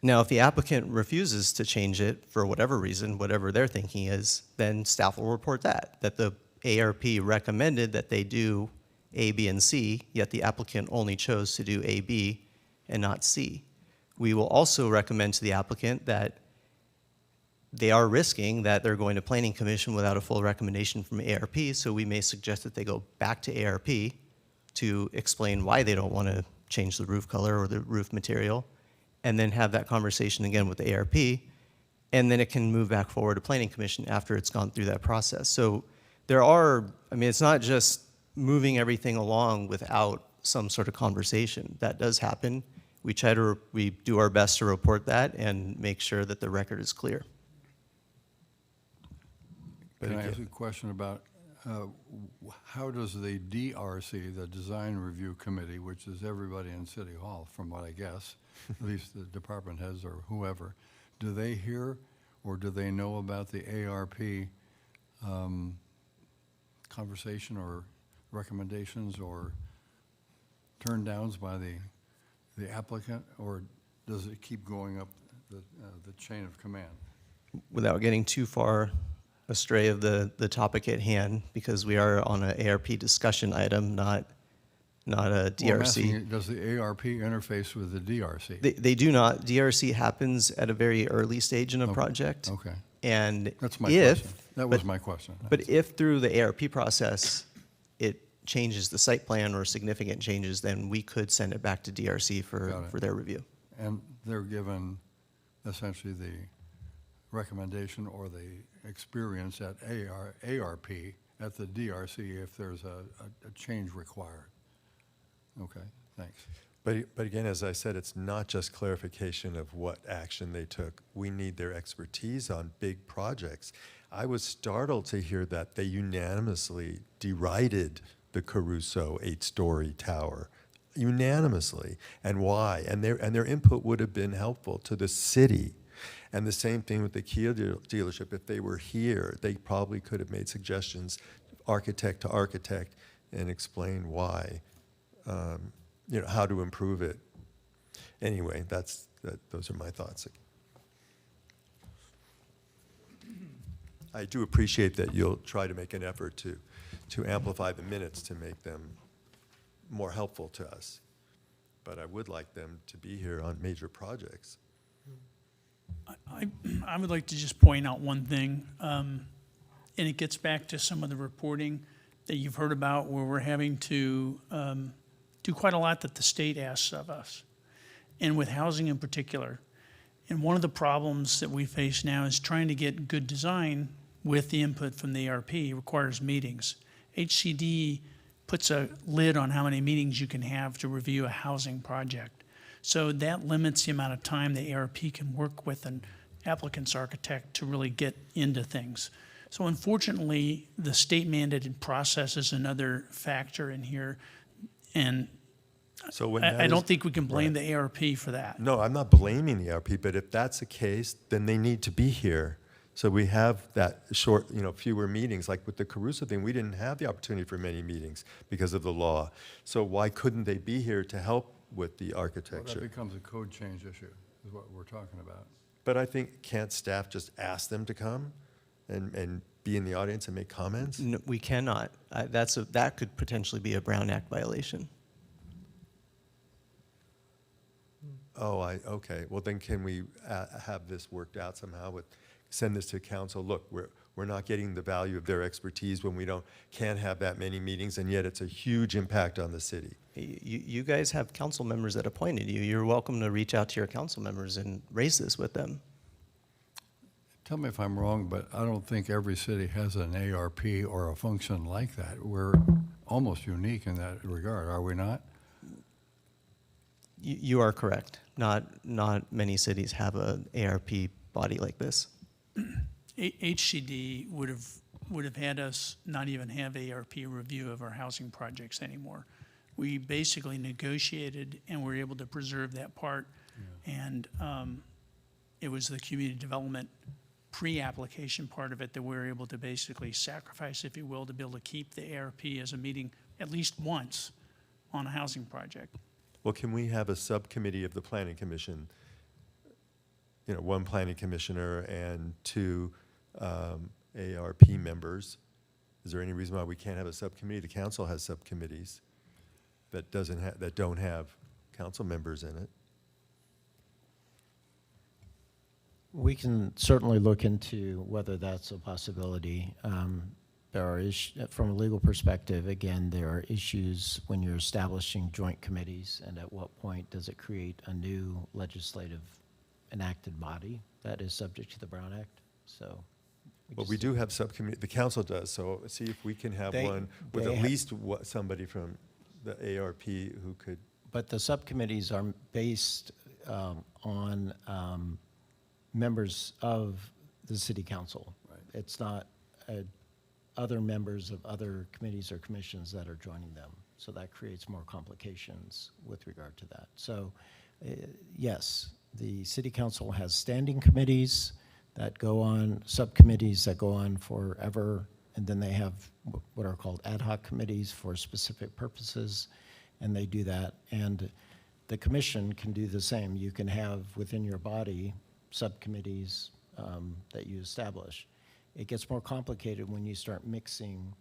C: Now, if the applicant refuses to change it for whatever reason, whatever their thinking is, then staff will report that the ARP recommended that they do A, B, and C, yet the applicant only chose to do A, B, and not C. We will also recommend to the applicant that they are risking that they're going to Planning Commission without a full recommendation from ARP, so we may suggest that they go back to ARP to explain why they don't want to change the roof color or the roof material, and then have that conversation again with the ARP, and then it can move back forward to Planning Commission after it's gone through that process. So there are, I mean, it's not just moving everything along without some sort of conversation. That does happen. We do our best to report that and make sure that the record is clear.
B: Can I ask a question about how does the DRC, the Design Review Committee, which is everybody in City Hall, from what I guess, at least the department heads or whoever, do they hear or do they know about the ARP conversation or recommendations or turn downs by the applicant, or does it keep going up the chain of command?
C: Without getting too far astray of the topic at hand, because we are on an ARP discussion item, not a
B: Well, I'm
C: DRC.
B: asking you, does the ARP interface with the DRC?
C: They do not. DRC happens at a very early stage in a
B: Okay.
C: project.
B: Okay,
C: And
B: that's my
C: if,
B: question. That was my question.
C: but if through the ARP process, it changes the site plan or significant changes, then we could send it back to DRC
B: Got it.
C: for their review.
B: And they're given essentially the recommendation or the experience at ARP at the DRC if there's a change required. Okay, thanks.
E: But again, as I said, it's not just clarification of what action they took. We need their expertise on big projects. I was startled to hear that they unanimously derided the Caruso 8-story tower, unanimously. And why? And their input would have been helpful to the city. And the same thing with the Kia dealership. If they were here, they probably could have made suggestions, architect to architect, and explain why, how to improve it. Anyway, those are my thoughts. I do appreciate that you'll try to make an effort to amplify the minutes to make them more helpful to us. But I would like them to be here on major projects.
I: I would like to just point out one thing, and it gets back to some of the reporting that you've heard about where we're having to do quite a lot that the state asks of us, and with housing in particular. And one of the problems that we face now is trying to get good design with the input from the ARP requires meetings. HCD puts a lid on how many meetings you can have to review a housing project. So that limits the amount of time the ARP can work with an applicant's architect to really get into things. So unfortunately, the state mandated process is another factor in here. And
E: So when
I: I
E: that
I: don't
E: is-
I: think we can blame
E: Right.
I: the ARP for that.
E: No, I'm not blaming the ARP, but if that's the case, then they need to be here. So we have that short, fewer meetings. Like with the Caruso thing, we didn't have the opportunity for many meetings because of the law. So why couldn't they be here to help with the
B: Well,
E: architecture?
B: that becomes a code change issue, is what we're talking about.
E: But I think, can't staff just ask them to come and be in the audience and make comments?
C: No, we cannot. That could potentially be a Brown Act violation.
E: Oh, okay. Well, then can we have this worked out somehow send this to council? Look, we're not getting the value of their expertise when we can't have that many meetings, and yet it's a huge impact on the city.
C: You guys have council members that appointed you. You're welcome to reach out to your council members and raise this with them.
B: Tell me if I'm wrong, but I don't think every city has an ARP or a function like that. We're almost unique in that regard, are we not?
C: You are correct. Not many cities have a ARP body like this.
I: HCD would have had us not even have ARP review of our housing projects anymore. We basically negotiated and were able to preserve that part. And it was the community development pre-application part of it that we were able to basically sacrifice, if you will, to be able to keep the ARP as a meeting at least once on a housing project.
E: Well, can we have a subcommittee of the planning commission? You know, one planning commissioner and two ARP members. Is there any reason why we can't have a subcommittee? The council has subcommittees that don't have council members in it.
H: We can certainly look into whether that's a possibility. There are from a legal perspective, again, there are issues when you're establishing joint committees, and at what point does it create a new legislative enacted body that is subject to the Brown Act? So,
E: But we do have subcommittee, the council does, so see if we can have one with
H: they
E: at
H: ha-
E: least somebody from the ARP who could.
H: But the subcommittees are based on members of the city council.
B: Right.
H: It's not other members of other committees or commissions that are joining them. So that creates more complications with regard to that. So yes, the city council has standing committees that go on, subcommittees that go on forever, and then they have what are called ad hoc committees for specific purposes, and they do that. And the commission can do the same. You can have within your body subcommittees that you establish. It gets more complicated when you start mixing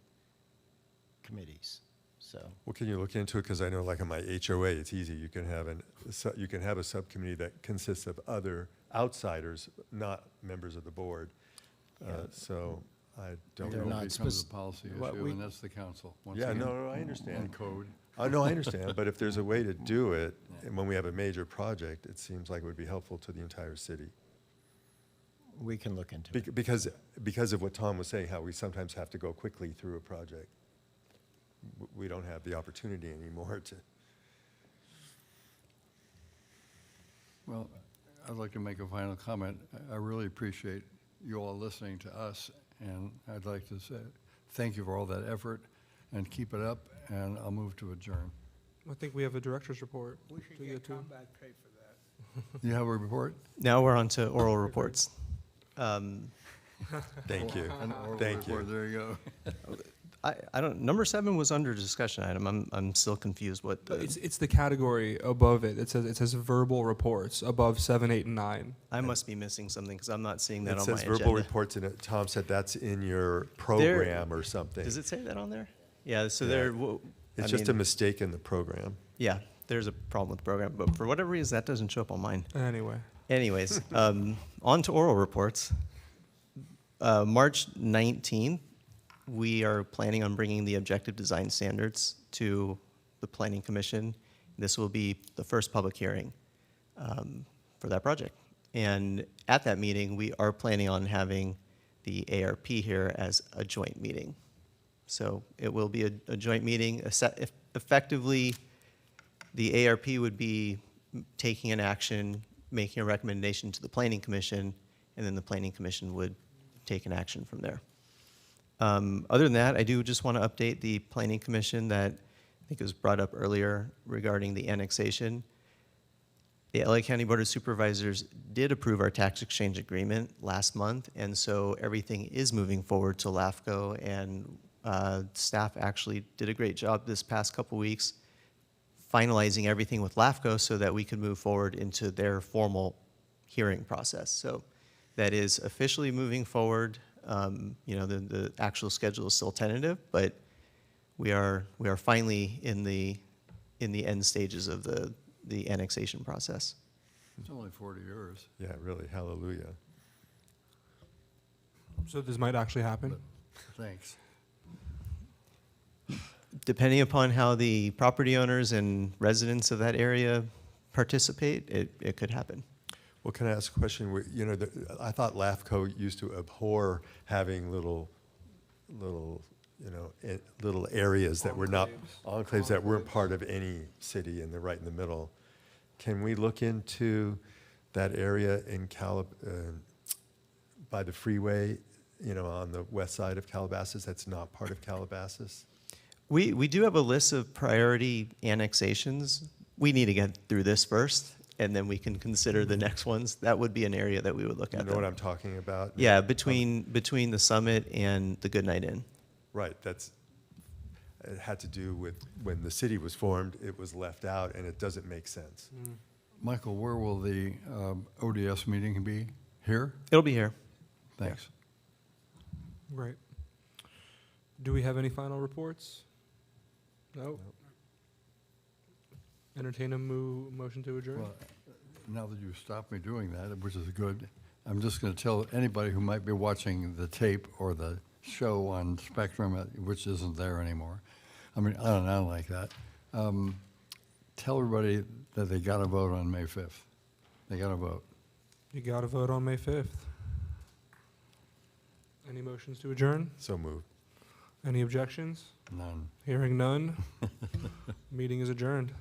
H: committees. So
E: Well, can you look into it? Because I know, like in my HOA, it's easy. You can have a subcommittee that consists of other outsiders, not members of the board. So I don't
H: They're
E: know.
H: not
B: It becomes a
H: spec-
B: policy
H: what
B: issue,
H: we-
B: and that's the council. once
E: Yeah,
B: again,
E: no, I understand.
B: And code.
E: No, I understand. But if there's a way to do it, and when we have a major project, it seems like it would be helpful to the entire city.
H: we can look into it.
E: Because of what Tom was saying, how we sometimes have to go quickly through a project. We don't have the opportunity anymore to.
B: Well, I'd like to make a final comment. I really appreciate you all listening to us, and I'd like to say thank you for all that effort, and keep it up, and I'll move to adjourn.
A: I think we have a director's report.
D: We should
A: to
D: get
A: to.
D: combat pay for that.
B: You have a report?
C: Now we're on to oral reports.
E: Thank you.
B: An oral
E: Thank
B: report,
E: you.
B: there you go.
C: I don't, number 7 was under discussion item. I'm still confused what
A: But
C: the,
A: it's the category above it. It says verbal reports above 7, 8, and 9.
C: I must be missing something because I'm not seeing that
E: It
C: on my
E: says
C: agenda.
E: verbal reports in it. Tom said that's in your program or something.
C: Does it say that on there? Yeah, so
E: Yeah.
C: there,
E: It's just a mistake in the program.
C: yeah, there's a problem with the program, but for whatever reason, that doesn't show up on mine.
A: Anyway,
C: Anyways, on to oral reports. March 19th, we are planning on bringing the objective design standards to the Planning Commission. This will be the first public hearing for that project. And at that meeting, we are planning on having the ARP here as a joint meeting. So it will be a joint meeting. Effectively, the ARP would be taking an action, making a recommendation to the Planning Commission, and then the Planning Commission would take an action from there. Other than that, I do just want to update the Planning Commission that I think it was brought up earlier regarding the annexation. The LA County Board of Supervisors did approve our tax exchange agreement last month, and so everything is moving forward to LAFCO, and staff actually did a great job this past couple weeks finalizing everything with LAFCO so that we could move forward into their formal hearing process. So that is officially moving forward. The actual schedule is still tentative, but we are finally in the end stages of the annexation process.
B: It's only 40 years.
E: Yeah, really, hallelujah.
A: so this might actually happen.
B: Thanks.
C: Depending upon how the property owners and residents of that area participate, it could happen.
E: Well, can I ask a question? You know, I thought LAFCO used to abhor having little, you know, little areas that were not, enclaves that weren't part of any city and they're right in the middle. Can we look into that area in by the freeway, you know, on the west side of Calabasas that's not part of Calabasas?
C: We do have a list of priority annexations. We need to get through this first, and then we can consider the next ones. That would be an area that we would look
E: You
C: at.
E: know what I'm talking about?
C: Yeah, between the Summit and the Goodnight Inn.
E: Right, it had to do with when the city was formed, it was left out, and it doesn't make sense.
B: Michael, where will the ODS meeting be? Here?
C: It'll be here.
B: Thanks.
A: Right. Do we have any final reports? No? Entertain a motion to adjourn?
B: Well, now that you've stopped me doing that, which is good, I'm just going to tell anybody who might be watching the tape or the show on Spectrum, which isn't there anymore, I mean, on like that, tell everybody that they got to vote on May 5th. They got to vote.
A: You got to vote on May 5th. Any motions to adjourn?
E: So moved.
A: Any objections?
B: None.
A: Hearing none. Meeting is adjourned.